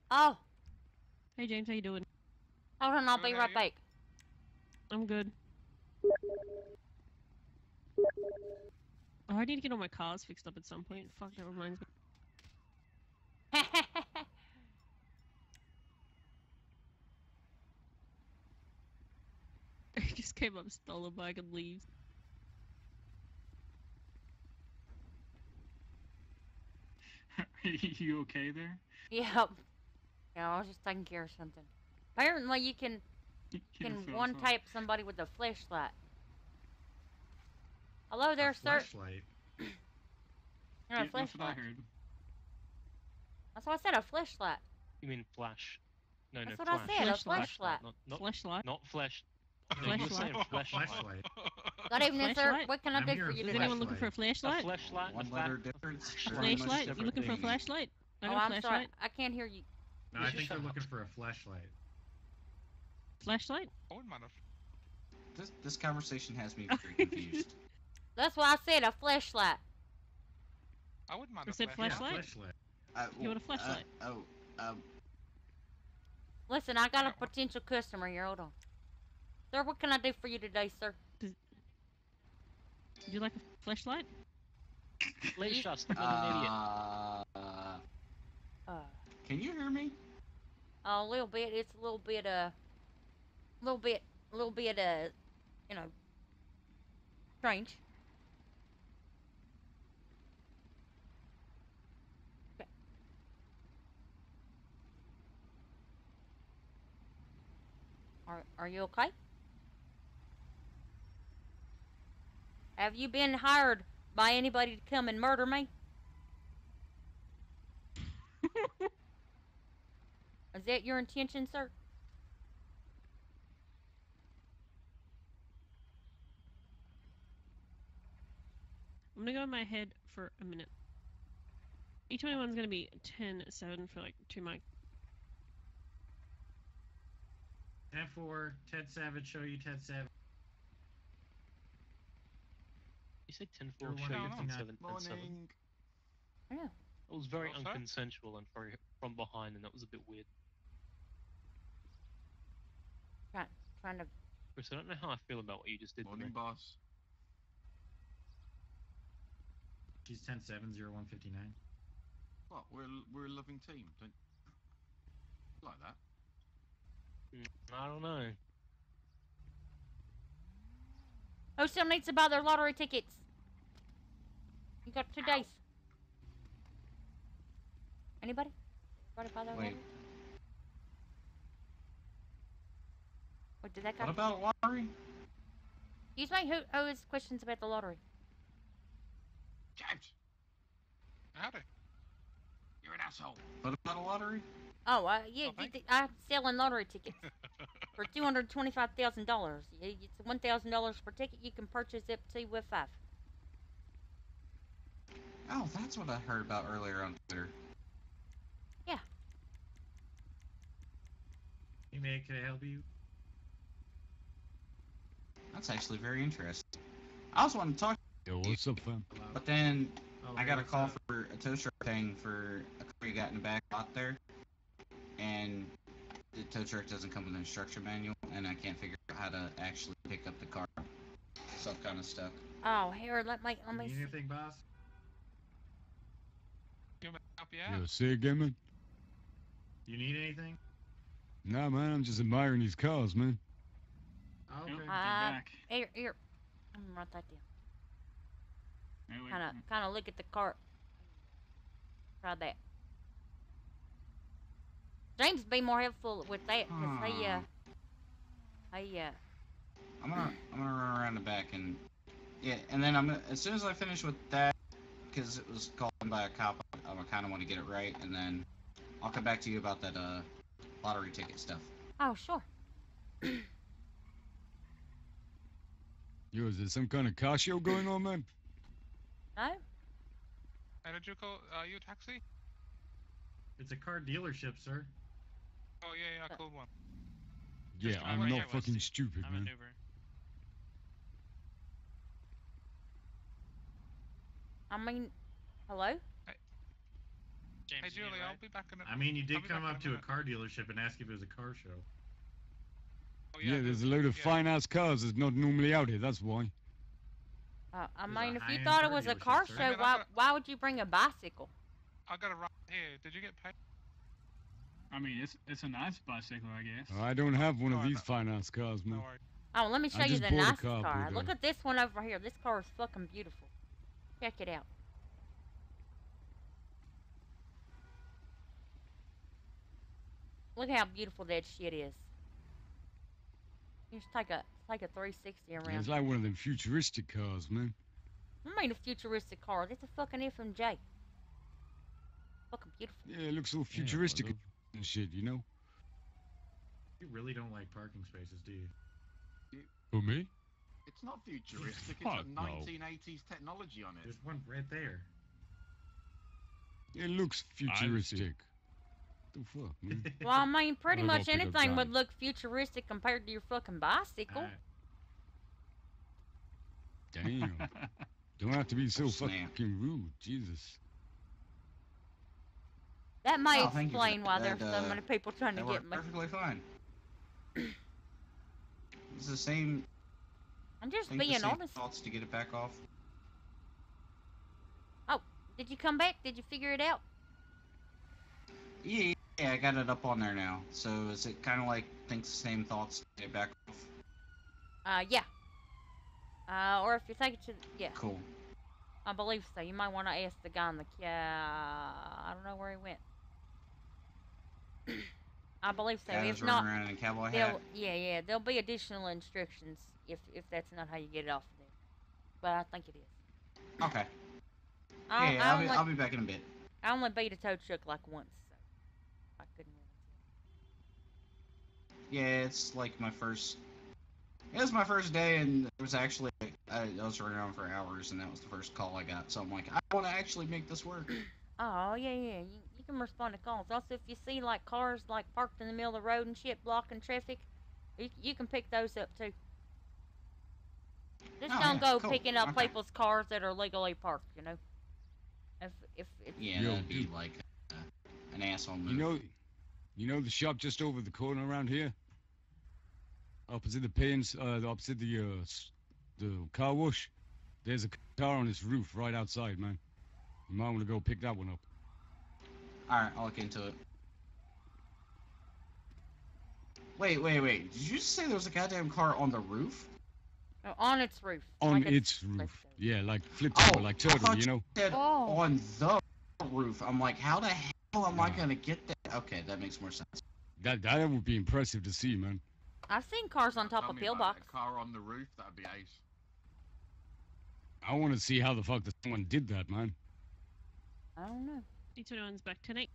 Oh, Hey James, how you doing? hold on, I'll Good, be how right you? back. I'm good. Oh, I need to get all my cars fixed up at some point. Fuck, that reminds me. He just came up, stole a bike, and leaves. You okay there? Yep. Yeah, I was just taking care of something. Apparently, you can You feel one sorry. type somebody with a flashlight. Hello there, sir. Flashlight. You're a Yeah, that's what I flashlight. heard. That's what I said, a flashlight. You mean flash? No, That's no, what I flash. said, a Flashlight, flashlight. Not Flashlight. not flesh. No, you were Flashlight. saying flashlight. Flashlight. Good evening, sir. Flashlight? What can I I'm do here for with you Is today? anyone looking for a A flashlight? flashlight. One letter difference. very much Flashlight? You different looking for a things. flashlight? I Oh, got a I'm sorry. flashlight. I can't hear you. No, You I should think they're shut looking up. for a flashlight. Flashlight? I wouldn't mind if This conversation has me very confused. That's what I said, a flashlight. I wouldn't mind I a said flashlight. Yeah, flashlight? flashlight. You want a flashlight? Listen, I got a got one. potential customer here. Hold on. Sir, what can I do for you today, sir? Would you like a flashlight? Flashlight. Stop being an idiot. Uh, Can you hear me? a little bit. It's a little bit, you know, strange. Okay. Are you okay? Have you been hired by anybody to come and murder me? Is that your intention, sir? I'm gonna go in my head for a minute. E21's gonna be 10-7 for like 2 mic. 10-4, Ted Savage, show you Ted Savage. You said 10-4, Everyone show you else in 10-7, that 10-7. Yeah. It was very What's that? unconsensual and very from behind, and that was a bit weird. Trying to. Chris, I don't know how I feel about what you just did to me. Morning, boss. She's 10-7, 0159. What? We're a loving team. Don't like that. I don't know. Who still needs to buy their lottery tickets? You got 2 days. Anybody? Everybody buy their Wait. lottery? What did that guy? What about lottery? Excuse me. Who has questions about the lottery? James, Howdy. you're an asshole. What about a lottery? Oh, yeah. Oh, thank I'm selling lottery tickets for $225,000. It's $1,000 per ticket. You can purchase up to with 5. Oh, that's what I heard about earlier on Twitter. Yeah. Hey, man, can I help you? That's actually very interesting. I also wanted to talk, Yo, what's up, fam? Hello? but then Oh, I hey, got a what's call up? for a tow truck thing for a car you got in the back lot there, and the tow truck doesn't come with an instruction manual, and I can't figure out how to actually pick up the car. So I'm kind of stuck. Oh, here, let me You need see. anything, boss? You want me to help you Yo, out? say again, man. You need anything? Nah, man, I'm just admiring these cars, man. Oh, okay. Here. Let me write that down. Kind of look at the cart. Try that. James be more helpful with that because I'm gonna run around the back and and then I'm gonna, as soon as I finish with that, because it was called in by a cop, I kind of want to get it right, and then I'll come back to you about that lottery ticket stuff. Oh, sure. Yo, is there some kind of car show going on, man? No? Hey, did you call you a taxi? It's a car dealership, sir. Oh, yeah, cool one. Yeah, Just I'm trying to not get fucking stupid, I'm man. an Uber. I mean, hello? James, Hey, Julie, I'll be back in a I mean, you I'll did be come back in up to a minute. car dealership and ask if it was a car show. Oh, Yeah, there's a load of fine-ass cars that's not normally out here, that's why. I There's mean, a if you high-end thought it car was a dealership, car sir. show, I mean, why would you bring a bicycle? I got it right here. Did you get paid? I mean, it's a nice bicycle, I guess. I don't have one of these fine-ass cars, man. No worries. Oh, let me show I you just the bought a nicest car, car. but, Look at this one over here. This car is fucking beautiful. Check it out. Look how beautiful that shit is. You just take a 360 around. It's like one of them futuristic cars, man. I mean a futuristic car. It's a fucking FMJ. Fucking beautiful. Yeah, it looks all futuristic and shit, you know? You really don't like parking spaces, do you? Who, me? It's not futuristic. It's Fuck got no. 1980s technology on it. There's one right there. It looks futuristic. The fuck, man? Well, I mean, pretty I'm gonna much go pick up anything would Johnny. look futuristic compared to your fucking bicycle. Damn. Don't have to be so Snap. fucking rude, Jesus. That may Oh, thank you for explain why there's that, so many people trying to That get worked me. perfectly fine. It's the same. I'm just think the being same honest. thoughts to get it back off. Oh, did you come back? Did you figure it out? Yeah, I got it up on there now. So is it kind of like think the same thoughts to get it back off? Yeah. Or if you take it to, yeah. Cool. I believe so. You might want to ask the guy in the I don't know where he went. I believe so. Guy If that's running not, around in a cowboy hat. there'll be additional instructions if that's not how you get it off of there. But I think it is. Okay. I'll I'll be back in a bit. I only beat a tow truck like once, so I couldn't really. Yeah, it's like my first. It was my first day, and it was actually I was running around for hours, and that was the first call I got. So I'm like, I want to actually make this work. Oh, yeah. You can respond to calls. Also, if you see, like, cars, like, parked in the middle of the road and shit blocking traffic, you can pick those up, too. Just don't go picking up people's cars that are legally parked, you know? If it's... Yeah, that'd be like an asshole move. You know the shop just over the corner around here? Opposite the opposite the car wash? There's a car on its roof right outside, man. You might want to go pick that one up. Alright, I'll look into it. Wait. Did you just say there was a goddamn car on the roof? No, on its roof. On like its roof. Yeah, like flipped over, like turtle, you know? Said on the roof. I'm like, how the hell am I gonna get there? Okay, that makes more sense. That would be impressive to see, man. I've seen cars on top Tell of me pillbox. about a car on the roof, that'd be ace. I want to see how the fuck someone did that, man. I don't know. D21's back tonight.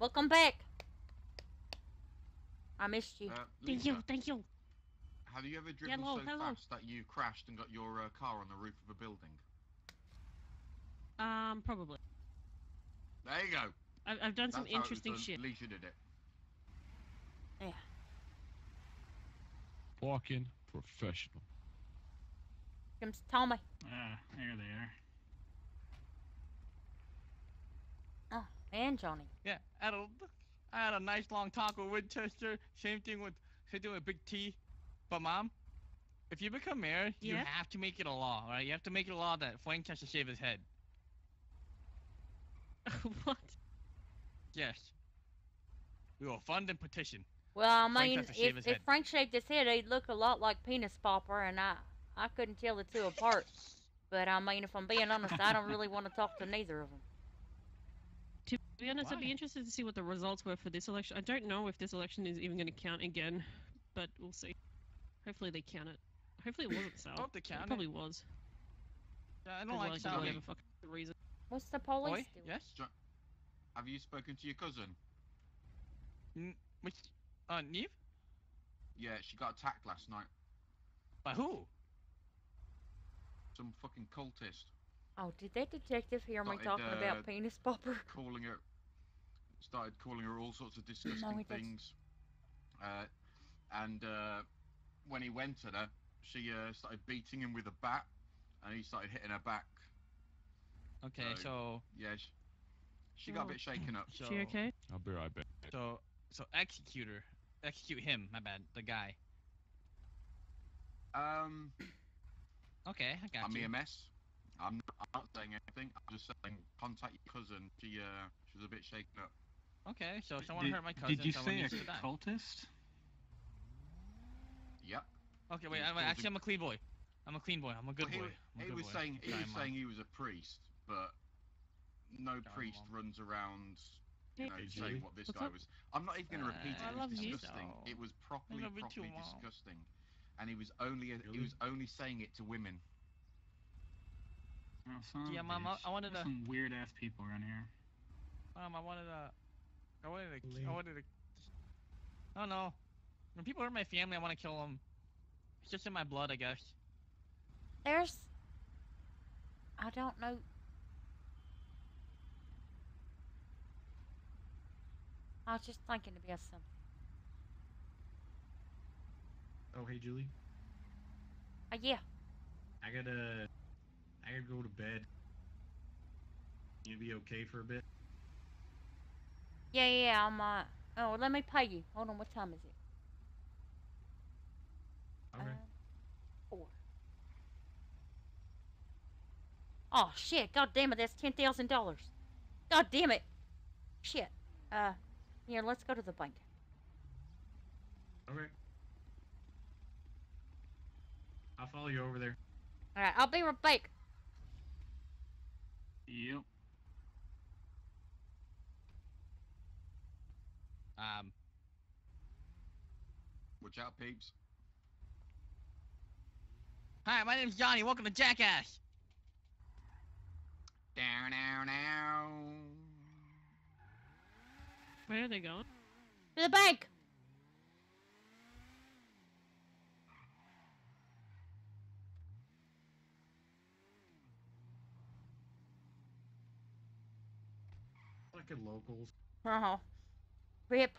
Welcome back. I missed you. Thank you. Have you ever driven Hello. fast that you crashed and got your car on the roof of a building? Probably. There you go. I've done some That's how it was interesting done. shit. At least you did it. Yeah. Fucking professional. Comes Tommy. There they are. Oh, and Johnny. Yeah, I had a nice long talk with Winchester. Same thing with Big T. But Mom, if you become mayor, you Yeah? have to make it a law, right? You have to make it a law that Frank has to shave his head. What? Yes. We will fund and petition. Well, I Frank mean, has to shave his head. if Frank shaved his head, he'd look a lot like Penis Popper, and I couldn't tell the two apart. But I mean, if I'm being honest, I don't really want to talk to neither of them. To be honest, I'd be interested to see what the results were for this election. I don't know if this election is even going to count again, but we'll see. Hopefully they count it. Hopefully it wasn't Sal. I hope they count it probably was. Yeah, I don't like Sal. whatever fucking reason. What's the police Boy, doing? yes? Have you spoken to your cousin? Which, Neve? Yeah, she got attacked last night. By who? Some fucking cultist. Oh, did that detective hear me Started, talking about Penis Popper? Started calling her all sorts of disgusting things. And when he went at her, she started beating him with a bat, and he started hitting her back. Okay, so yeah, she got a bit shaken up. Is she okay? I'll be right back. So execute him. My bad, the guy. Okay, I got I'm you. EMS. I'm not saying anything. I'm just saying contact your cousin. She was a bit shaken up. Okay, so if someone hurt my cousin, Did you someone say needs a to die. cultist? Yep. Okay, wait. He was Actually, I'm a clean boy. I'm a clean boy. I'm a good boy. He was saying he was a priest, but no priest runs around, saying what this guy was. I'm not even going to repeat it. It was disgusting. It was properly disgusting, and he was only saying it to women. Oh, Yeah, Mom, I wanted to. Some weird ass people around here. Mom, I wanted to. I don't know. When people hurt my family, I want to kill them. It's just in my blood, I guess. I don't know. I was just thinking about something. Oh, hey, Julie. Yeah. I gotta go to bed. You be okay for a bit? Yeah, I'm, oh, let me pay you. Hold on, what time is it? Okay. 4. Oh, shit, god damn it, that's $10,000. God damn it. Shit. Yeah, let's go to the bank. Okay. I'll follow you over there. Alright, I'll be right back. Yep. Watch out, peeps. Hi, my name's Johnny. Welcome to Jackass. Down, down, down. Where are they going? To the bank. Fucking locals. Rip.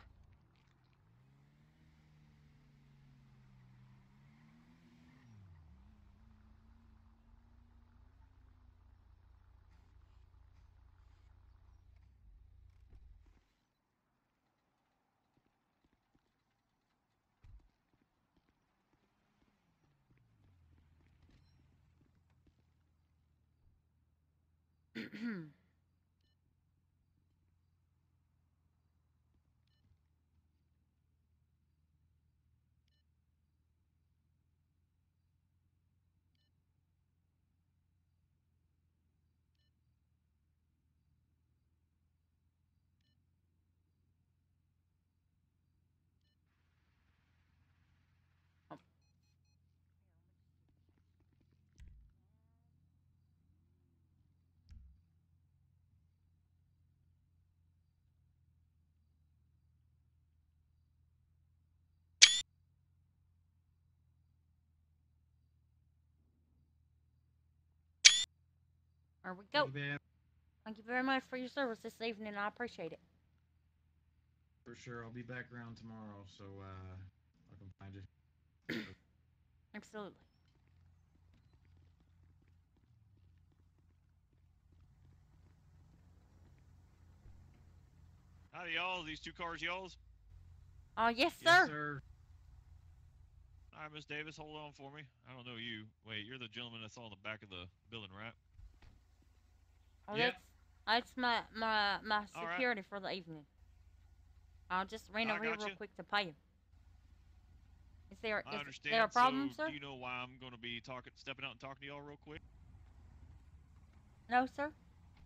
There we go. Thank you very much for your service this evening. I appreciate it. For sure, I'll be back around tomorrow, so I can find you. Absolutely. Howdy, y'all. These 2 cars y'all's? Yes, sir. Yes, sir. All right, Miss Davis, hold on for me. I don't know you. Wait, you're the gentleman that's on the back of the building, right? Oh, Yeah. that's my All right. security for the evening. I'll just ran I over here real gotcha. quick to pay him. Is there I understand. there a problem, so, sir? do you know why I'm going to be stepping out and talking to y'all real quick? No, sir.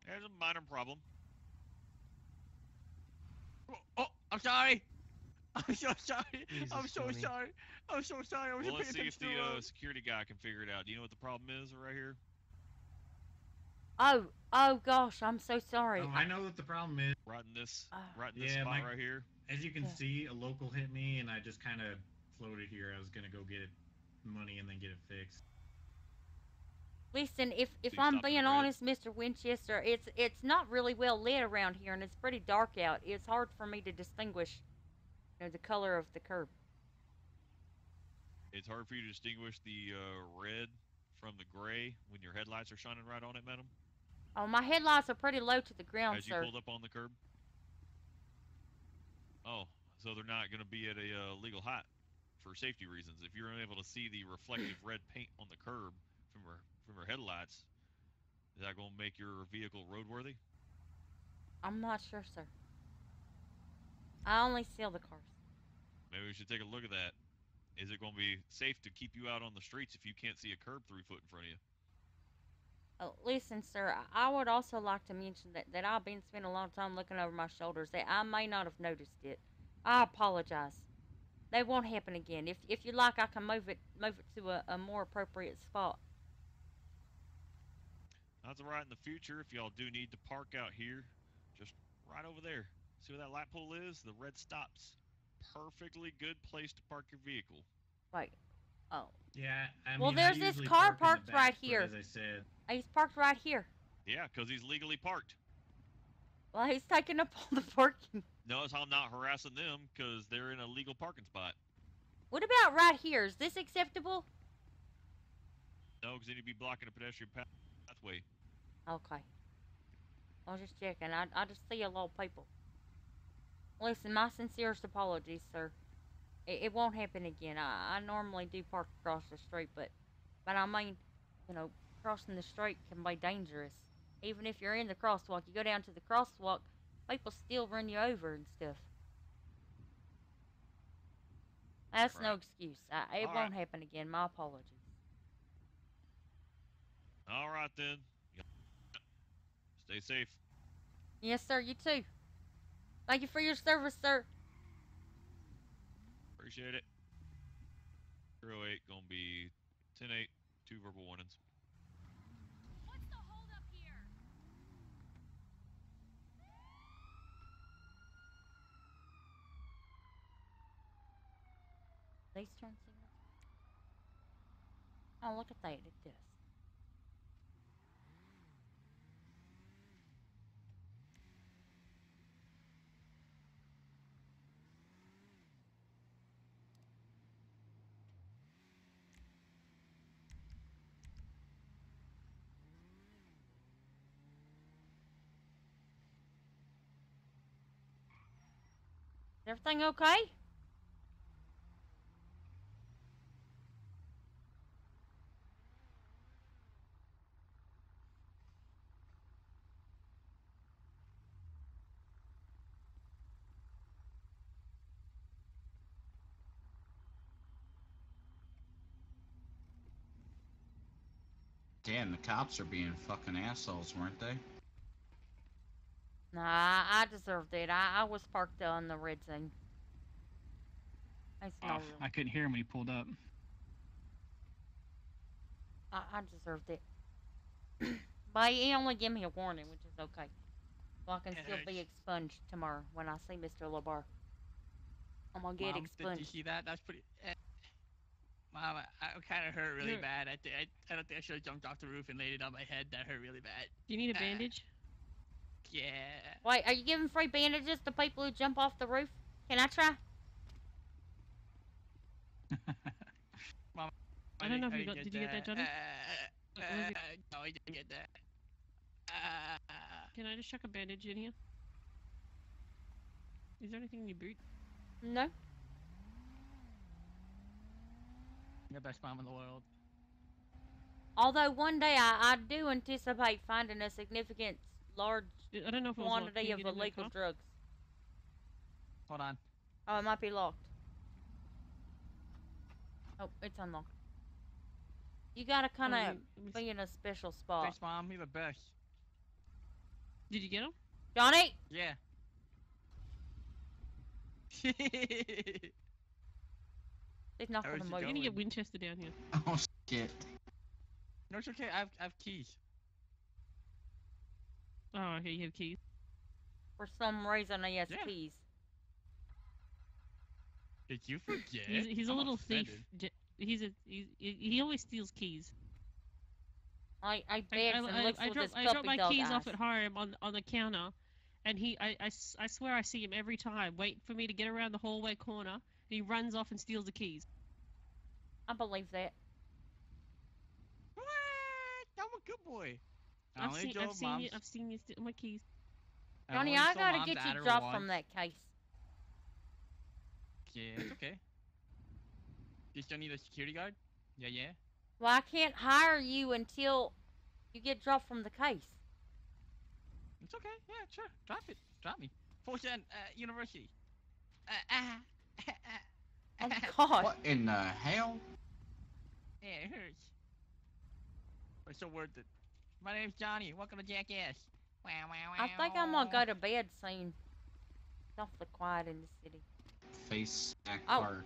There's a minor problem. Oh, I'm sorry. I'm so sorry. Jesus, I'm so Tony. sorry. I'm so sorry. I wasn't Well, let's paying see if attention the to security guy can figure it out. Do you know what the problem is right here? Oh gosh, I'm so sorry. Oh, I know what the problem is. Right in this Yeah, spot right here. As you can Yeah. see, a local hit me, and I just kind of floated here. I was gonna go get money and then get it fixed. Listen, if you I'm stopped in being red? honest, Mr. Winchester, it's not really well lit around here, and it's pretty dark out. It's hard for me to distinguish, the color of the curb. It's hard for you to distinguish the red from the gray when your headlights are shining right on it, madam? Oh, my headlights are pretty low to the ground, As you sir. pulled up on the curb? Oh, so they're not going to be at a legal height for safety reasons. If you're unable to see the reflective red paint on the curb from your headlights, is that going to make your vehicle roadworthy? I'm not sure, sir. I only sell the cars. Maybe we should take a look at that. Is it going to be safe to keep you out on the streets if you can't see a curb 3 foot in front of you? Listen, sir, I would also like to mention that I've been spending a lot of time looking over my shoulders, that I may not have noticed it. I apologize. That won't happen again. If you like, I can move it to a more appropriate spot. That's all right in the future. If y'all do need to park out here, just right over there. See where that light pole is? The red stops. Perfectly good place to park your vehicle. Wait. Oh. Yeah, I mean, Well, there's I this usually car park in the parked back, right but here. As I said, He's parked right here. Yeah, because he's legally parked. Well, he's taking up all the parking. Notice I'm not harassing them because they're in a legal parking spot. What about right here? Is this acceptable? No, because then you'd be blocking a pedestrian pathway. Okay. I was just checking. I just see a lot of people. Listen, my sincerest apologies, sir. It won't happen again. I normally do park across the street, but I mean, crossing the street can be dangerous. Even if you're in the crosswalk, you go down to the crosswalk, people still run you over and stuff. That's no excuse. It won't happen again. My apologies. All right, then. Stay safe. Yes, sir. You too. Thank you for your service, sir. Appreciate it. 08 gonna be 10-8, 2 verbal warnings. What's the hold up here? These turn signals. Oh, look at that. It does. Is everything okay? Damn, the cops are being fucking assholes, weren't they? Nah, I deserved it. I was parked on the red zone. I couldn't hear him when he pulled up. I deserved it. But he only gave me a warning, which is okay. So I can still be expunged tomorrow when I see Mr. LeBar. I'm gonna get Mom, expunged. did you see that? That's pretty. Mom, I kind of hurt really bad. I don't think I should have jumped off the roof and laid it on my head. That hurt really bad. Do you need a bandage? Yeah. Wait, are you giving free bandages to people who jump off the roof? Can I try? Mom, I don't know if you got. Did you get that, Johnny? No, I didn't get that. Can I just chuck a bandage in here? Is there anything in your boot? No. You're the best mom in the world. Although one day I do anticipate finding a significant large I don't know if it was quantity of locked. Can you get in that illegal car? drugs. Hold on. Oh, it might be locked. Oh, it's unlocked. You gotta kind of be in a special spot. Thanks, Mom. You're the best. Did you get him? Johnny? Yeah. He's not gonna move. We're gonna get Winchester down here. Oh shit. No, it's okay. I have keys. Oh, okay, you have keys. For some reason, he has keys. Did you forget? He's a little thief. He always steals keys. I bet and looks with his I drop puppy my dog keys eyes. off at home on the counter, and I swear I see him every time. Wait for me to get around the hallway corner, and he runs off and steals the keys. I believe that. What? I'm a good boy. I've seen you steal my keys. Johnny, I gotta get you dropped from that case. Yeah, it's okay. You still need a security guard? Yeah, yeah. Well, I can't hire you until you get dropped from the case. It's okay. Yeah, sure. Drop it. Drop me. Fulton University. Oh God. What in the hell? Yeah, it hurts. But it's so worth it. My name's Johnny. Welcome to Jackass. I think I'm gonna go to bed soon. It's awfully quiet in the city. Face back Oh. card.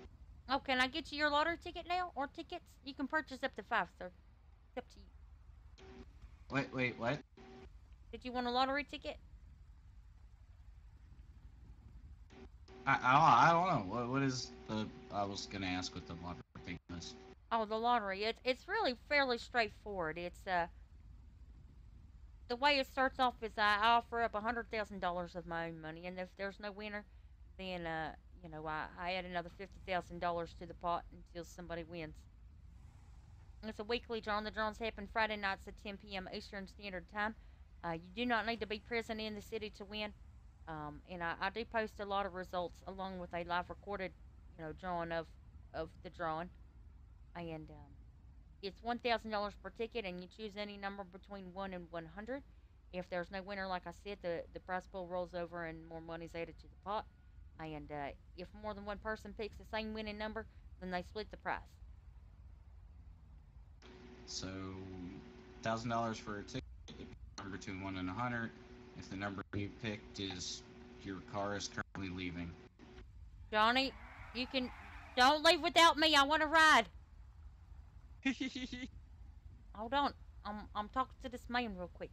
Oh, can I get you your lottery ticket now? Or tickets? You can purchase up to 5, sir. It's up to you. Wait, what? Did you want a lottery ticket? I don't know. What is the... I was gonna ask what the lottery thing was. Oh, the lottery. It's really fairly straightforward. It's the way it starts off is I offer up $100,000 of my own money, and if there's no winner, then you know, I add another $50,000 to the pot until somebody wins. It's a weekly draw. The draws happen Friday nights at 10 p.m. Eastern Standard Time. You do not need to be present in the city to win. And I do post a lot of results along with a live recorded, you know, drawing of the drawing. And it's $1,000 per ticket, and you choose any number between 1 and 100. If there's no winner, like I said, the prize pool rolls over and more money's added to the pot. And if more than one person picks the same winning number, then they split the prize. So, $1,000 for a ticket. Number between 1 and 100. If the number you picked is your car is currently leaving. Johnny, you can don't leave without me. I want to ride. Hold on, I'm talking to this man real quick.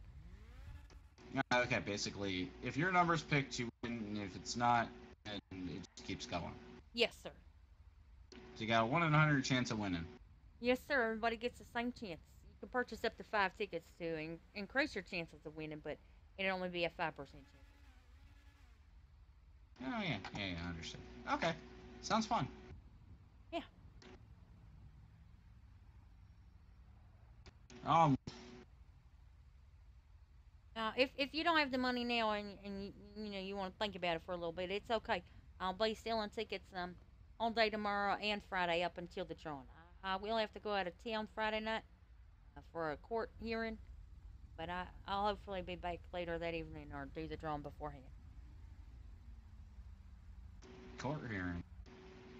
Okay, basically, if your number's picked, you win. And if it's not, then it just keeps going. Yes, sir. So you got a 1 in 100 chance of winning. Yes, sir. Everybody gets the same chance. You can purchase up to 5 tickets to increase your chances of winning, but it'll only be a 5% chance. Oh yeah, I understand. Okay, sounds fun. Yeah. If you don't have the money now and you know you want to think about it for a little bit, it's okay. I'll be selling tickets all day tomorrow and Friday up until the drawing. I will have to go out of town Friday night for a court hearing, but I'll hopefully be back later that evening or do the drawing beforehand. Court hearing.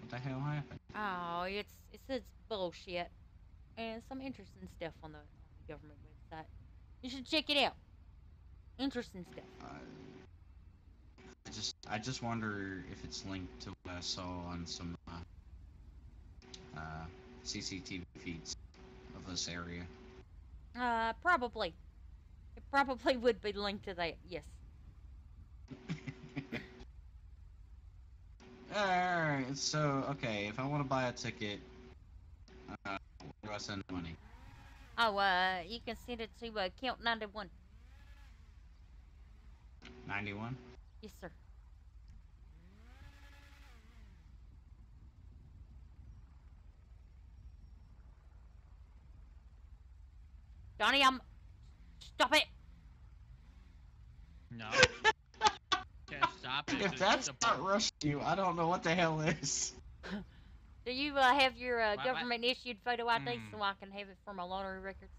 What the hell happened? Oh, it's bullshit and some interesting stuff on the government website. You should check it out. Interesting stuff. I just wonder if it's linked to what I saw on some CCTV feeds of this area. Probably. It probably would be linked to that. Yes. Alright, so, okay, if I want to buy a ticket, where do I send the money? Oh, you can send it to account 91. 91? Yes, sir. Johnny, stop it! No. Can't stop it. If that's not rushing you, I don't know what the hell is. Do you have your government issued photo ID so I can have it for my lottery records?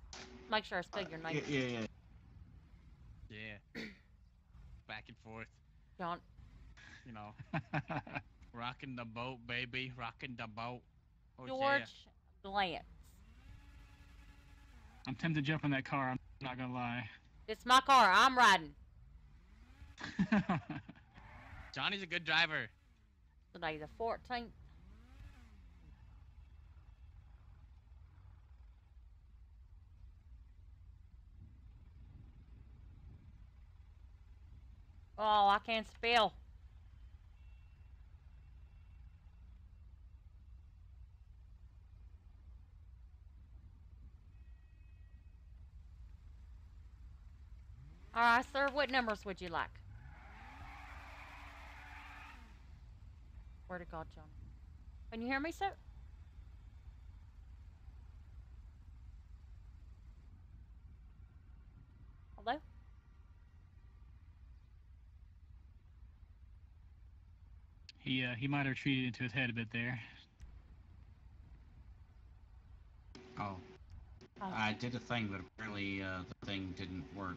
Make sure I spell your name. Yeah. Yeah. Back and forth. John. you know, rocking the boat, baby, rocking the boat. Oh, George yeah. Glance. I'm tempted to jump in that car. I'm not gonna lie. It's my car. I'm riding. Johnny's a good driver. Today the 14th. Oh, I can't spell. All right, sir. What numbers would you like? Where to God, John? Can you hear me, sir? Hello? He might have retreated into his head a bit there. Oh. I did a thing, but apparently the thing didn't work.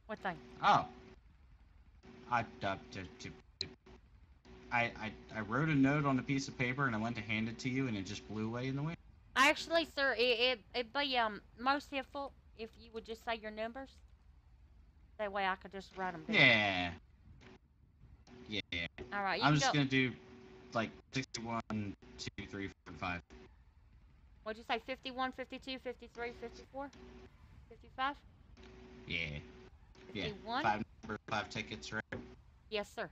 What thing? Oh. I wrote a note on a piece of paper and I went to hand it to you and it just blew away in the wind. Actually, sir, it'd be most helpful if you would just say your numbers. That way I could just write them down. Yeah. Yeah. All right, I'm just gonna do like 61, 2, 3, 4, 5. What'd you say? 51, 52, 53, 54, 55? Yeah. 51? Yeah. 5 tickets, right? Yes, sir.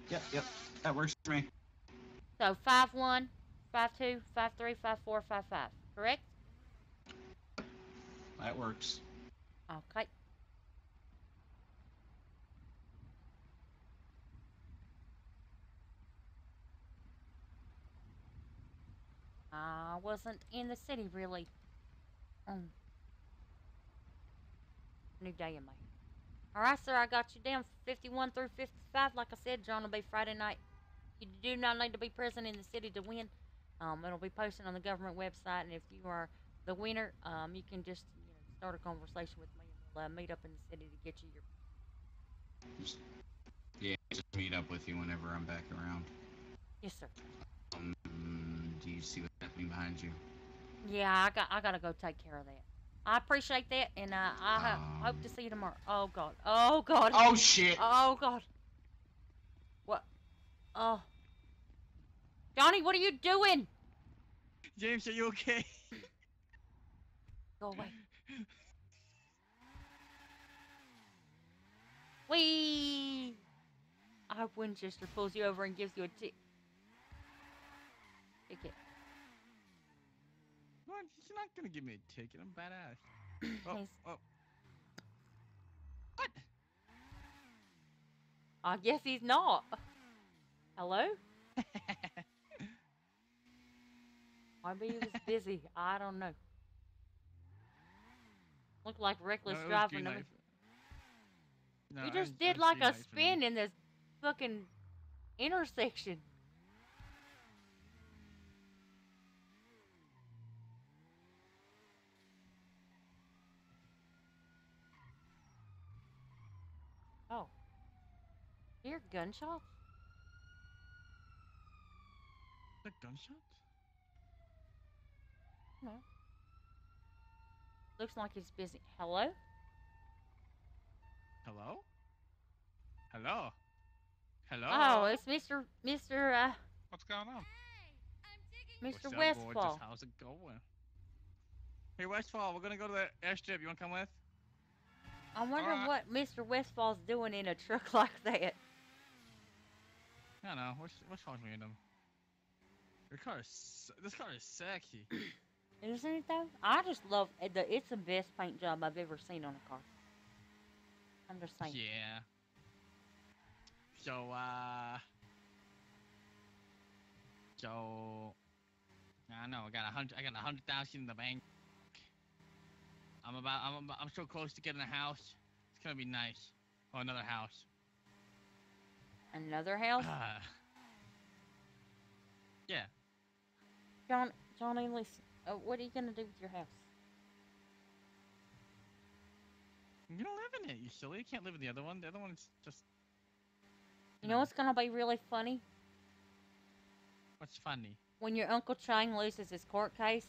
Yep. That works for me. So 51, 52, 53, 54, 55. Correct? That works. Okay. I wasn't in the city really. New day in May. All right, sir, I got you down 51 through 55. Like I said, John will be Friday night. You do not need to be present in the city to win. It'll be posted on the government website, and if you are the winner, you can just start a conversation with me, and we'll meet up in the city to get you your. Just meet up with you whenever I'm back around. Yes, sir. Do you see what's happening behind you? Yeah, I gotta go take care of that. I appreciate that, and I hope to see you tomorrow. Oh God. Oh God. Oh shit. Oh God. What? Oh. Johnny, what are you doing? James, are you okay? Go away. Whee! I hope Winchester pulls you over and gives you a ticket. What? He's not gonna give me a ticket. I'm badass. Oh. What? I guess he's not. Hello? Maybe he was busy. I don't know. Looked like reckless driving. You just did like a spin in this fucking intersection. Oh. Hear gunshots? The gunshots? No. Looks like he's busy. Hello? Hello? Hello? Hello? Oh, it's Mr. What's going on? Mr. What's Westfall. up, gorgeous? How's it going? Hey, Westfall, we're gonna go to the airstrip. You wanna come with? I wonder what Mr. Westfall's doing in a truck like that. I don't know. What's wrong with him? This car is sexy. Isn't it though? I just love it's the best paint job I've ever seen on a car. I'm just saying. Yeah. So I don't know. I got 100,000 in the bank. I'm so close to getting a house. It's gonna be nice. Oh, another house. Another house? Yeah. Johnny, listen. What are you gonna do with your house? You don't live in it, you silly. You can't live in the other one. The other one's just... You know what's gonna be really funny? What's funny? When your Uncle Chang loses his court case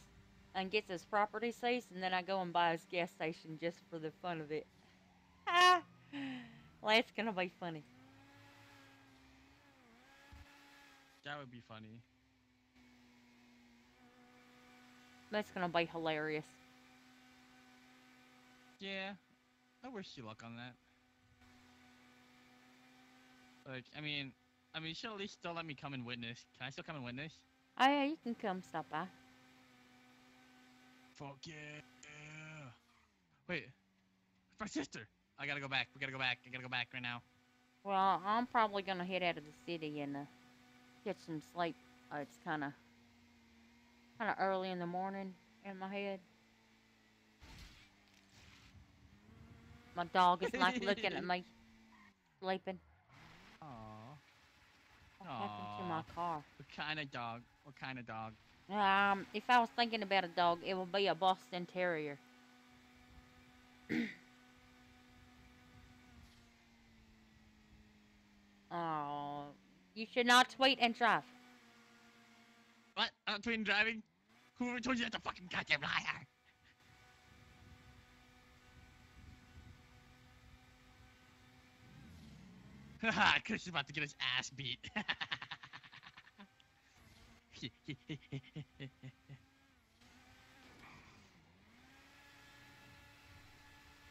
and gets his property seized, and then I go and buy his gas station just for the fun of it. Ah! Well, that's gonna be funny. That would be funny. That's gonna be hilarious. Yeah, I wish you luck on that. Like, I mean, she'll at least still let me come and witness. Can I still come and witness? Oh yeah, you can come stop by. Fuck yeah. Wait, it's my sister. I gotta go back. We gotta go back. I gotta go back right now. Well, I'm probably gonna head out of the city and get some sleep. It's kind of early in the morning in my head. My dog is like looking at me, sleeping. Aww. What happened to my car? What kind of dog? What kind of dog? If I was thinking about a dog, it would be a Boston Terrier. Oh, you should not tweet and drive. What? I'm not tweeting driving? Whoever told you that's a fucking goddamn liar? Haha, Chris is about to get his ass beat.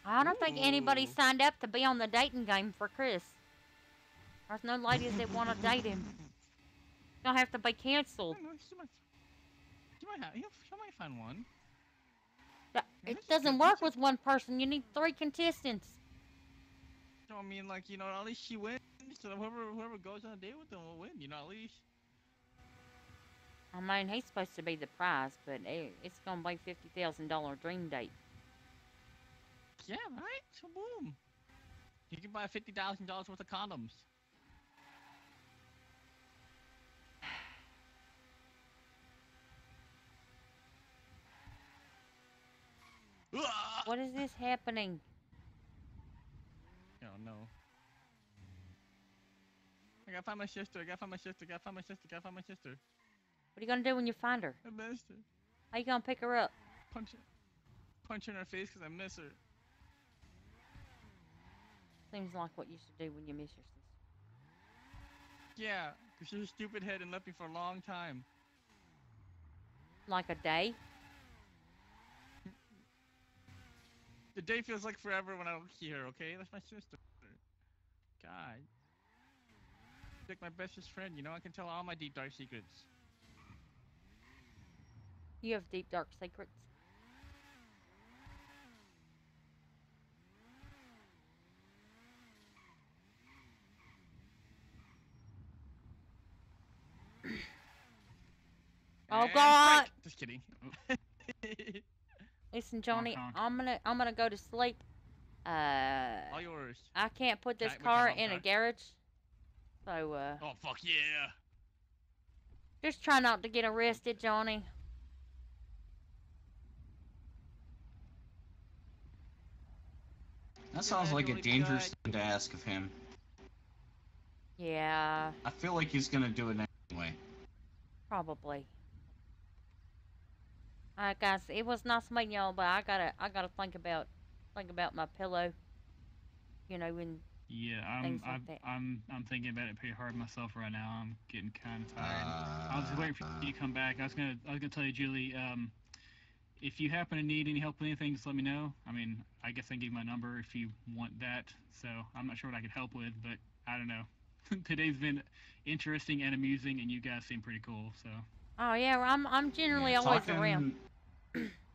I don't think anybody signed up to be on the dating game for Chris. There's no ladies that want to date him. Gonna have to be canceled. She might find one. It doesn't work with one person. You need 3 contestants. I mean, like, you know, at least she wins. So whoever goes on a date with them will win. You know, at least. I mean, he's supposed to be the prize, but it's gonna be $50,000 dream date. Yeah, right? So boom. You can buy $50,000 worth of condoms. What is this happening? Oh no. I gotta find my sister. I gotta find my sister. I gotta find my sister. I gotta find my sister. What are you gonna do when you find her? I missed her. How you gonna pick her up? Punch her in her face because I miss her. Seems like what you should do when you miss your sister. Yeah, because she's a stupid head and left me for a long time. Like a day? The day feels like forever when I don't see her, okay? That's my sister. God. She's like my bestest friend, you know? I can tell all my deep, dark secrets. You have deep, dark secrets? Oh And God! break. Just kidding. Listen, Johnny, I'm gonna go to sleep. All yours. I can't put this With the car home in a car. garage, so Oh fuck yeah! just try not to get arrested, Johnny. That sounds like a dangerous thing to ask of him. Yeah, I feel like he's gonna do it anyway. probably. Alright, guys, it was nice meeting y'all, but I gotta think about my pillow. You know, when Yeah, things like that. I'm thinking about it pretty hard myself right now. I'm getting kind of tired. I was just waiting for you to come back. I was gonna tell you, Julie. If you happen to need any help with anything, just let me know. I mean, I guess I can give you my number if you want that. So I'm not sure what I could help with, but I don't know. Today's been interesting and amusing, and you guys seem pretty cool. So. Oh yeah, well, I'm generally always around.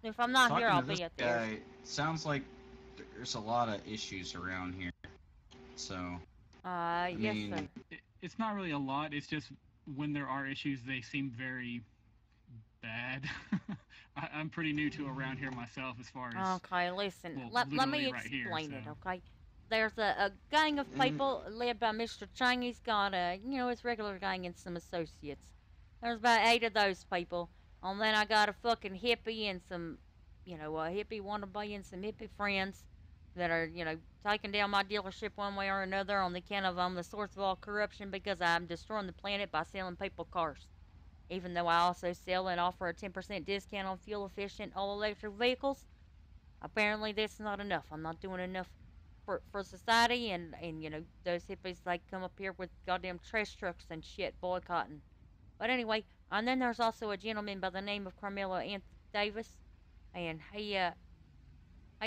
If I'm not here, I'll be at the air. Sounds like there's a lot of issues around here. So. Yes, mean, sir. It's not really a lot. It's just when there are issues, they seem very bad. I'm pretty new to around here myself as far as. Okay, listen. Well, Let me literally right here, explain it, so. okay? There's a gang of people led by Mr. Chang. He's got his regular gang and some associates. There's about 8 of those people. And then I got a fucking hippie and some, a hippie wannabe and some hippie friends. that are, taking down my dealership one way or another on the account of I'm the source of all corruption because I'm destroying the planet by selling people cars. Even though I also sell and offer a 10% discount on fuel efficient all electric vehicles, apparently that's not enough. I'm not doing enough for society, and those hippies like come up here with goddamn trash trucks and shit boycotting. But anyway, and then there's also a gentleman by the name of Carmelo Davis, and he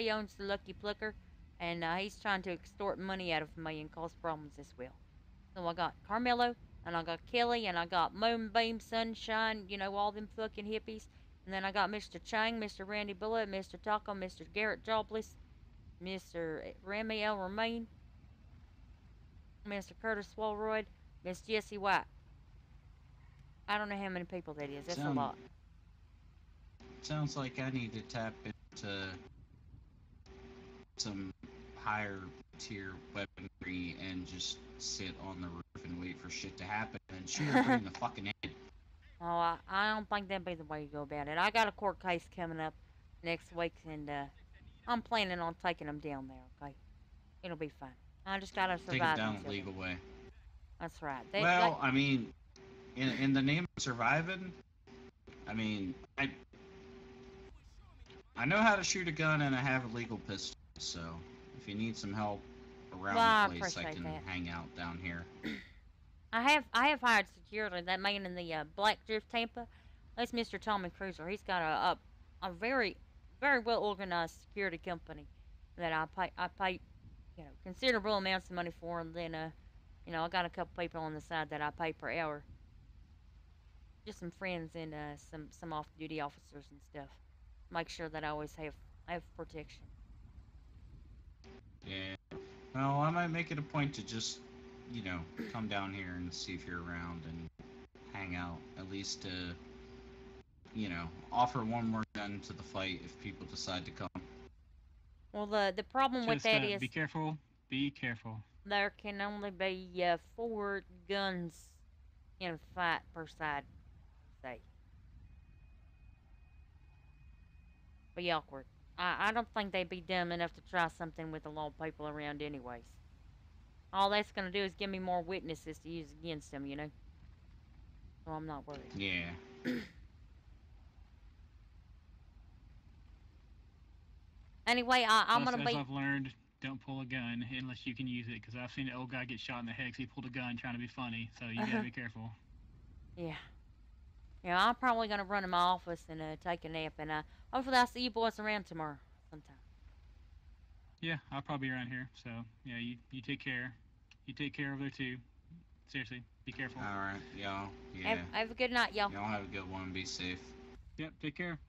owns the Lucky Plucker, and he's trying to extort money out of me and cause problems as well. So I got Carmelo, and I got Kelly, and I got Moonbeam, Sunshine, all them fucking hippies. And then I got Mr. Chang, Mr. Randy Bullet, Mr. Taco, Mr. Garrett Jobless, Mr. Remy L. Remain, Mr. Curtis Swalroyd, Miss Jessie White. I don't know how many people that is. That's a lot. Sounds like I need to tap into some higher tier weaponry and just sit on the roof and wait for shit to happen and shoot her in the fucking head. Oh, I don't think that'd be the way you go about it. I got a court case coming up next week, and I'm planning on taking them down there, okay? It'll be fine. I just gotta survive. Take it down the legal way. That's right. I mean, in the name of surviving, I mean, I know how to shoot a gun and I have a legal pistol, so if you need some help around the place, I can hang out down here. I have hired security. That man in the Black Drift Tampa, that's Mr. Tommy Cruiser. He's got a very, very well organized security company that I pay considerable amounts of money for, and then I got a couple people on the side that I pay per hour. Just some friends and some off-duty officers and stuff. Make sure that I always have protection. Yeah. Well, I might make it a point to just, come down here and see if you're around and hang out. At least to, offer one more gun to the fight if people decide to come. Well, the problem with that is... Be careful. Be careful. There can only be 4 guns in a fight per side, say. Be awkward. I don't think they'd be dumb enough to try something with a lot of people around anyways. All that's going to do is give me more witnesses to use against them, So I'm not worried. Yeah. Anyway, I'm going to be... As I've learned, don't pull a gun unless you can use it, because I've seen an old guy get shot in the head because he pulled a gun trying to be funny, so you gotta be careful. Yeah. Yeah, I'm probably going to run to my office and take a nap, and hopefully I'll see you boys around tomorrow sometime. Yeah, I'll probably be around here, so yeah, you take care. You take care over there too. Seriously, be careful. Alright, y'all. Yeah. Have a good night, y'all. Y'all have a good one. Be safe. Yep, take care.